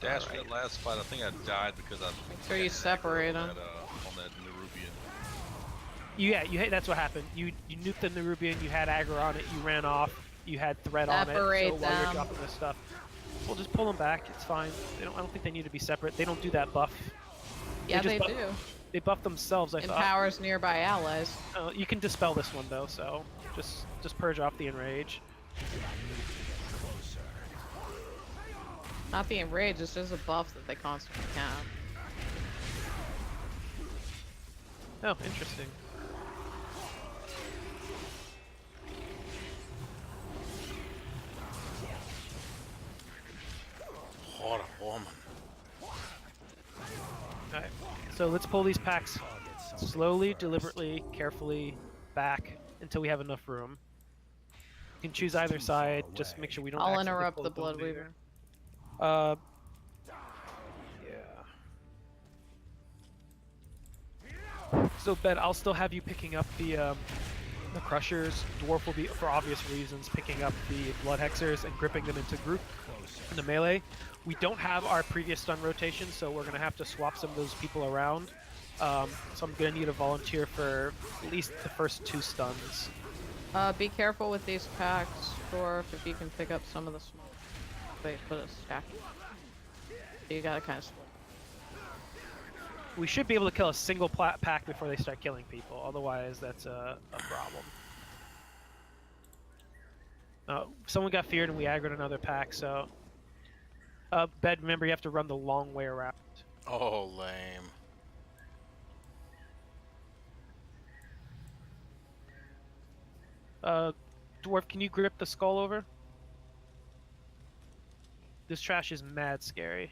Dastard, that last fight, I think I died because I... Make sure you separate them. On that Nerubian. Yeah, that's what happened. You nuked the Nerubian, you had aggro on it, you ran off, you had threat on it, so Separate while you're them. dropping this stuff. We'll just pull them back, it's fine. I don't think they need to be separate. They don't do that buff. Yeah, they do. They buff themselves, I thought. Empowers nearby allies. You can dispel this one though, so just purge off the enrage. Not the enrage, it's just a buff that they constantly have. Oh, interesting. What a woman. Alright, so let's pull these packs slowly, deliberately, carefully back until we have enough room. You can choose either side, just make sure we don't I'll accidentally interrupt pull the Dominator. Bloodweaver. Yeah. So Ben, I'll still have you picking up the Crushers. Dwarf will be, for obvious reasons, picking up the Blood Hexers and gripping them into group in the melee. We don't have our previous stun rotation, so we're going to have to swap some of those people around. So I'm going to need a volunteer for at least the first 2 stuns. Be careful with these packs, Dwarf, if you can pick up some of the small. They put a stack. You gotta kind of split. We should be able to kill a single pack before they start killing people, otherwise that's a problem. Someone got feared and we aggroed another pack, so... Bed, remember you have to run the long way around. Oh, lame. Dwarf, can you grip the skull over? This trash is mad scary.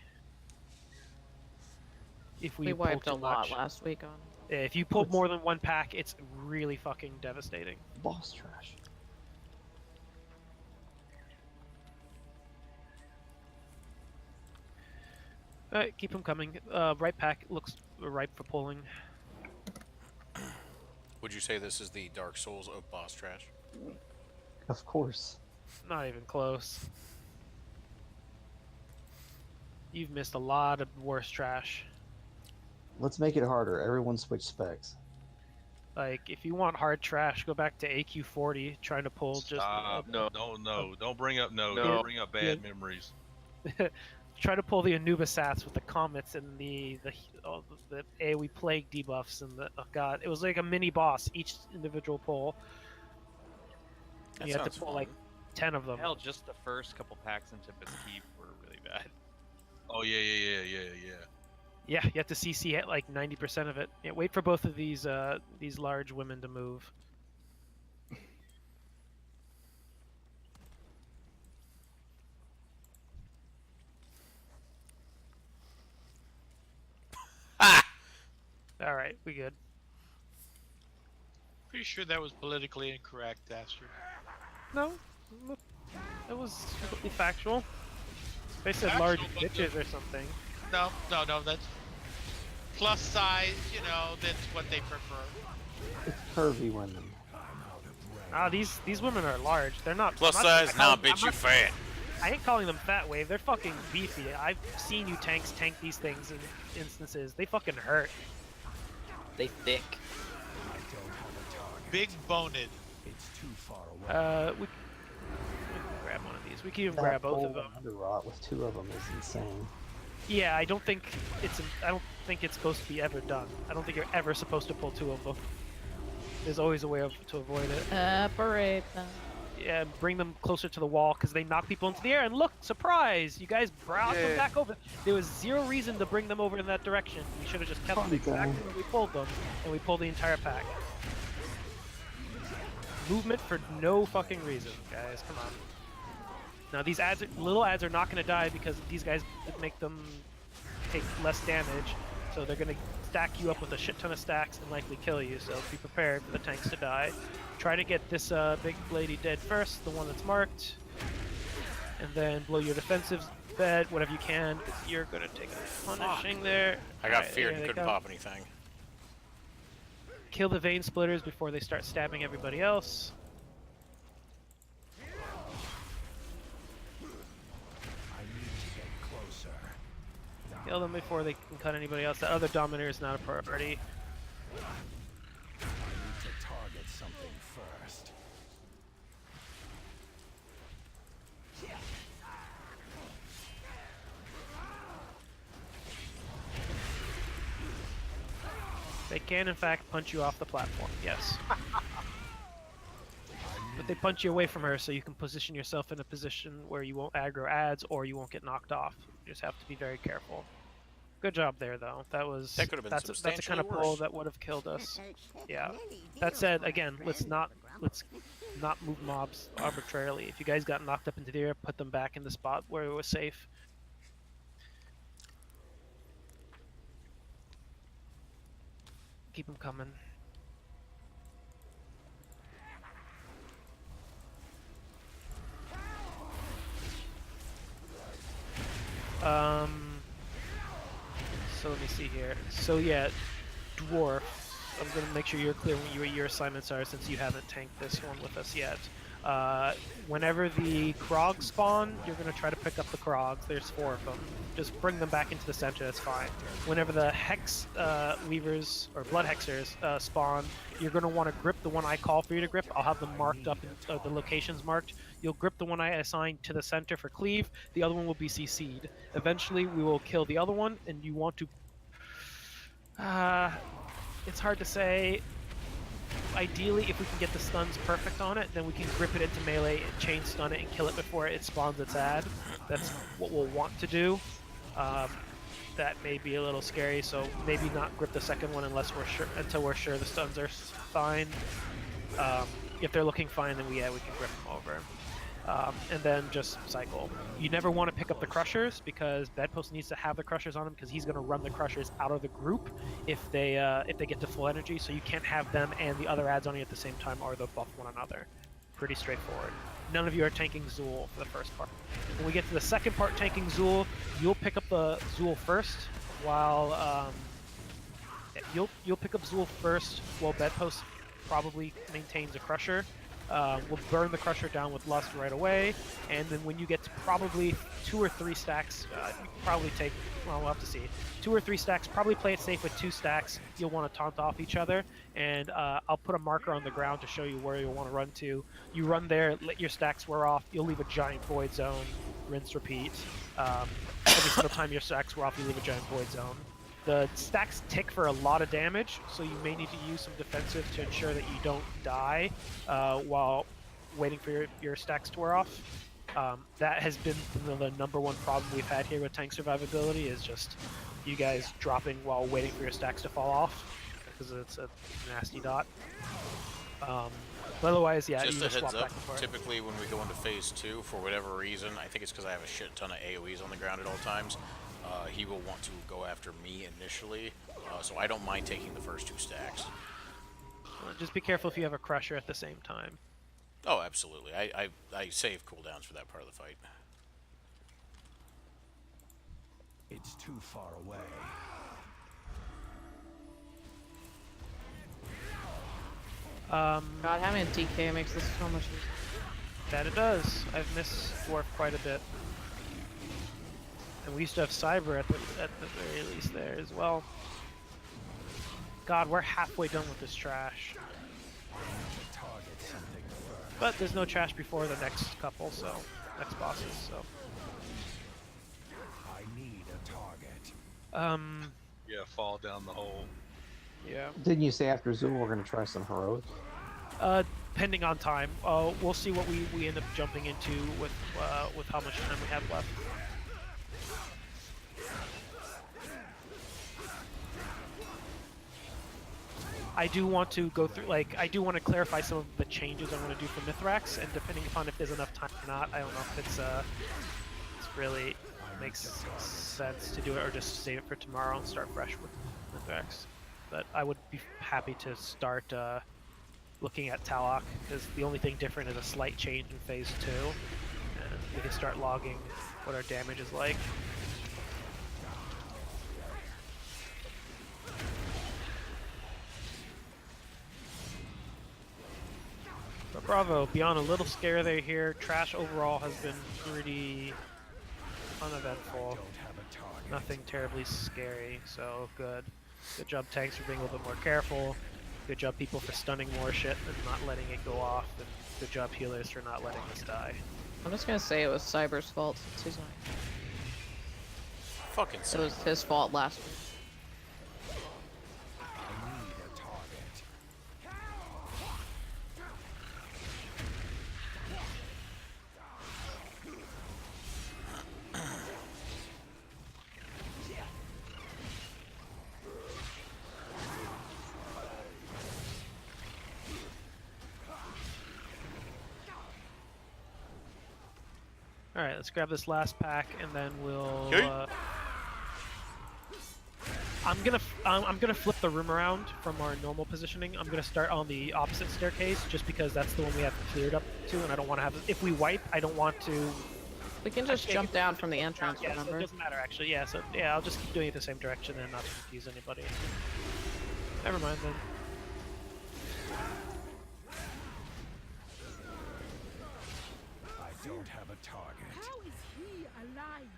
If we wiped a pull too lot much. last week on it. Yeah, if you pull more than 1 pack, it's really fucking devastating. Boss trash. Alright, keep them coming. Right pack looks ripe for pulling. Would you say this is the Dark Souls of boss trash? Of course. Not even close. You've missed a lot of worse trash. Let's make it harder. Everyone switch specs. Like, if you want hard trash, go back to AQ40, trying to pull just... No, don't bring up don't bring up bad memories. Try to pull the Anubis Sats with the comets and the AoE plague debuffs and the... Oh god, it was like a mini boss, each individual pull. That You had to sounds pull fun. like 10 of them. Hell, just the first couple packs into Keep were really bad. Oh yeah. Yeah, you have to CC at like 90% of it. Yeah, wait for both of these large women to move. All right, we good. Pretty sure that was politically incorrect, Dastard. No, it was completely factual. They said Factual, large but bitches or something. No, that's plus size. You know, that's what they prefer. It's curvy women. Ah, these women are large. They're not Plus I'm not- size? I Nah, call- bitch, you fat. I ain't calling them fat wave. They're fucking beefy. I've seen you tanks tank these things in instances. They fucking hurt. They thick. Big boned. It's too far away. We can grab one of these. We can even That grab both of pole them. underrot with 2 of them is insane. Yeah, I don't think it's supposed to be ever done. I don't think you're ever supposed to pull 2 of them. There's always a way to avoid it. Separate them. Yeah, bring them closer to the wall because they knock people into the air. And look, surprise! You guys brought them back over. There was 0 reason to bring them over in that direction. We should have just kept them exactly where we pulled them, and we pulled the entire pack. Movement for no fucking reason, guys. Come on. Now these little ads are not going to die because these guys make them take less damage, so they're going to stack you up with a shit ton of stacks and likely kill you. So be prepared for the tanks to die. Try to get this big lady dead first, the one that's marked, and then blow your defensive bed, whatever you can. You're going to take a punishing there. I got feared and couldn't pop anything. Kill the vein splitters before they start stabbing everybody else. Kill them before they can cut anybody else. The other Dominator is not a priority. I need to target something first. They can, in fact, punch you off the platform, yes. But they punch you away from her so you can position yourself in a position where you won't aggro ads or you won't get knocked off. You just have to be very careful. Good job there, though. That could have been that's a kind of pull that would have killed us. Yeah. That said, again, let's not move mobs arbitrarily. If you guys got knocked up into the air, put them back in the spot where it was safe. Keep them coming. So let me see here. So yeah, dwarf. I'm gonna make sure you're clear what your assignments are since you haven't tanked this one with us yet. Whenever the Krogs spawn, you're gonna try to pick up the Krogs. There's 4 of them. Just bring them back into the center. That's fine. Whenever the Hex Weavers or Blood Hexers spawn, you're gonna want to grip the one I call for you to grip. I'll have them marked up, the locations marked. You'll grip the one I assign to the center for cleave. The other one will be CC'd. Eventually, we will kill the other one, and you want to. It's hard to say. Ideally, if we can get the stuns perfect on it, then we can grip it into melee and chain stun it and kill it before it spawns its ad. That's what we'll want to do. That may be a little scary, so maybe not grip the second one until we're sure the stuns are fine. If they're looking fine, then we can grip them over. And then just cycle. You never want to pick up the Crushers because Bedpost needs to have the Crushers on him because he's going to run the Crushers out of the group if they get to full energy. So you can't have them and the other ads on you at the same time, or they'll buff one another. Pretty straightforward. None of you are tanking Zool for the first part. When we get to the second part tanking Zool, you'll pick up the Zool first while you'll pick up Zool first while Bedpost probably maintains a Crusher. We'll burn the Crusher down with Lust right away, and then when you get to probably 2 or 3 stacks, you can probably take, well, we'll have to see. 2 or 3 stacks, probably play it safe with 2 stacks. You'll want to taunt off each other, and I'll put a marker on the ground to show you where you'll want to run to. You run there, let your stacks wear off, you'll leave a giant void zone, rinse, repeat. Every single time your stacks wear off, you leave a giant void zone. The stacks tick for a lot of damage, so you may need to use some defensive to ensure that you don't die while waiting for your stacks to wear off. That has been the #1 problem we've had here with tank survivability, is just you guys dropping while waiting for your stacks to fall off, because it's a nasty dot. But otherwise, yeah, Just you a just swap heads back up, and forth. typically when we go into phase 2, for whatever reason, I think it's because I have a shit ton of AoEs on the ground at all times, he will want to go after me initially, so I don't mind taking the first 2 stacks. Just be careful if you have a Crusher at the same time. Oh, absolutely. I save cooldowns for that part of the fight. It's too far away. God, having a DK makes this so much easier. That it does. I've missed Dwarf quite a bit. And we used to have Cyber at the very least there as well. God, we're halfway done with this trash. But there's no trash before the next couple, so next bosses, so. I need a target. Yeah, fall down the hole. Yeah. Didn't you say after Zoom we're going to try some heroics? Depending on time. We'll see what we end up jumping into with how much time we have left. I do want to go through, I do want to clarify some of the changes I want to do for Mithrax, and depending upon if there's enough time or not, I don't know if it's really makes sense to do it or just save it for tomorrow and start fresh with Mithrax. But I would be happy to start looking at Talok, because the only thing different is a slight change in Phase 2, and we can start logging what our damage is like. But bravo, beyond a little scare there here, trash overall has been pretty uneventful. Nothing terribly scary, so good. Good job tanks for being a little bit more careful. Good job people for stunning more shit and not letting it go off, and good job healers for not letting us die. I'm just gonna say it was Cyber's fault since he's not. Fucking It was his fault last week. All right, let's grab this last pack, and then we'll. I'm gonna flip the room around from our normal positioning. I'm gonna start on the opposite staircase, just because that's the one we have cleared up to, and I don't want to have. If we wipe, I don't want to. We can just jump down from the entrance. Yeah, remember? so it doesn't matter actually. Yeah, so yeah, I'll just keep doing it the same direction and not to confuse anybody. Never mind then. I don't have a target. How is he alive?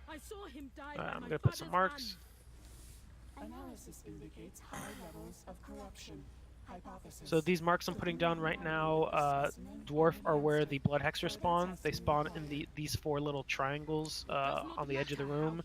I saw him die. Alright, by I'm my gonna put some father's marks. hand. Analysis indicates high levels of corruption. Hypothesis. So these marks I'm putting down right now, Dwarf, are where the Blood Hexer spawn. They spawn in these four little triangles on the edge of the room.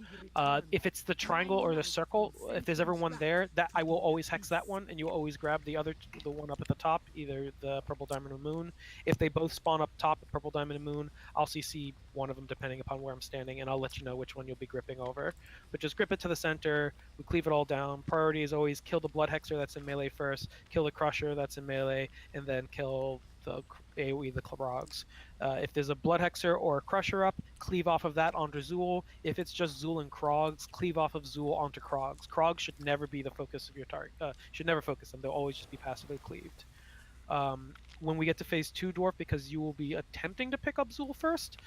If it's the triangle or the circle, if there's ever one there, that I will always hex that one, and you'll always grab the one up at the top, either the Purple Diamond or Moon. If they both spawn up top, Purple Diamond and Moon, I'll CC one of them depending upon where I'm standing, and I'll let you know which one you'll be gripping over. But just grip it to the center. We cleave it all down. Priority is always kill the Blood Hexer that's in melee first, kill the Crusher that's in melee, and then kill the AoE, the Krogs. If there's a Blood Hexer or a Crusher up, cleave off of that onto Zool. If it's just Zool and Krogs, cleave off of Zool onto Krogs. Krogs should never be the focus of your target. Should never focus them. They'll always just be passively cleaved. When we get to phase 2, Dwarf, because you will be attempting to pick up Zool first,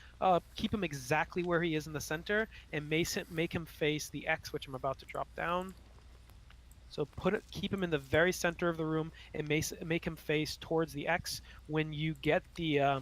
keep him exactly where he is in the center, and make him face the X, which I'm about to drop down. So keep him in the very center of the room, and make him face towards the X. When you get the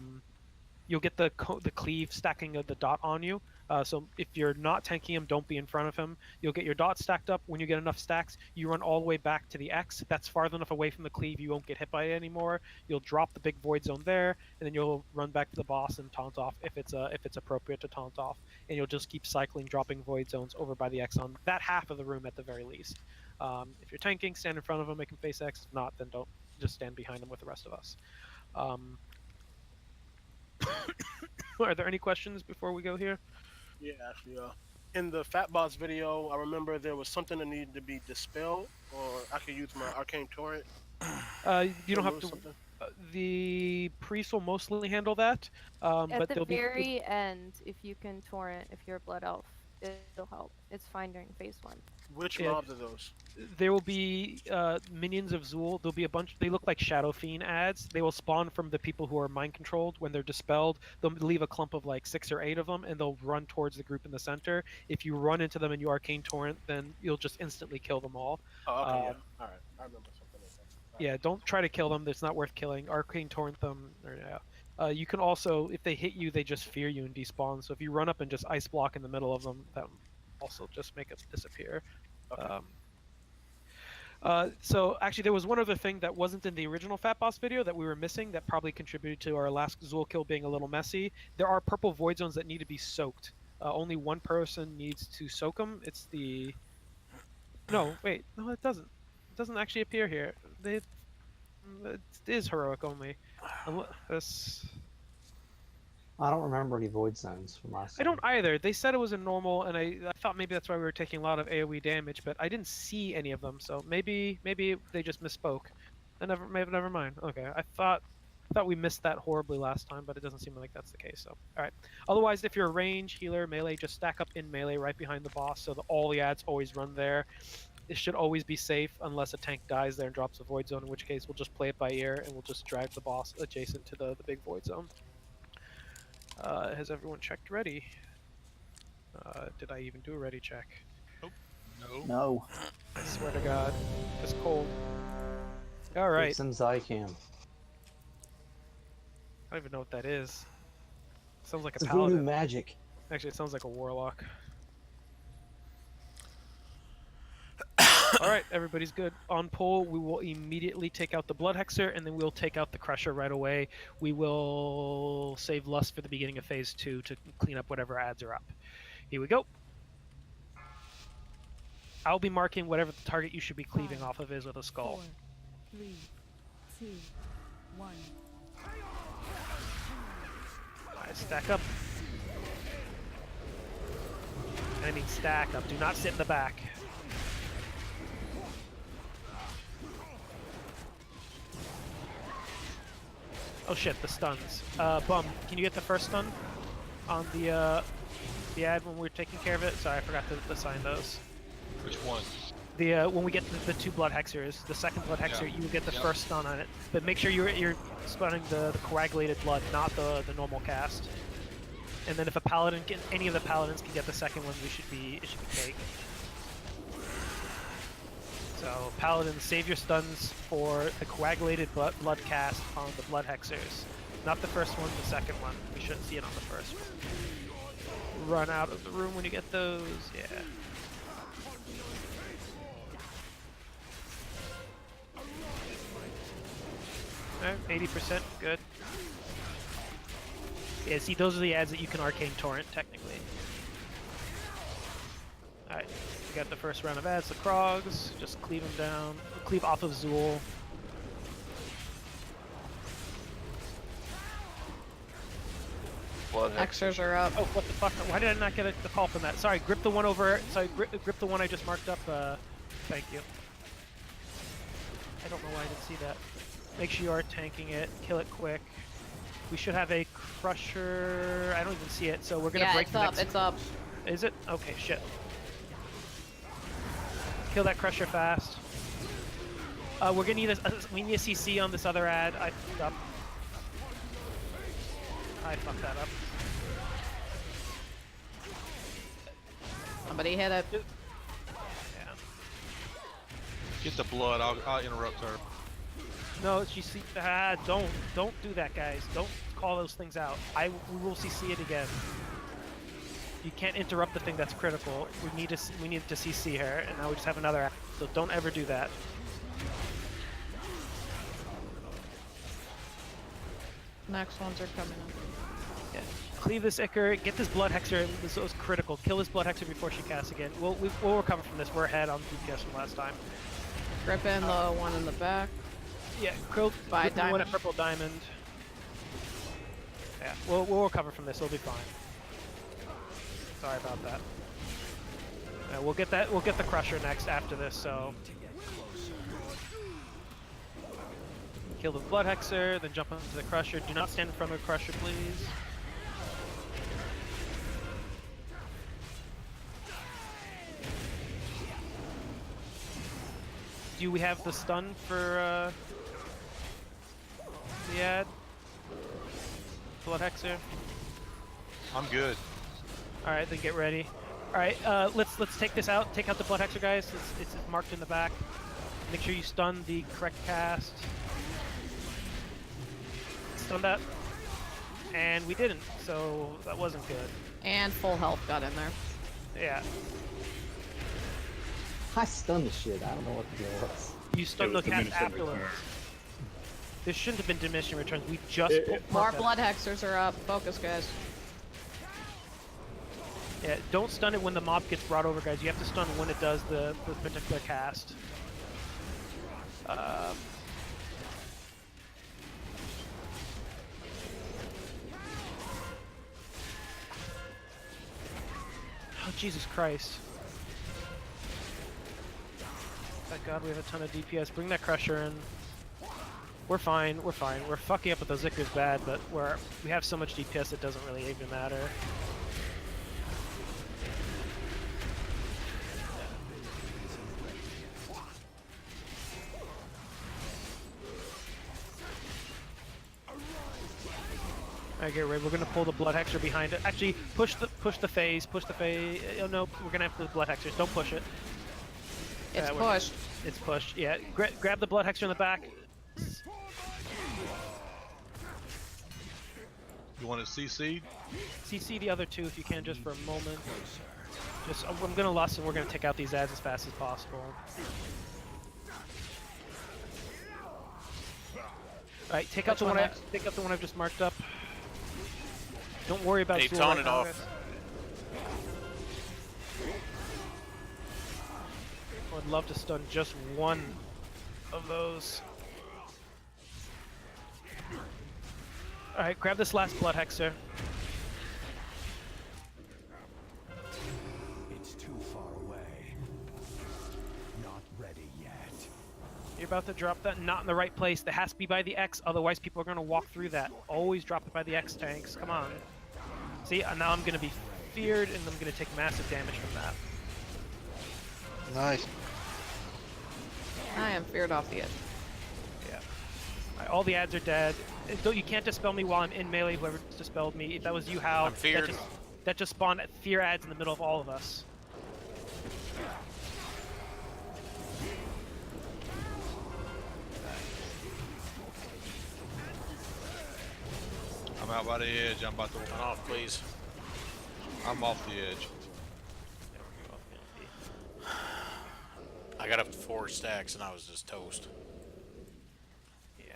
you'll get the cleave stacking of the dot on you. So if you're not tanking him, don't be in front of him. You'll get your dot stacked up. When you get enough stacks, you run all the way back to the X. That's far enough away from the cleave, you won't get hit by it anymore. You'll drop the big void zone there, and then you'll run back to the boss and taunt off if it's appropriate to taunt off. And you'll just keep cycling, dropping void zones over by the X on that half of the room at the very least. If you're tanking, stand in front of him, make him face X. If not, then don't, just stand behind him with the rest of us. Are there any questions before we go here? Yeah, actually, in the Fat Boss video, I remember there was something that needed to be dispelled, or I could use my Arcane Torrent. You don't have to. The priest will mostly handle that. At the very end, if you can torrent, if you're a blood elf, it'll help. It's fine during phase 1. Which mobs are those? There will be minions of Zool. There'll be a bunch. They look like Shadow Fiend ads. They will spawn from the people who are mind controlled. When they're dispelled, they'll leave a clump of like 6 or 8 of them, and they'll run towards the group in the center. If you run into them and you Arcane Torrent, then you'll just instantly kill them all. Oh, okay, yeah. All right, I remember something like that. Yeah, don't try to kill them. It's not worth killing. Arcane Torrent them. Or, yeah. You can also, if they hit you, they just fear you and despawn. So if you run up and just ice block in the middle of them, that also just make them disappear. Okay. So actually, there was one other thing that wasn't in the original Fat Boss video that we were missing that probably contributed to our last Zool kill being a little messy. There are purple void zones that need to be soaked. Only one person needs to soak them. It's the... No, wait. No, it doesn't. It doesn't actually appear here. It is heroic only. Unless... I don't remember any void zones from last I time. don't either. They said it was a normal, and I thought maybe that's why we were taking a lot of AoE damage, but I didn't see any of them, so maybe they just misspoke. Never mind. Okay, I thought we missed that horribly last time, but it doesn't seem like that's the case. So, all right. Otherwise, if you're a range, healer, melee, just stack up in melee right behind the boss, so that all the ads always run there. It should always be safe unless a tank dies there and drops a void zone, in which case we'll just play it by ear and we'll just drag the boss adjacent to the big void zone. Has everyone checked ready? Did I even do a ready check? Nope. No. No. I swear to God, it's cold. All right. Some Zycam. I don't even know what that is. Sounds like a It's paladin. voodoo magic. Actually, it sounds like a warlock. All right, everybody's good. On pull, we will immediately take out the Blood Hexer, and then we'll take out the Crusher right away. We will save Lust for the beginning of Phase 2 to clean up whatever ads are up. Here we go. I'll be marking whatever the target you should be cleaving off of is with a skull. 4, 3, 2, 1. Alright, stack up. I mean stack up. Do not sit in the back. Oh shit, the stuns. Bum, can you get the first stun on the ad when we were taking care of it? Sorry, I forgot to assign those. Which one? The when we get the two Blood Hexers, the second Blood Hexer, you will get the first stun on it. But make sure you're spawning the coagulated blood, not the normal cast. And then if a paladin any of the paladins can get the second one, it should be cake. So paladins, save your stuns for the coagulated blood cast on the Blood Hexers. Not the first one, the second one. We shouldn't see it on the first one. Run out of the room when you get those, yeah. Alright, 80%, good. Yeah, see, those are the ads that you can Arcane Torrent, technically. Alright, we got the first round of ads, the Krogs. Just cleave them down. Cleave off of Zool. Hexers are up. Oh, what the fuck? Why did I not get the call from that? Sorry, grip the one over. Sorry, grip the one I just marked up. Thank you. I don't know why I didn't see that. Make sure you are tanking it. Kill it quick. We should have a Crusher. I don't even see it, so we're gonna break the next... it's up. Is it? Okay, shit. Kill that Crusher fast. We're gonna need we need a CC on this other ad. I fucked up. I fucked that up. Somebody hit it. Yeah. Get the blood. I'll interrupt her. No, she see. Don't do that, guys. Don't call those things out. We will CC it again. You can't interrupt the thing that's critical. We need to CC her, and now we just have another act. So don't ever do that. Next ones are coming up. Yeah. Cleave this Ichor. Get this Blood Hexer. This was critical. Kill this Blood Hexer before she casts again. We'll recover from this. We're ahead on DPS from last time. Grip in the one in the back. Yeah, grip the diamond. one at Purple Diamond. Yeah, we'll recover from this. We'll be fine. Sorry about that. Yeah, we'll get the Crusher next after this. So kill the Blood Hexer, then jump onto the Crusher. Do not stand in front of the Crusher, please. Do we have the stun for the ad? Blood Hexer? I'm good. Alright, then get ready. Alright, let's take this out. Take out the Blood Hexer, guys. It's marked in the back. Make sure you stun the correct cast. Stun that. And we didn't, so that wasn't good. And full health got in there. Yeah. I stunned the shit. I don't know what the deal was. You stunned the cast afterwards. This shouldn't have been diminishing returns. We just More blood hexers are up. Focus, guys. Yeah, don't stun it when the mob gets brought over, guys. You have to stun when it does the particular cast. Oh, Jesus Christ. Thank God we have a ton of DPS. Bring that Crusher in. We're fine, we're fine. We're fucking up with the Zikers bad, but we have so much DPS it doesn't really even matter. Alright, get ready. We're gonna pull the Blood Hexer behind it. Actually, push the phase. Oh no, we're gonna have the Blood Hexers. Don't push it. It's pushed. It's pushed. Yeah, grab the Blood Hexer in the back. You want to CC? CC the other two if you can, just for a moment. I'm gonna lust and we're gonna take out these ads as fast as possible. Alright, take out the one I've just marked up. Don't worry about Hey, Zool taunt right it now, off. guys. I would love to stun just one of those. Alright, grab this last Blood Hexer. It's too far away. Not ready yet. You're about to drop that, not in the right place. That has to be by the X, otherwise people are going to walk through that. Always drop it by the X tanks. Come on. See, now I'm going to be feared, and I'm going to take massive damage from that. Nice. I am feared off the edge. Yeah. Right, all the ads are dead. You can't dispel me while I'm in melee, whoever dispelled me. If that was you, Hal, I'm feared. That just spawned fear ads in the middle of all of us. I'm out by the edge. I'm about to Turn off, please. I'm off the edge. I got up to 4 stacks and I was just toast. Yeah,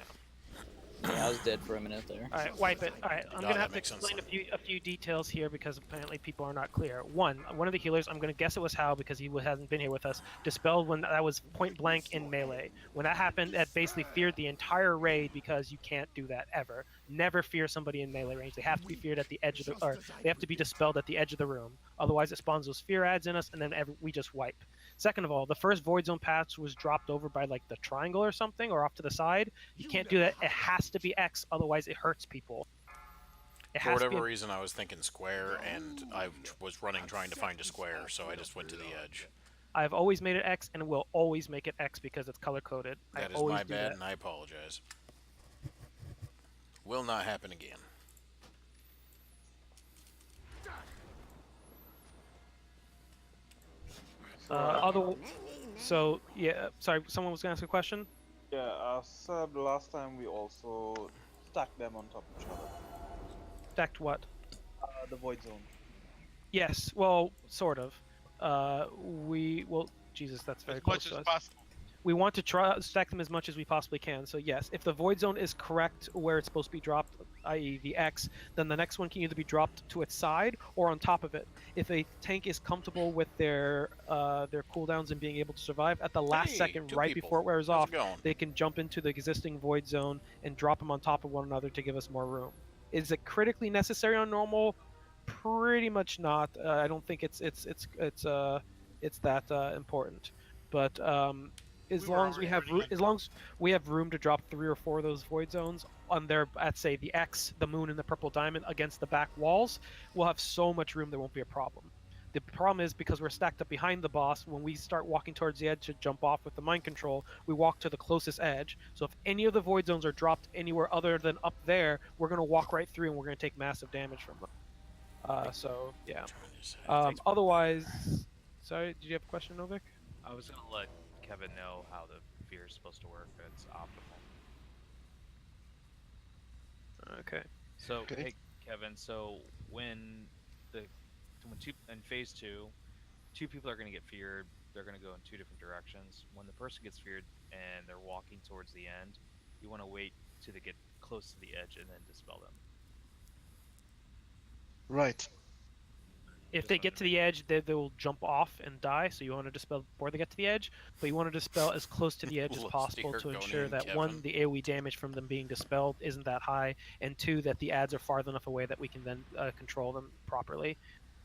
I was dead for a minute there. Alright, wipe it. Alright, I'm No, gonna that have to makes sense explain a few details here because apparently people are not clear. One of the healers, I'm gonna guess it was Hal because he hasn't been here with us, dispelled when that was point blank in melee. When that happened, that basically feared the entire raid because you can't do that ever. Never fear somebody in melee range. They have to be feared at the edge of the, or they have to be dispelled at the edge of the room. Otherwise, it spawns those fear ads in us, and then we just wipe. Second of all, the first Void Zone patch was dropped over by like the triangle or something, or off to the side. You can't do that. It has to be X, otherwise it hurts people. For whatever reason, I was thinking square, and I was trying to find a square, so I just went to the edge. I've always made it X, and will always make it X because it's color coded. That is my bad, and I apologize. Will not happen again. So yeah, sorry, someone was gonna ask a question. Yeah, I said last time we also stacked them on top of each other. Stacked what? The Void Zone. Yes, well, sort of. Well, Jesus, that's very close to us. Possible. We want to try stack them as much as we possibly can. So yes, if the Void Zone is correct where it's supposed to be dropped, i.e. the X, then the next one can either be dropped to its side or on top of it. If a tank is comfortable with their cooldowns and being able to survive, at the last second, right before it wears off, they can jump into the existing Void Zone and drop them on top of one another to give us more room. Is it critically necessary on normal? Pretty much not. I don't think it's that important. But as long as we have room to drop 3 or 4 of those Void Zones on their, at say the X, the Moon, and the Purple Diamond against the back walls, we'll have so much room there won't be a problem. The problem is because we're stacked up behind the boss, when we start walking towards the edge to jump off with the mind control, we walk to the closest edge. So if any of the Void Zones are dropped anywhere other than up there, we're going to walk right through and we're going to take massive damage from them. So yeah. Otherwise, sorry, did you have a question, Novik? I was gonna let Kevin know how the fear is supposed to work. That's optimal. Okay. So hey, Kevin. So when in phase 2, 2 people are going to get feared. They're going to go in 2 different directions. When the person gets feared and they're walking towards the end, you want to wait till they get close to the edge and then dispel them. Right. If they get to the edge, they will jump off and die. So you want to dispel before they get to the edge, but you want to dispel as close to the edge as possible to ensure that one, the AOE damage from them being dispelled isn't that high, and 2, that the ads are far enough away that we can then control them properly.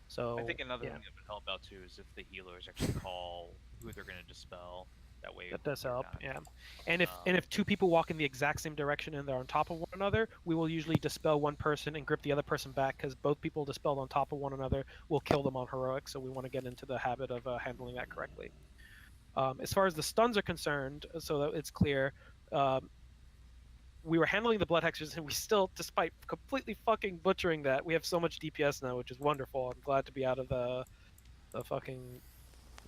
So I think another yeah. thing that would help out too is if the healers actually call who they're going to dispel. That way, That does they're help, not- yeah. And if 2 people walk in the exact same direction and they're on top of one another, we will usually dispel one person and grip the other person back, because both people dispelled on top of one another will kill them on heroic. So we want to get into the habit of handling that correctly. As far as the stuns are concerned, so that it's clear, we were handling the blood hexers, and we still, despite completely fucking butchering that, we have so much DPS now, which is wonderful. I'm glad to be out of the fucking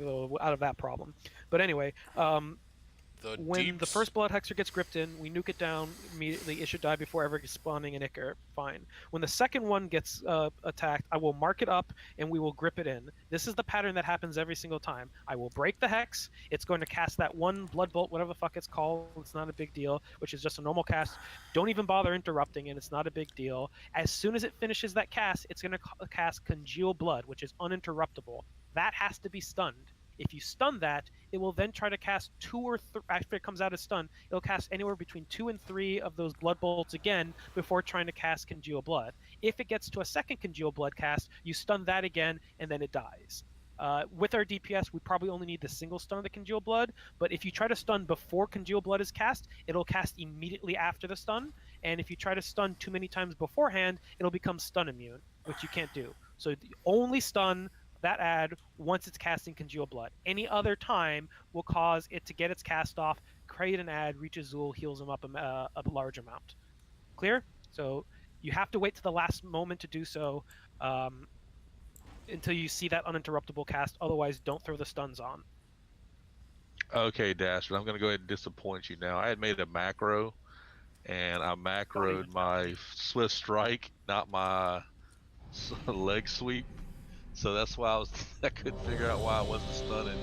out of that problem. But anyway, when the first blood hexer gets gripped in, we nuke it down immediately. It should die before ever spawning an Icar. Fine. When the second one gets attacked, I will mark it up and we will grip it in. This is the pattern that happens every single time. I will break the hex. It's going to cast that one blood bolt, whatever the fuck it's called. It's not a big deal, which is just a normal cast. Don't even bother interrupting it. It's not a big deal. As soon as it finishes that cast, it's going to cast Congeal Blood, which is uninterruptible. That has to be stunned. If you stun that, it will then try to cast 2 or 3, after it comes out as stun, it'll cast anywhere between 2 and 3 of those blood bolts again before trying to cast Congeal Blood. If it gets to a second Congeal Blood cast, you stun that again, and then it dies. With our DPS, we probably only need the single stun of the Congeal Blood, but if you try to stun before Congeal Blood is cast, it'll cast immediately after the stun, and if you try to stun too many times beforehand, it'll become stun immune, which you can't do. So only stun that ad once it's casting Congeal Blood. Any other time will cause it to get its cast off, create an ad, reach Azul, heals him up a large amount. Clear? So you have to wait to the last moment to do so until you see that uninterruptible cast. Otherwise, don't throw the stuns on. Okay, Dastard, I'm going to go ahead and disappoint you now. I had made a macro, and I macroed my Swift Strike, not my leg sweep. So that's why I couldn't figure out why I wasn't stunning.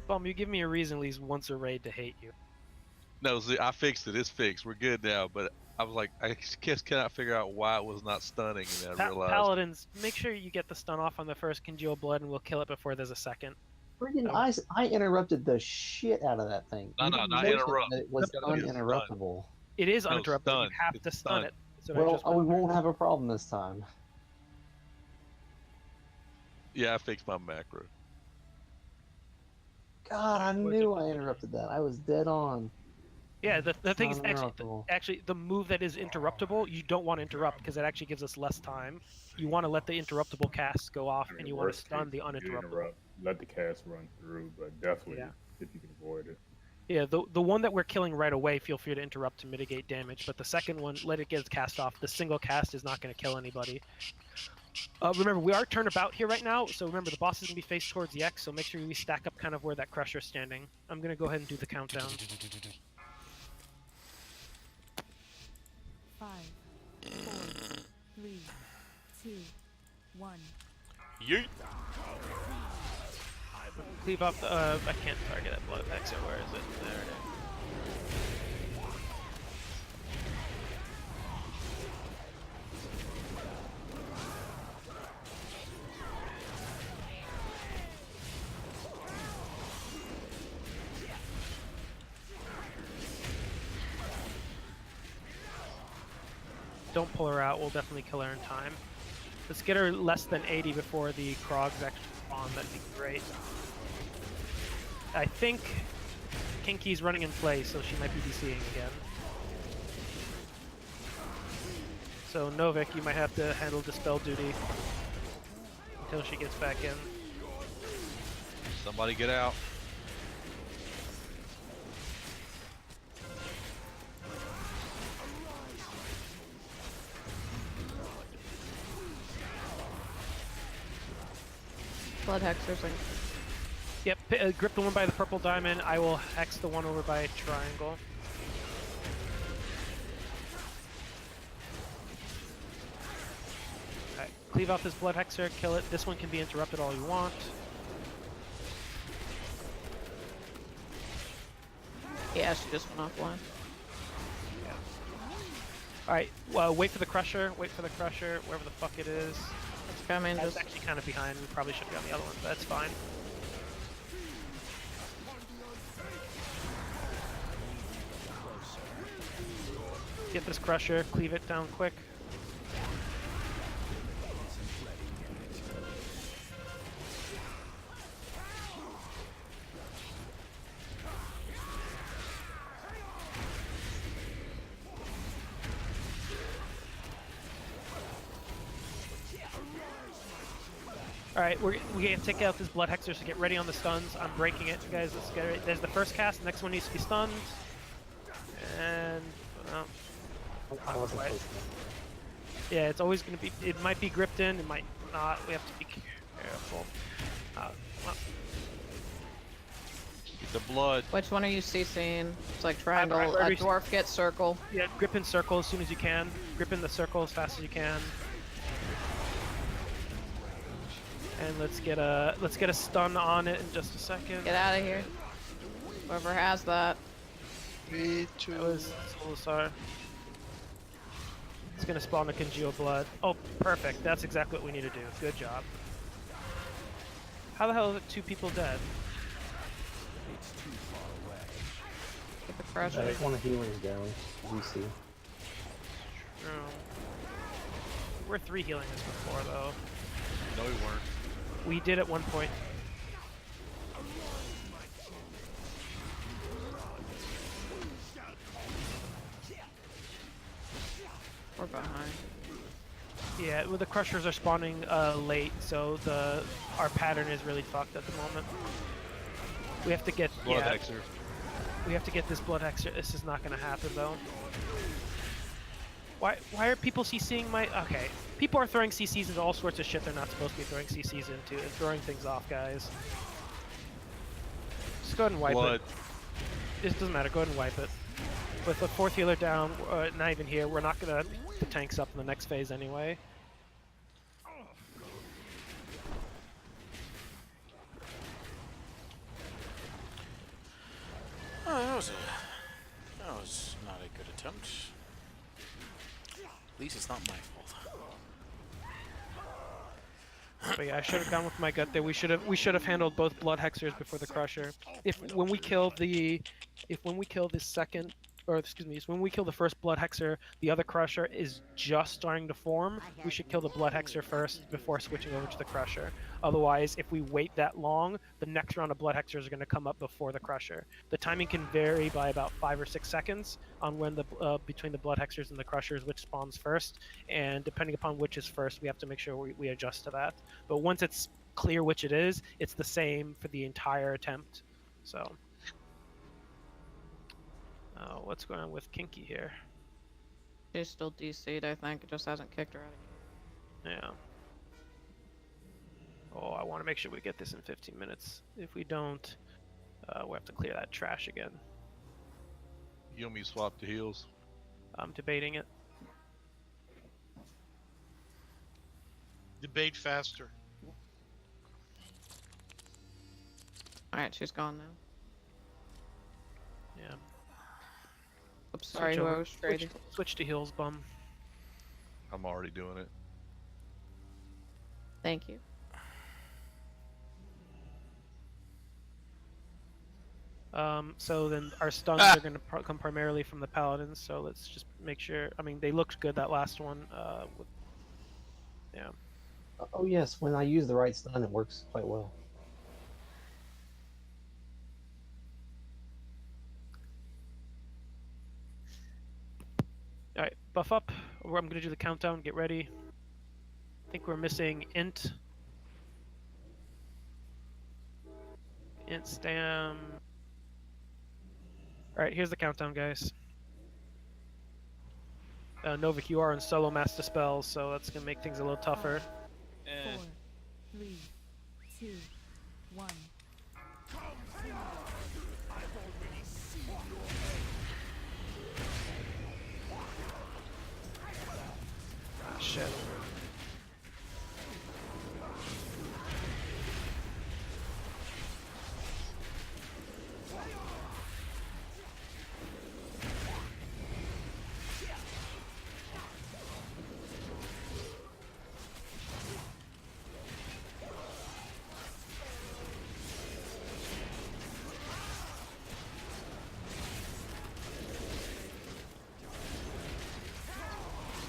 You give me a reason at least once a raid to hate you. No, see, I fixed it. It's fixed. We're good now. But I was like, I just cannot figure out why it was not stunning, and I realized. Paladins, make sure you get the stun off on the first Congeal Blood, and we'll kill it before there's a second. Friggin' I interrupted the shit out of that thing. No, not interrupt. It was uninterruptible. It is uninterrupted. You have to stun it. Well, we won't have a problem this time. Yeah, I fixed my macro. God, I knew I interrupted that. I was dead on. Yeah, the thing is actually the move that is interruptible, you don't want to interrupt because it actually gives us less time. You want to let the interruptible cast go off, and you want to stun the uninterruptible. Let the cast run through, but definitely if you can avoid it. Yeah, the one that we're killing right away, feel free to interrupt to mitigate damage, but the second one, let it get its cast off. The single cast is not going to kill anybody. Remember, we are turnabout here right now, so remember, the boss is going to be faced towards the X, so make sure we stack up kind of where that Crusher's standing. I'm going to go ahead and do the countdown. 5, 4, 3, 2, 1. Yeet! Cleave up the, I can't target that blood exit, where is it? There it is. Don't pull her out, we'll definitely kill her in time. Let's get her less than 80 before the Krogs actually spawn, that'd be great. I think Kinky's running in play, so she might be DCing again. So Novik, you might have to handle Dispel duty until she gets back in. Somebody get out. Blood hexers. Yep, grip the one by the purple diamond. I will hex the one over by triangle. Alright, cleave off this blood hexer, kill it. This one can be interrupted all you want. Yeah, she just went offline. Alright, wait for the crusher. Wait for the crusher, wherever the fuck it is. It's coming. That's Just actually kind of behind. We probably should have gone the other one, but that's fine. Get this crusher, cleave it down quick. Alright, we gotta take out this blood hexer, so get ready on the stuns. I'm breaking it, guys. Let's get it. There's the first cast, the next one needs to be stunned. And I wasn't quite. close Yeah, it's always gonna be, it might be gripped in, it might not. We have to be careful. Well, Get the blood. which one are you CCing? It's like triangle. every- Dwarf gets circle. yeah, grip in circle as soon as you can. Grip in the circle as fast as you can. And let's get a stun on it in just a second. Get out of here. Whoever has that. Me too. That was Solusar. It's gonna spawn a congeal blood. Oh, perfect. That's exactly what we need to do. Good job. How the hell are 2 people dead? It's too far away. Get the crusher. There's one of healers down. DC. We're 3 healing this before, though. No, we weren't. We did at one point. We're behind. Yeah, well, the crushers are spawning late, so our pattern is really fucked at the moment. We have to get Blood hexer. We have to get this blood hexer. This is not going to happen though. Why are people CCing my? Okay, people are throwing CCs into all sorts of shit they're not supposed to be throwing CCs into and throwing things off, guys. Just go ahead and wipe it. It doesn't matter. Go ahead and wipe it. With the 4th healer down, not even here. We're not gonna put the tanks up in the next phase anyway. Oh, that was not a good attempt. At least it's not my fault. But yeah, I should have gone with my gut there. We should have handled both blood hexers before the crusher. When we kill the second, or excuse me, when we kill the first blood hexer, the other crusher is just starting to form. We should kill the blood hexer first before switching over to the crusher. Otherwise, if we wait that long, the next round of blood hexers are going to come up before the crusher. The timing can vary by about 5 or 6 seconds on when between the blood hexers and the crushers, which spawns first. And depending upon which is first, we have to make sure we adjust to that. But once it's clear which it is, it's the same for the entire attempt. So. What's going on with Kinky here? She's still DC'd, I think. It just hasn't kicked her out. Yeah. Oh, I want to make sure we get this in 15 minutes. If we don't, we'll have to clear that trash again. You want me to swap the heals? I'm debating it. Debate faster. Alright, she's gone now. Yeah. Oops, sorry, who I was trading. Switch to heals, bum. I'm already doing it. Thank you. So then our stuns are going to come primarily from the paladins. So let's just make sure. I mean, they looked good that last one. Yeah. Oh yes, when I use the right stun, it works quite well. Alright, buff up. I'm going to do the countdown. Get ready. I think we're missing int. Int stam. Alright, here's the countdown, guys. Novik, you are in solo master spells, so that's going to make things a little tougher. 4, 3, 2, 1. shit.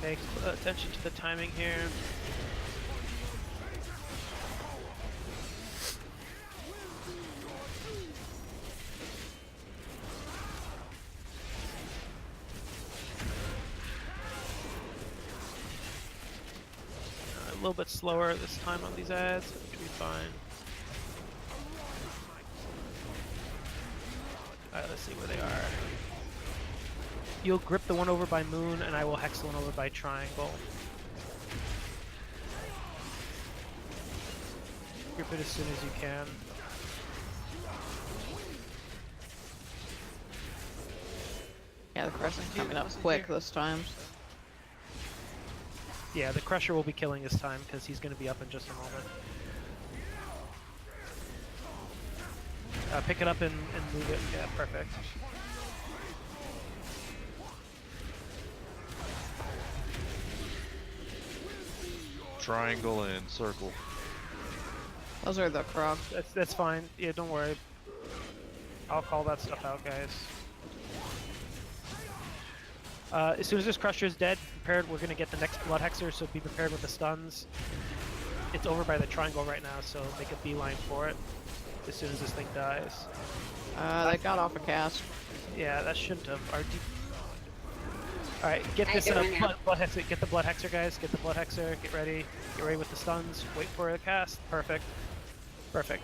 Pay attention to the timing here. A little bit slower this time on these ads, which will be fine. Alright, let's see where they are. You'll grip the one over by Moon, and I will hex the one over by Triangle. Grip it as soon as you can. Yeah, the crushing's coming up quick this time. So. Yeah, the Crusher will be killing this time, because he's going to be up in just a moment. Pick it up and move it. Yeah, perfect. Triangle and circle. Those are the crocs. That's fine. Yeah, don't worry. I'll call that stuff out, guys. As soon as this Crusher is dead, prepared, we're gonna get the next Blood Hexer, so be prepared with the stuns. It's over by the Triangle right now, so make a beeline for it as soon as this thing dies. They got off a cast. Yeah, that shouldn't have. Alright, get this blood Hexer. Get the Blood Hexer, guys. Get the Blood Hexer. Get ready. Get ready with the stuns. Wait for the cast. Perfect. Perfect.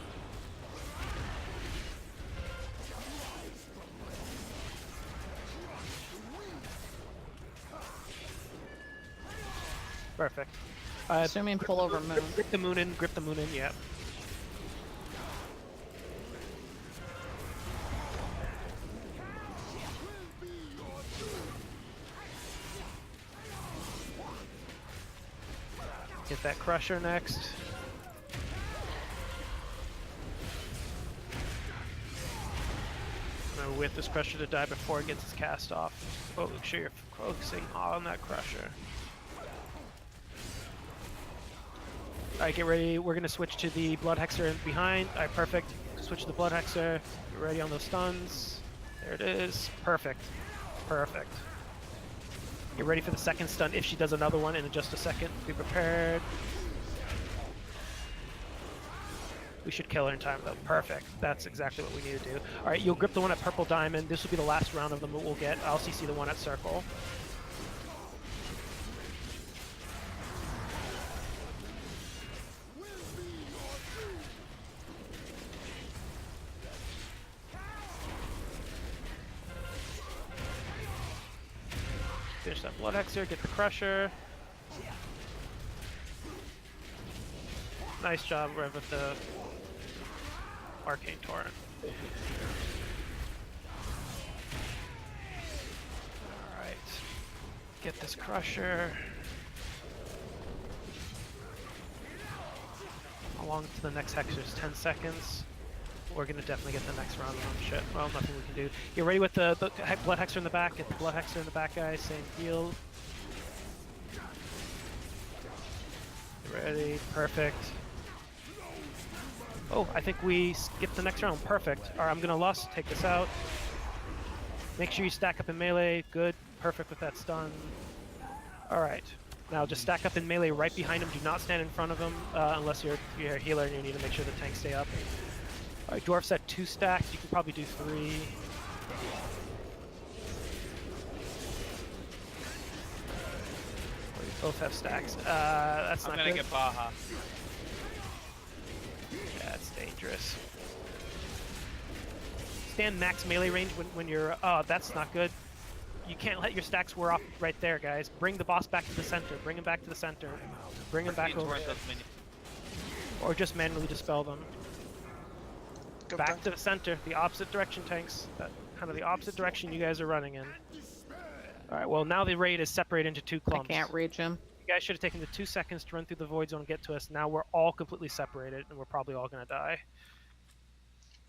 Perfect. Assuming pull over Moon. Grip the Moon in. Grip the Moon in. Yeah. Get that Crusher next. I'm gonna wait this Crusher to die before it gets its cast off. Oh, make sure you're focusing on that Crusher. Alright, get ready. We're gonna switch to the Blood Hexer in behind. Alright, perfect. Switch to the Blood Hexer. Get ready on those stuns. There it is. Perfect. Perfect. Get ready for the second stun if she does another one in just a second. Be prepared. We should kill her in time though. Perfect. That's exactly what we need to do. Alright, you'll grip the one at Purple Diamond. This will be the last round of them that we'll get. I'll CC the one at Circle. Finish that Blood Hexer, get the Crusher. Nice job, Rev, with the Arcane Torrent. Alright. Get this Crusher. Along to the next Hexer is 10 seconds. We're gonna definitely get the next round of them. Shit. Well, nothing we can do. Get ready with the Blood Hexer in the back. Get the Blood Hexer in the back, guys. Same deal. Get ready. Perfect. Oh, I think we skipped the next round. Perfect. Alright, I'm gonna Lust. Take this out. Make sure you stack up in melee. Good. Perfect with that stun. Alright. Now just stack up in melee right behind him. Do not stand in front of him unless you're a healer and you need to make sure the tanks stay up. Alright, Dwarf's at 2 stacks. You can probably do 3. We both have stacks. That's not good. I'm gonna get Baja. That's dangerous. Stand max melee range when you're... Oh, that's not good. You can't let your stacks wear off right there, guys. Bring the boss back to the center. Bring him back to the center. Bring him back over. Or just manually dispel them. Back to the center, the opposite direction, tanks. Kind of the opposite direction you guys are running in. Alright, well now the raid is separated into 2 clumps. I can't reach him. guys should have taken the 2 seconds to run through the void zone and get to us. Now we're all completely separated, and we're probably all gonna die.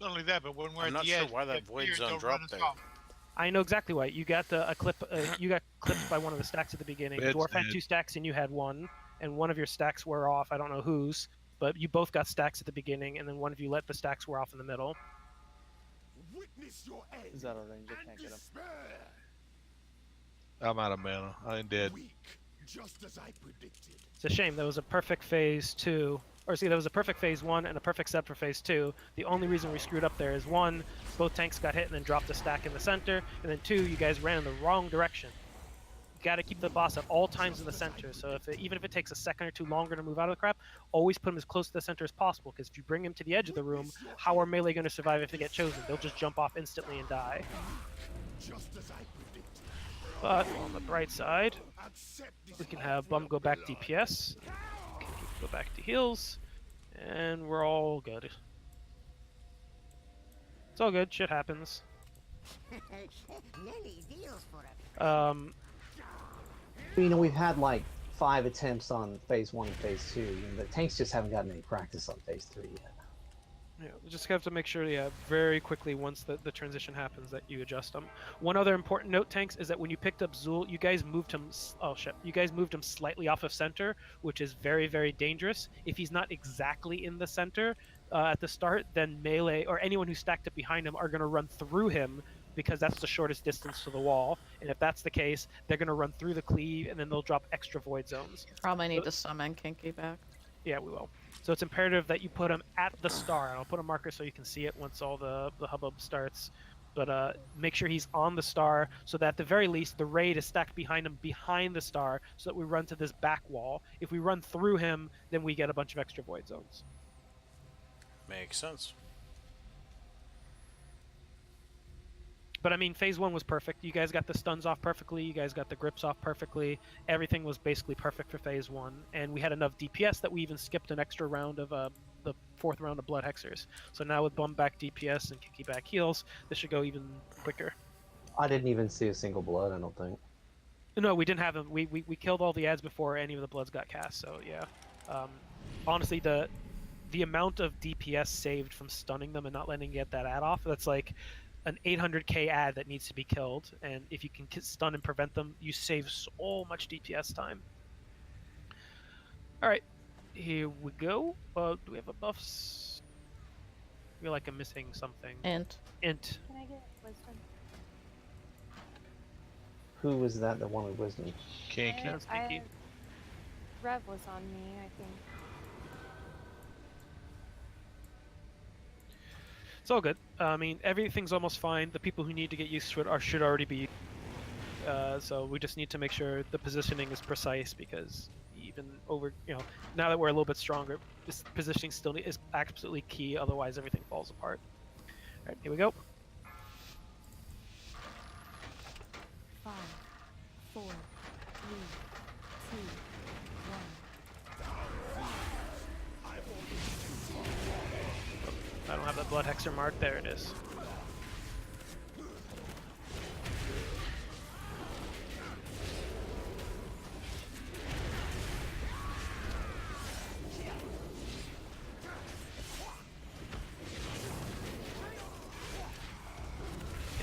Not only that, but when we're I'm at not the sure edge, why that if void fear, zone they'll dropped run us there. off. I know exactly why. You got a clip. You got clipped by one of the stacks at the beginning. Bed's Dwarf had dead. 2 stacks, and you had 1, and one of your stacks were off. I don't know whose, but you both got stacks at the beginning, and then one of you let the stacks wear off in the middle. Witness your end. He's out of range. I can't get him. I'm out of mana. I ain't dead. Just as I predicted. It's a shame. There was a perfect phase 2. Or see, there was a perfect phase 1 and a perfect set for phase 2. The only reason we screwed up there is 1, both tanks got hit and then dropped a stack in the center, and then 2, you guys ran in the wrong direction. You got to keep the boss at all times in the center. So even if it takes a second or 2 longer to move out of the crap, always put him as close to the center as possible. Because if you bring him to the edge of the room, how are melee going to survive if they get chosen? They'll just jump off instantly and die. Just as I predicted. But on the bright side, we can have Bum go back DPS, go back to heals, and we're all good. It's all good. Shit happens. You know, we've had like 5 attempts on phase 1 and phase 2, and the tanks just haven't gotten any practice on phase 3 yet. Yeah, we just have to make sure, very quickly once the transition happens that you adjust them. One other important note, tanks, is that when you picked up Zul, you guys moved him. Oh shit! You guys moved him slightly off of center, which is very, very dangerous. If he's not exactly in the center at the start, then melee or anyone who stacked up behind him are going to run through him because that's the shortest distance to the wall. And if that's the case, they're going to run through the cleave and then they'll drop extra void zones. Probably need to summon Kinky back. Yeah, we will. So it's imperative that you put him at the star, and I'll put a marker so you can see it once all the hubbub starts. But make sure he's on the star, so that at the very least, the raid is stacked behind him, behind the star, so that we run to this back wall. If we run through him, then we get a bunch of extra void zones. Makes sense. But I mean, phase 1 was perfect. You guys got the stuns off perfectly. You guys got the grips off perfectly. Everything was basically perfect for phase 1. And we had enough DPS that we even skipped an extra round of the 4th round of Blood Hexers. So now with Bum back DPS and Kinky back heals, this should go even quicker. I didn't even see a single blood, I don't think. No, we didn't have them. We killed all the ads before any of the bloods got cast. So yeah, honestly, the amount of DPS saved from stunning them and not letting get that ad off, that's like an 800k ad that needs to be killed, and if you can stun and prevent them, you save so much DPS time. Alright, here we go. Do we have a buffs? I feel like I'm missing something. Int. Int. Can I get wisdom? Who was that wanted wisdom? Kinky. Rev was on me, I think. It's all good. I mean, everything's almost fine. The people who need to get used to it should already be. So we just need to make sure the positioning is precise, because even now that we're a little bit stronger, this positioning still is absolutely key. Otherwise, everything falls apart. All right, here we go. 5, 4, 3, 2, 1. I don't have the blood hexer mark. There it is.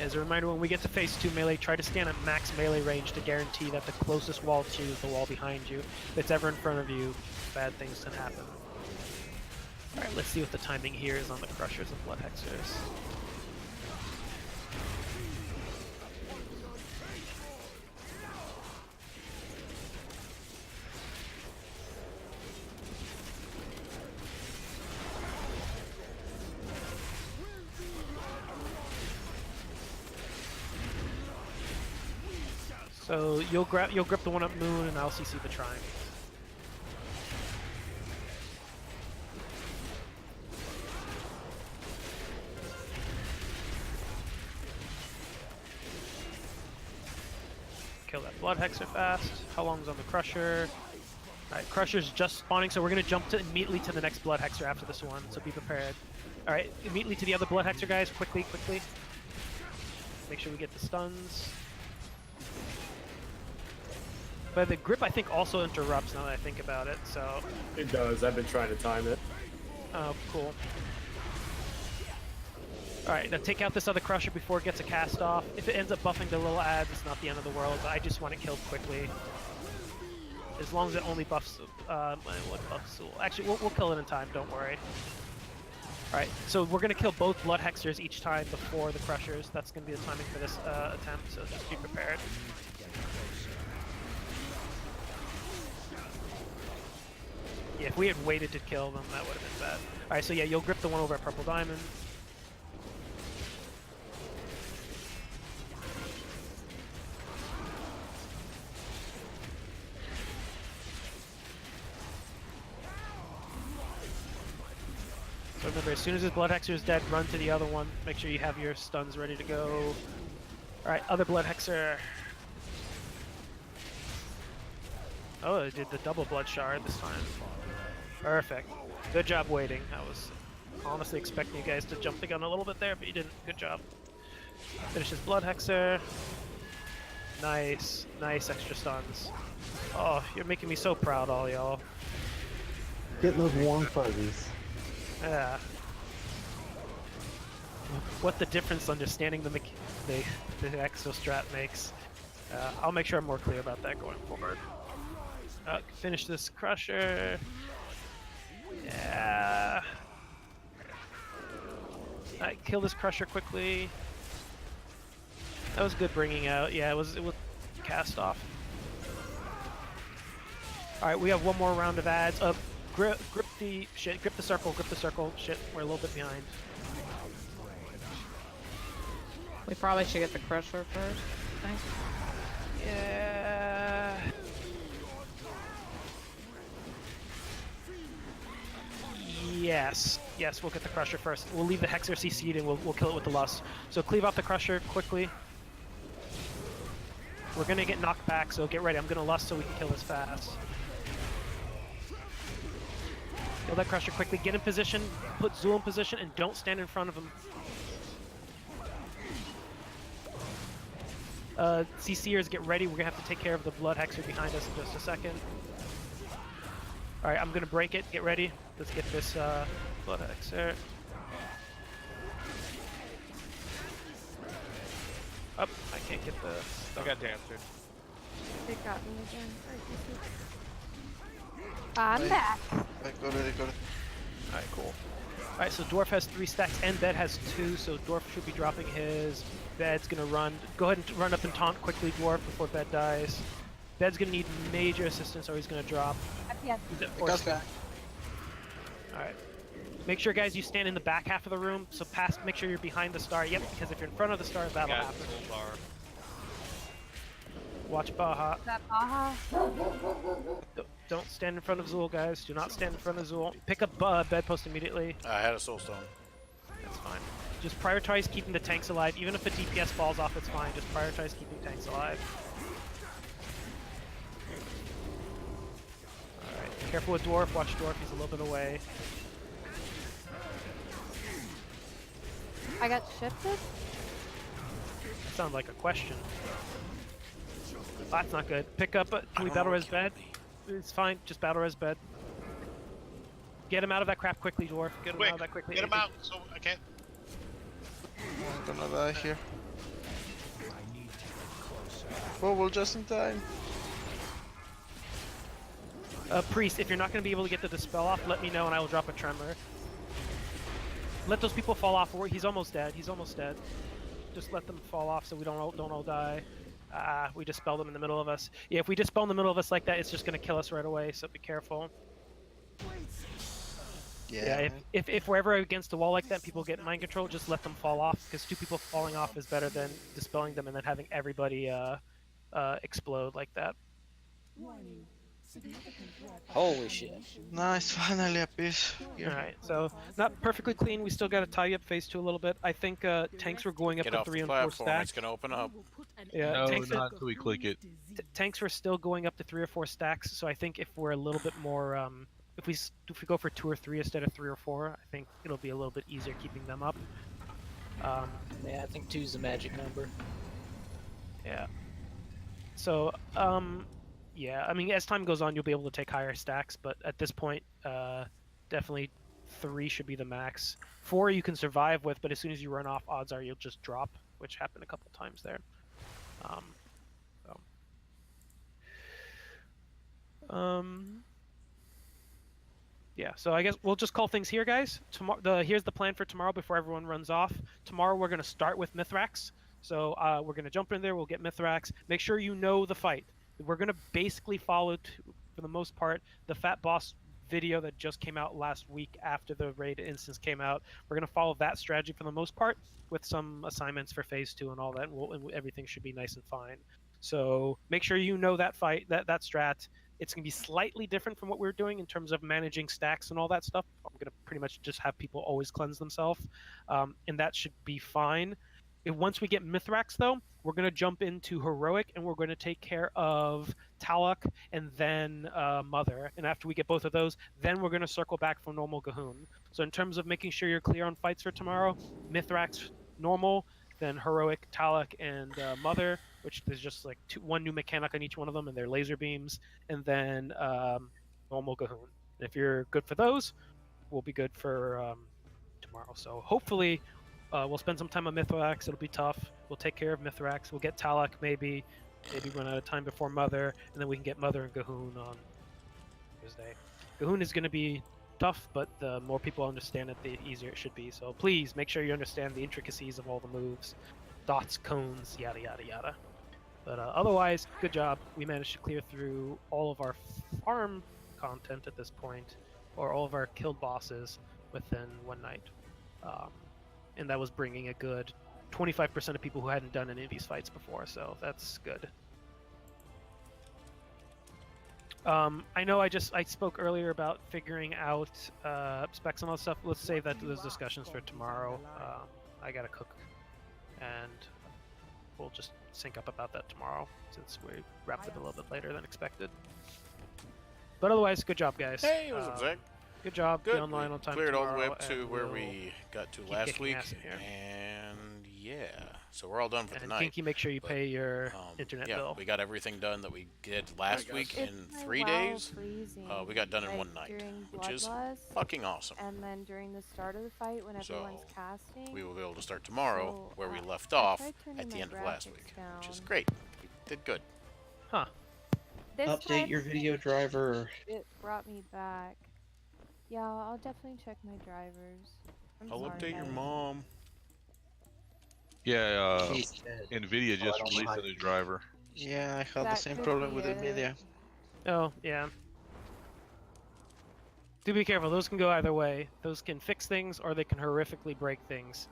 As a reminder, when we get to phase 2 melee, try to stand at max melee range to guarantee that the closest wall to you is the wall behind you. If it's ever in front of you, bad things can happen. Alright, let's see what the timing here is on the Crushers and Blood Hexers. So you'll grip the one up moon, and I'll CC the Trine. Kill that Blood Hexer fast. How long's on the Crusher? Alright, Crusher's just spawning, so we're gonna jump immediately to the next Blood Hexer after this one, so be prepared. Alright, immediately to the other Blood Hexer, guys. Quickly. Make sure we get the stuns. But the grip, I think, also interrupts now that I think about it, so... It does. I've been trying to time it. Oh, cool. Alright, now take out this other crusher before it gets a cast off. If it ends up buffing the little ads, it's not the end of the world, but I just want it killed quickly. As long as it only buffs... what buffs? Actually, we'll kill it in time, don't worry. Alright, so we're going to kill both Blood Hexers each time before the crushers. That's going to be the timing for this attempt, so just be prepared. Yeah, if we had waited to kill them, that would have been bad. Alright, so yeah, you'll grip the one over at Purple Diamond. So remember, as soon as his Blood Hexer is dead, run to the other one. Make sure you have your stuns ready to go. Alright, other Blood Hexer. Oh, it did the double Blood Shard this time. Perfect. Good job waiting. I was honestly expecting you guys to jump the gun a little bit there, but you didn't. Good job. Finish his Blood Hexer. Nice. Nice extra stuns. Oh, you're making me so proud, all y'all. Getting those warm fuzzies. Yeah. What the difference understanding the exo strat makes. I'll make sure I'm more clear about that going forward. Finish this crusher. Yeah. Alright, kill this crusher quickly. That was good bringing out. Yeah, it was cast off. Alright, we have one more round of ads. Grip the shit. Grip the circle. Grip the circle. Shit, we're a little bit behind. We probably should get the crusher first, I think. Yeah. Yes. Yes, we'll get the crusher first. We'll leave the Hexer CC'd and we'll kill it with the Lust. So cleave out the crusher quickly. We're gonna get knocked back, so get ready. I'm gonna Lust so we can kill this fast. Kill that crusher quickly. Get in position. Put Zool in position and don't stand in front of him. CCers, get ready. We're gonna have to take care of the Blood Hexer behind us in just a second. Alright, I'm gonna break it. Get ready. Let's get this Blood Hexer. Up. I can't get the stuff. I got dampered. It got me again. I'm back. I got it. Alright, cool. Alright, so Dwarf has 3 stacks and Bed has 2, so Dwarf should be dropping his. Bed's gonna run. Go ahead and run up and taunt quickly, Dwarf, before Bed dies. Bed's gonna need major assistance or he's gonna drop. Yes. Alright. Make sure, guys, you stand in the back half of the room, so make sure you're behind the star. Yep, because if you're in front of the star, that'll happen. Watch Baha. Is that Baha? Don't stand in front of Zool, guys. Do not stand in front of Zool. Pick up Bedpost immediately. I had a Soul Stone. That's fine. Just prioritize keeping the tanks alive. Even if a DPS falls off, it's fine. Just prioritize keeping tanks alive. Alright, careful with Dwarf. Watch Dwarf. He's a little bit away. I got shifted? That sounds like a question. That's not good. Pick up. Can we battle res Bed? It's fine. Just battle res Bed. Get him out of that crap quickly, Dwarf. Get him out of that quickly. Get him out so I can't. I'm gonna die here. Oh, we're just in time. Priest, if you're not going to be able to get the Dispel off, let me know and I will drop a Tremor. Let those people fall off. He's almost dead. He's almost dead. Just let them fall off so we don't all die. We dispel them in the middle of us. Yeah, if we dispel in the middle of us like that, it's just going to kill us right away, so be careful. Yeah, if we're ever against the wall like that, people get mind control, just let them fall off, because 2 people falling off is better than dispelling them and then having everybody explode like that. Holy shit. Nice, finally a piece. Alright, so not perfectly clean. We still got to tie up phase 2 a little bit. I think tanks were going up to 3 and 4 stacks. It's gonna open up. Yeah, no, tanks not until we click it. Tanks were still going up to 3 or 4 stacks, so I think if we're a little bit more, if we go for 2 or 3 instead of 3 or 4, I think it'll be a little bit easier keeping them up. Yeah, I think 2's the magic number. Yeah. So, Yeah, I mean, as time goes on, you'll be able to take higher stacks, but at this point, definitely 3 should be the max. 4 you can survive with, but as soon as you run off, odds are you'll just drop, which happened a couple times there. Yeah, so I guess we'll just call things here, guys. Here's the plan for tomorrow before everyone runs off. Tomorrow we're going to start with Mithrax. So we're going to jump in there. We'll get Mithrax. Make sure you know the fight. We're going to basically follow, for the most part, the Fat Boss video that just came out last week after the raid instance came out. We're going to follow that strategy for the most part with some assignments for phase 2 and all that, and everything should be nice and fine. So make sure you know that fight, that strat. It's going to be slightly different from what we're doing in terms of managing stacks and all that stuff. I'm going to pretty much just have people always cleanse themselves, and that should be fine. Once we get Mithrax, though, we're going to jump into Heroic, and we're going to take care of Talak and then Mother. And after we get both of those, then we're going to circle back for normal Gahoon. So in terms of making sure you're clear on fights for tomorrow, Mithrax, normal, then Heroic, Talak, and Mother, which there's just like 1 new mechanic on each one of them, and they're laser beams, and then normal Gahoon. And if you're good for those, we'll be good for tomorrow. So hopefully we'll spend some time on Mithrax. It'll be tough. We'll take care of Mithrax. We'll get Talak maybe run out of time before Mother, and then we can get Mother and Gahoon on Thursday. Gahoon is going to be tough, but the more people understand it, the easier it should be. So please make sure you understand the intricacies of all the moves, dots, cones, yada yada yada. But otherwise, good job. We managed to clear through all of our farm content at this point, or all of our killed bosses within one night. And that was bringing a good 25% of people who hadn't done any of these fights before, so that's good. I know I spoke earlier about figuring out specs and all that stuff. Let's save those discussions for tomorrow. I gotta cook, and we'll just sync up about that tomorrow since we wrapped it a little bit later than expected. But otherwise, good job, guys. Hey, what's up, Zach? Good job. Good. Be online on time Cleared tomorrow, all the way up to where we'll we got to last week, and yeah, so we're all done for the night. Kinky, make sure you pay your internet bill. We got everything done that we did last week in 3 days. We got done in one night, which is fucking awesome. And then during the start of the fight, when everyone's casting, we will be able to start tomorrow where we left off at the end of last week, which is great. We did good. Huh. Update your video driver. It brought me back. Yeah, I'll definitely check my drivers. I'll update your mom. Yeah, NVIDIA just released a new driver. Yeah, I had the same problem with NVIDIA. Oh, yeah. Do be careful, those can go either way. Those can fix things, or they can horrifically break things.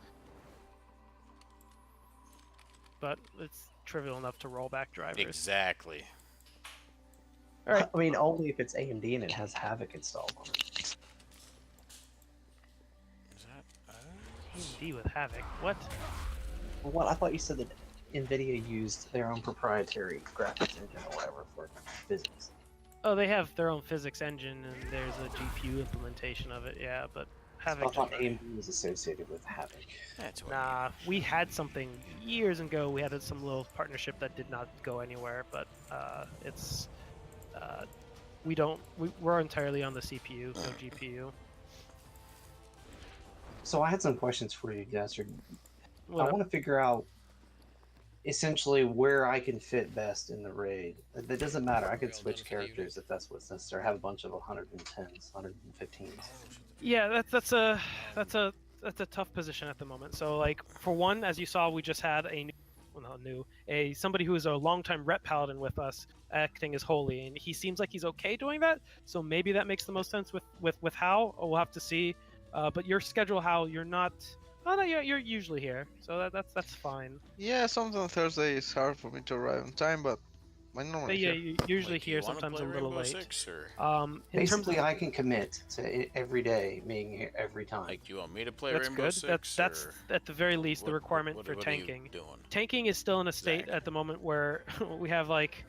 But it's trivial enough to roll back drivers. Exactly. All right. I mean, only if it's AMD and it has Havoc installed on it. AMD with Havoc? What? What? I thought you said that NVIDIA used their own proprietary graphics engine or whatever for physics. Oh, they have their own physics engine, and there's a GPU implementation of it, yeah, but Havoc... I thought AMD was associated with Havoc. Nah, we had something years ago. We had some little partnership that did not go anywhere, but it's... we're entirely on the CPU, no GPU. So I had some questions for you, Dastard. What I up? want to figure out essentially where I can fit best in the raid. That doesn't matter. I could switch characters if that's what's necessary. Have a bunch of 110s, 115s. Yeah, that's a tough position at the moment. So like for one, as you saw, we just had somebody who is a longtime rep paladin with us acting as holy, and he seems like he's okay doing that. So maybe that makes the most sense with Hal. We'll have to see. But your schedule, Hal, you're not. Oh no, you're usually here, so that's fine. Yeah, sometimes Thursday is hard for me to arrive on time, but I'm normally yeah, here. you're usually here, sometimes a little late. Basically, I can commit to every day being here every time. Like, do you want me to play That's Rainbow good. Six? That's at the very least the requirement for what are you tanking. doing? Tanking is still in a state at the moment where we have like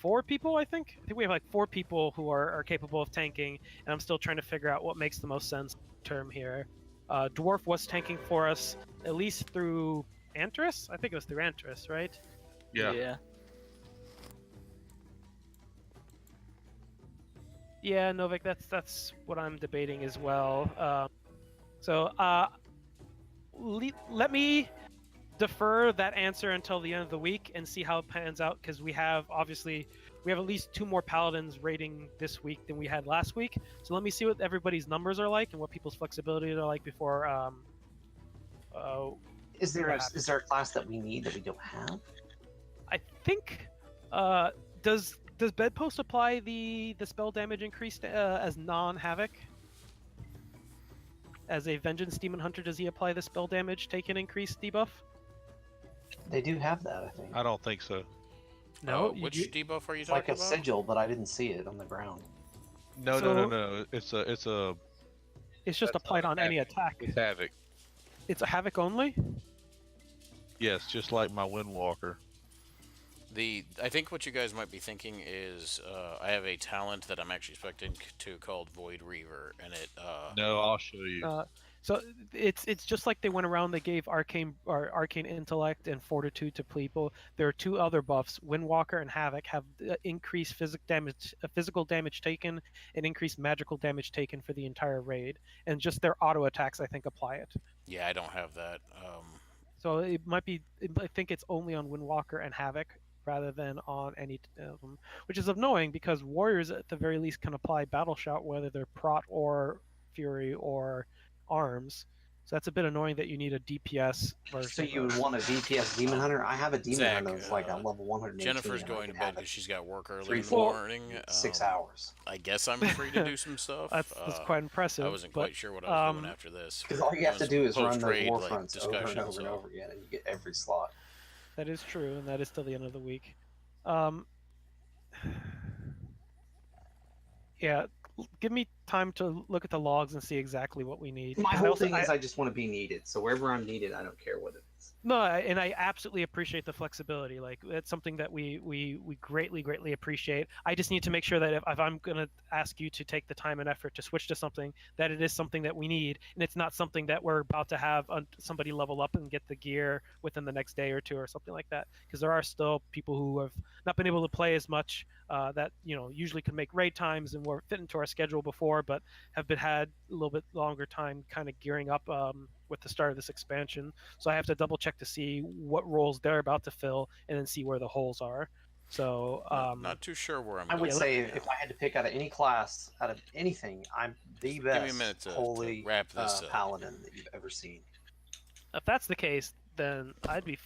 4 people, I think. I think we have like 4 people who are capable of tanking, and I'm still trying to figure out what makes the most sense term here. Dwarf was tanking for us at least through Antris. I think it was through Antris, right? Yeah. Yeah, Novik, that's what I'm debating as well. Let me defer that answer until the end of the week and see how it pans out, because we have at least 2 more paladins raiding this week than we had last week. So let me see what everybody's numbers are like and what people's flexibility are like before. Is there a class that we need that we don't have? I think does Bedpost apply the spell damage increase as non-havoc? As a Vengeance Demon Hunter, does he apply the spell damage taken increase debuff? They do have that, I think. I don't think so. No. Which debuff are you It's talking like a about? sigil, but I didn't see it on the ground. No. It's just applied on any attack. It's havoc. It's a havoc only? Yes, just like my Windwalker. I think what you guys might be thinking is I have a talent that I'm actually expecting to called Void Reaver, and it. No, I'll show you. So it's just like they went around. They gave arcane intellect and fortitude to people. There are 2 other buffs. Windwalker and Havoc have increased physical damage taken and increased magical damage taken for the entire raid, and just their auto attacks I think apply it. Yeah, I don't have that. So it might be. I think it's only on Windwalker and Havoc rather than on any of them, which is annoying because warriors at the very least can apply Battle Shout whether they're Prot or Fury or Arms. So that's a bit annoying that you need a DPS version. So you would want a DPS Demon Hunter? I have a Demon Zach, Hunter that's like a level 118. Jennifer's going to bed because she's got work early in the 4, morning. 6 hours. I guess I'm free to do some stuff. That's quite impressive. I wasn't quite sure what I was doing after this. Because all you have to do is run those post-trade, war like, fronts over and over and over again, and you get every slot. That is true, and that is till the end of the week. Yeah, give me time to look at the logs and see exactly what we need. My whole thing is I just want to be needed. So wherever I'm needed, I don't care what it is. No, and I absolutely appreciate the flexibility. Like it's something that we greatly appreciate. I just need to make sure that if I'm gonna ask you to take the time and effort to switch to something, that it is something that we need, and it's not something that we're about to have somebody level up and get the gear within the next day or 2 or something like that. Because there are still people who have not been able to play as much that usually could make raid times and were fit into our schedule before, but have had a little bit longer time kind of gearing up with the start of this expansion. So I have to double check to see what roles they're about to fill and then see where the holes are. So not too sure where I'm I would say if I had to pick out of any class, out of anything, I'm the best Give me a minute to holy wrap this up. paladin that you've ever seen. If that's the case, then I'd be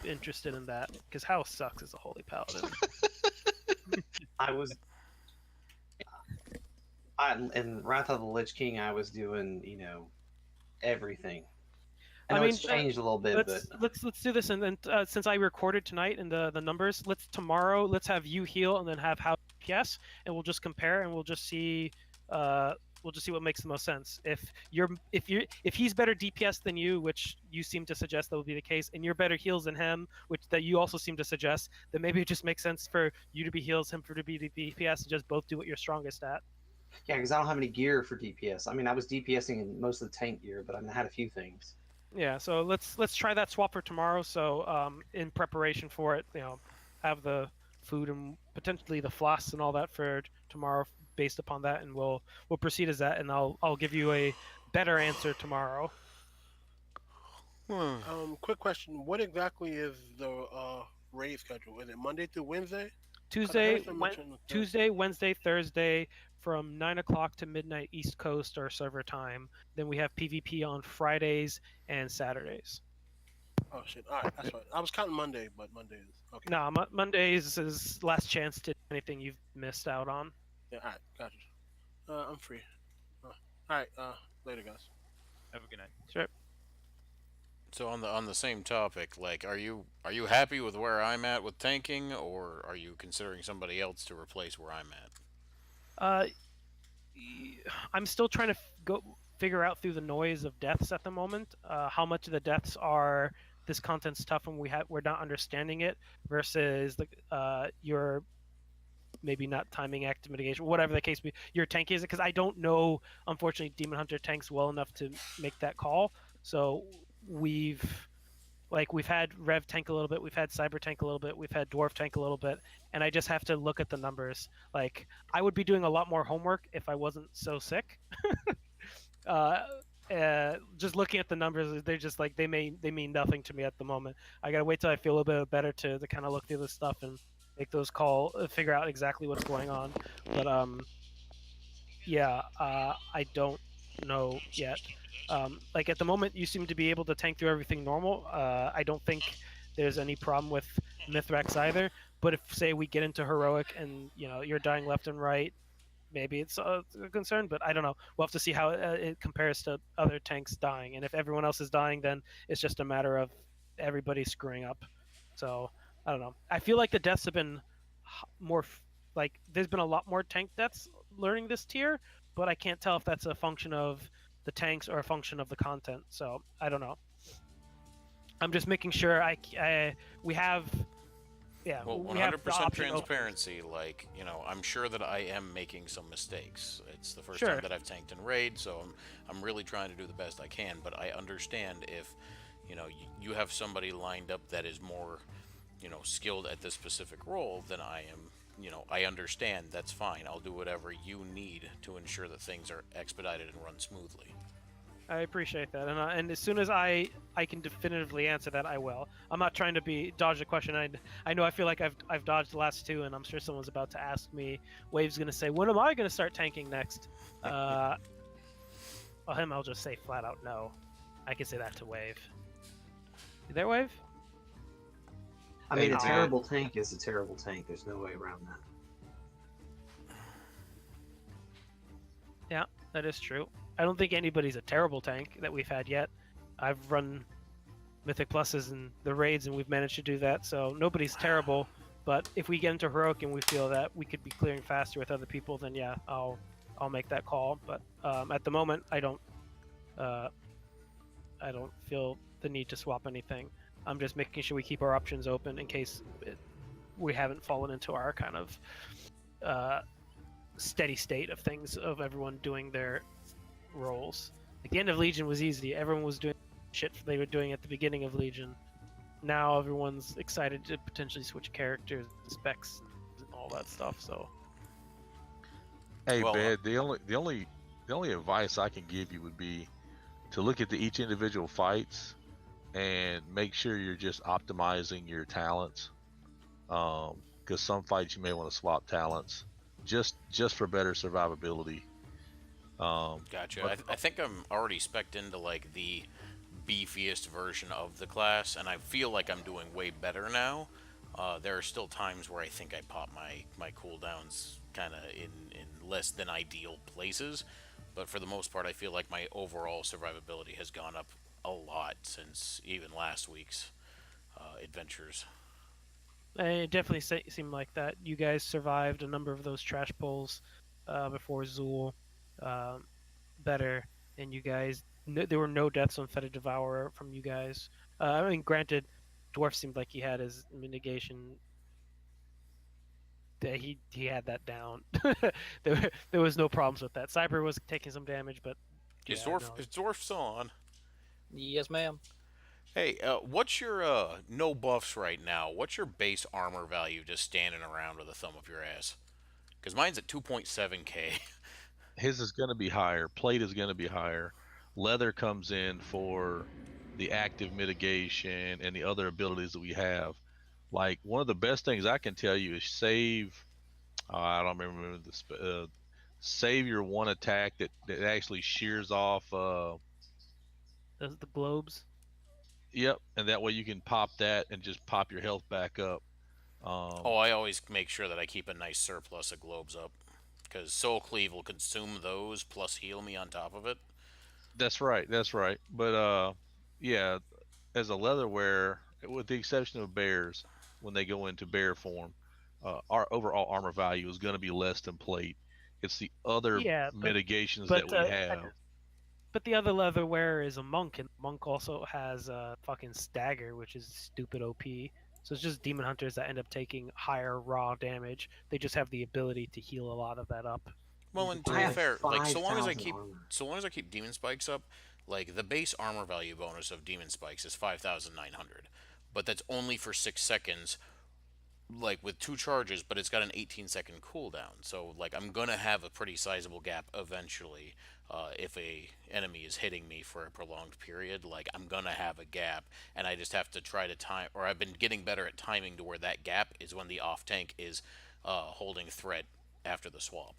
interested in that, because House sucks as a holy paladin. In Wrath of the Lich King, I was doing, everything. I know it's changed a little bit, let's do this, and then since I recorded tonight and the numbers, let's have you heal and then have House DPS, and we'll just compare and we'll just see what makes the most sense. If he's better DPS than you, which you seem to suggest that will be the case, and you're better heals than him, which that you also seem to suggest, then maybe it just makes sense for you to be heals, him to be DPS, and just both do what you're strongest at. Yeah, because I don't have any gear for DPS. I mean, I was DPSing in most of the tank gear, but I had a few things. Yeah, so let's try that swap for tomorrow. So in preparation for it, have the food and potentially the floss and all that for tomorrow based upon that, and we'll proceed as that, and I'll give you a better answer tomorrow. Quick question: what exactly is the raid schedule? Is it Monday through Wednesday? Tuesday, Wednesday, Thursday, from 9 o'clock to midnight East Coast or server time. Then we have PvP on Fridays and Saturdays. Oh shit! All right, that's right. I was counting Monday, but Monday is okay. No, Mondays is last chance to do anything you've missed out on. Yeah, all right, gotcha. I'm free. All right, later, guys. Have a good night. Sure. So on the same topic, like, are you happy with where I'm at with tanking, or are you considering somebody else to replace where I'm at? I'm still trying to figure out through the noise of deaths at the moment. How much of the deaths are this content's tough and we're not understanding it versus your maybe not timing active mitigation, whatever the case be. Your tank is, because I don't know, unfortunately, Demon Hunter tanks well enough to make that call. So we've like we've had Rev tank a little bit, we've had Cyber tank a little bit, we've had Dwarf tank a little bit, and I just have to look at the numbers. Like I would be doing a lot more homework if I wasn't so sick. Just looking at the numbers, they're just like they mean nothing to me at the moment. I gotta wait till I feel a bit better to kind of look through this stuff and make those figure out exactly what's going on. But yeah, I don't know yet. Like at the moment, you seem to be able to tank through everything normal. I don't think there's any problem with Mithrax either. But if say we get into heroic and you're dying left and right, maybe it's a concern. But I don't know. We'll have to see how it compares to other tanks dying. And if everyone else is dying, then it's just a matter of everybody screwing up. So I don't know. I feel like the deaths have been more like there's been a lot more tank deaths learning this tier, but I can't tell if that's a function of the tanks or a function of the content. So I don't know. I'm just making sure we have. Yeah, well, we have 100% transparency. Like, I'm sure that I am making some mistakes. It's the first time that I've tanked in raid, so I'm really trying to do the best I can. But I understand if, you have somebody lined up that is more, skilled at this specific role than I am. I understand. That's fine. I'll do whatever you need to ensure that things are expedited and run smoothly. I appreciate that, and as soon as I can definitively answer that, I will. I'm not trying to dodge the question. I know I feel like I've dodged the last two, and I'm sure someone's about to ask me. Wave's gonna say, "When am I gonna start tanking next?" Well, him, I'll just say flat out no. I can say that to Wave. You there, Wave? I mean, a terrible tank is a terrible tank. There's no way around that. Yeah, that is true. I don't think anybody's a terrible tank that we've had yet. I've run Mythic Pluses in the raids, and we've managed to do that, so nobody's terrible. But if we get into Heroic and we feel that we could be clearing faster with other people, then yeah, I'll make that call. But at the moment, I don't feel the need to swap anything. I'm just making sure we keep our options open in case we haven't fallen into our kind of steady state of things, of everyone doing their roles. Like the end of Legion was easy. Everyone was doing shit they were doing at the beginning of Legion. Now everyone's excited to potentially switch characters, specs, and all that stuff. So, hey, Bed, the only advice I can give you would be to look at each individual fights and make sure you're just optimizing your talents. Because some fights you may want to swap talents just for better survivability. Gotcha. I think I'm already spec'd into like the beefiest version of the class, and I feel like I'm doing way better now. There are still times where I think I pop my cooldowns kind of in less than ideal places, but for the most part, I feel like my overall survivability has gone up a lot since even last week's adventures. it definitely seemed like that. You guys survived a number of those trash pulls before Zool. Better, and you guys, there were no deaths on Feta Devourer from you guys. I mean, granted, Dwarf seemed like he had his mitigation. He had that down. there was no problems with that. Cyber was taking some damage, but Is Dwarf still on? Yes, ma'am. Hey, what's your no buffs right now? What's your base armor value just standing around with a thumb up your ass? Because mine's at 2.7k. His is going to be higher. Plate is going to be higher. Leather comes in for the active mitigation and the other abilities that we have. Like, one of the best things I can tell you is save. I don't remember this. Save your one attack that actually shears off. The globes. Yep, and that way you can pop that and just pop your health back up. I always make sure that I keep a nice surplus of globes up, because Soul Cleave will consume those plus heal me on top of it. That's right. But yeah, as a leather wearer, with the exception of bears, when they go into bear form, our overall armor value is going to be less than plate. It's the other mitigations that we have. But the other leather wearer is a monk, and monk also has a fucking stagger, which is stupid OP. So it's just demon hunters that end up taking higher raw damage. They just have the ability to heal a lot of that up. Well, and to be fair, like so long as I keep demon spikes up, Like, the base armor value bonus of Demon Spikes is 5,900, but that's only for 6 seconds, like, with 2 charges, but it's got an 18-second cooldown. So, like, I'm gonna have a pretty sizable gap eventually. If a enemy is hitting me for a prolonged period, like, I'm gonna have a gap, and I just have to try to time, or I've been getting better at timing to where that gap is when the off tank is holding threat after the swap.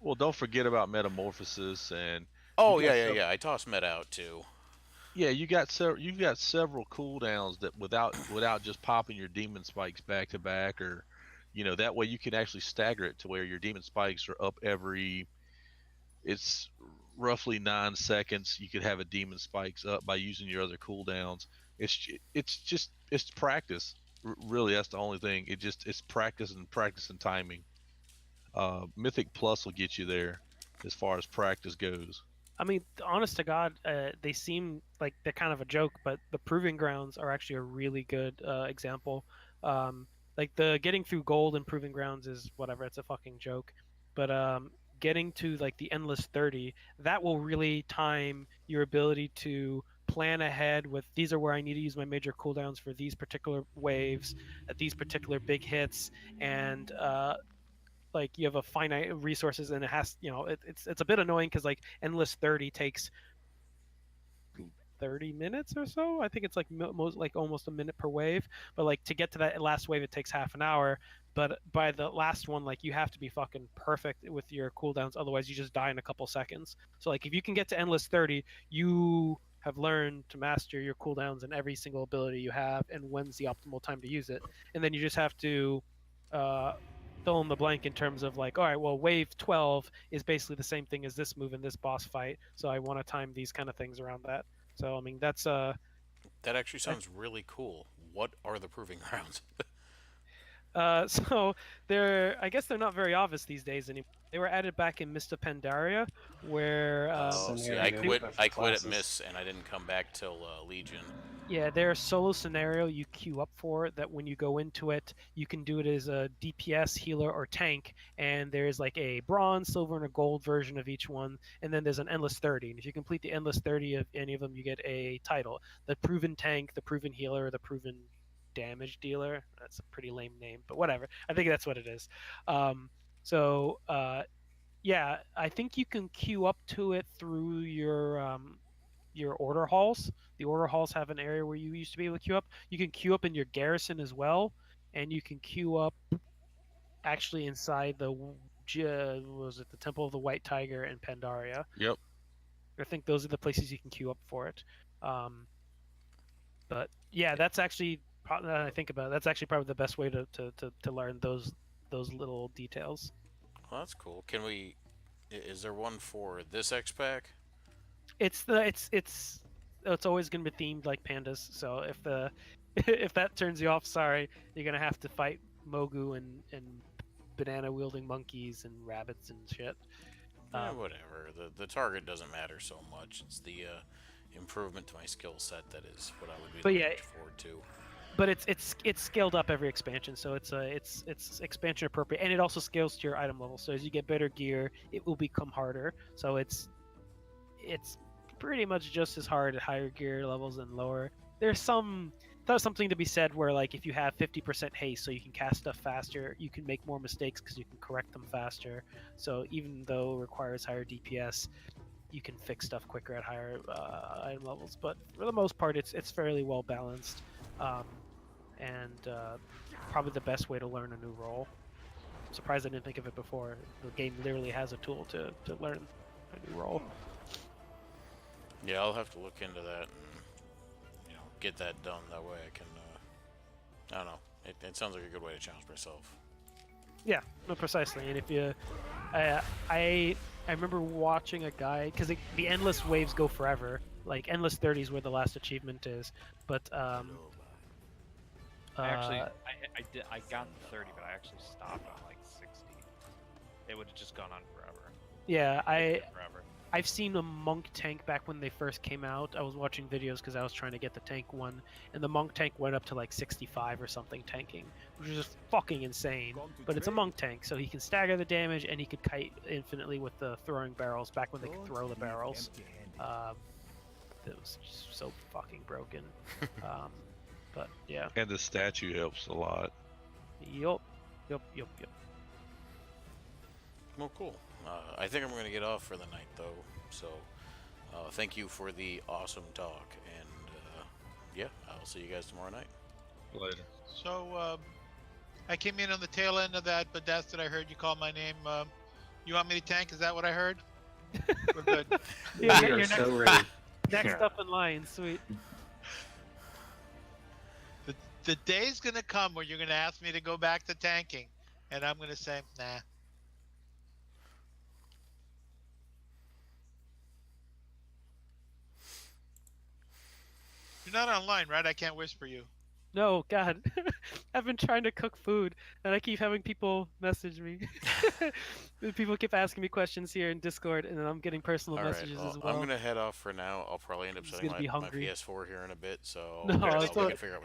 Well, don't forget about Metamorphosis and. Oh yeah. I toss Meta out too. Yeah, you got several cooldowns that without just popping your demon spikes back to back, or that way you can actually stagger it to where your demon spikes are up every. It's roughly 9 seconds. You could have a demon spikes up by using your other cooldowns. It's practice. Really, that's the only thing. It's practice and timing. Mythic Plus will get you there as far as practice goes. I mean, honest to God, they seem like they're kind of a joke, but the Proving Grounds are actually a really good example. Like the getting through gold in Proving Grounds is whatever, it's a fucking joke. But getting to like the Endless 30, that will really time your ability to plan ahead with these are where I need to use my major cooldowns for these particular waves, at these particular big hits, and like you have a finite resources and it has it's a bit annoying because like Endless 30 takes 30 minutes or so. I think it's like most like almost a minute per wave, but like to get to that last wave it takes half an hour, but by the last one like you have to be fucking perfect with your cooldowns, otherwise you just die in a couple seconds. So like if you can get to Endless 30, you have learned to master your cooldowns and every single ability you have and when's the optimal time to use it, and then you just have to fill in the blank in terms of like, all right, well, wave 12 is basically the same thing as this move in this boss fight, so I want to time these kind of things around that. So I mean, that's that actually sounds really cool. What are the Proving Grounds? So I guess they're not very obvious these days anymore. They were added back in Mist of Pandaria, where See, I quit at Miss, and I didn't come back till Legion. Yeah, they're a solo scenario you queue up for that when you go into it, you can do it as a DPS, healer, or tank, and there's like a bronze, silver, and a gold version of each one, and then there's an Endless 30. And if you complete the Endless 30 of any of them, you get a title. The Proven Tank, the Proven Healer, the Proven Damage Dealer. That's a pretty lame name, but whatever. I think that's what it is. Yeah, I think you can queue up to it through your order halls. The order halls have an area where you used to be able to queue up. You can queue up in your garrison as well, and you can queue up actually inside the was it the Temple of the White Tiger in Pandaria. Yep. I think those are the places you can queue up for it. But yeah, that's actually I think about it, that's actually probably the best way to learn those little details. Well, that's cool. Can we? Is there one for this X pack? It's always going to be themed like pandas. So if that turns you off, sorry, you're gonna have to fight Mogu and banana wielding monkeys and rabbits and shit. Whatever. The target doesn't matter so much. It's the improvement to my skill set that is what I would be looking forward to. But it's scaled up every expansion, so it's expansion appropriate, and it also scales to your item level. So as you get better gear, it will become harder. So it's pretty much just as hard at higher gear levels and lower. There's something to be said where like if you have 50% haste, so you can cast stuff faster, you can make more mistakes because you can correct them faster. So even though it requires higher DPS, you can fix stuff quicker at higher item levels. But for the most part, it's fairly well balanced, and probably the best way to learn a new role. I'm surprised I didn't think of it before. The game literally has a tool to learn a new role. Yeah, I'll have to look into that and get that done. That way I can. I don't know. It sounds like a good way to challenge myself. Yeah, no, precisely. And if you, I remember watching a guy because the endless waves go forever. Like Endless 30 is where the last achievement is, but I got the 30, but I actually stopped on like 60. It would have just gone on forever. Yeah, I've seen a monk tank back when they first came out. I was watching videos because I was trying to get the tank one, and the monk tank went up to like 65 or something tanking, which is just fucking insane. But it's a monk tank, so he can stagger the damage and he could kite infinitely with the throwing barrels back when they could throw the barrels. that was just so fucking broken. But yeah. And the statue helps a lot. Yup. Well, cool. I think I'm going to get off for the night, though. So, thank you for the awesome talk. And, yeah, I'll see you guys tomorrow night. Later. So, I came in on the tail end of that, but that's that I heard you call my name. You want me to tank? Is that what I heard? We're good. Yeah, We are you're so ready. next up in line. Sweet. The day's going to come where you're going to ask me to go back to tanking. And I'm going to say, nah. You're not online, right? I can't whisper you. No, God. I've been trying to cook food, and I keep having people message me. People keep asking me questions here in Discord, and then I'm getting personal messages as well. I'm going to head off for now. I'll probably end up setting my PS4 here in a bit, so no,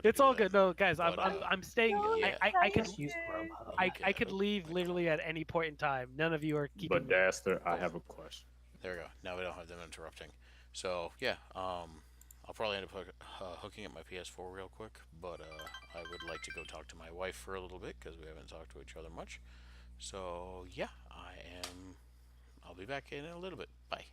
it's all good. No, guys, but, I'm staying. yeah. I could leave literally at any point in time. None of you are keeping. But Daster, I have a question. There we go. Now we don't have them interrupting. So yeah, I'll probably end up hooking up my PS4 real quick, but I would like to go talk to my wife for a little bit because we haven't talked to each other much. So yeah, I'll be back in a little bit. Bye.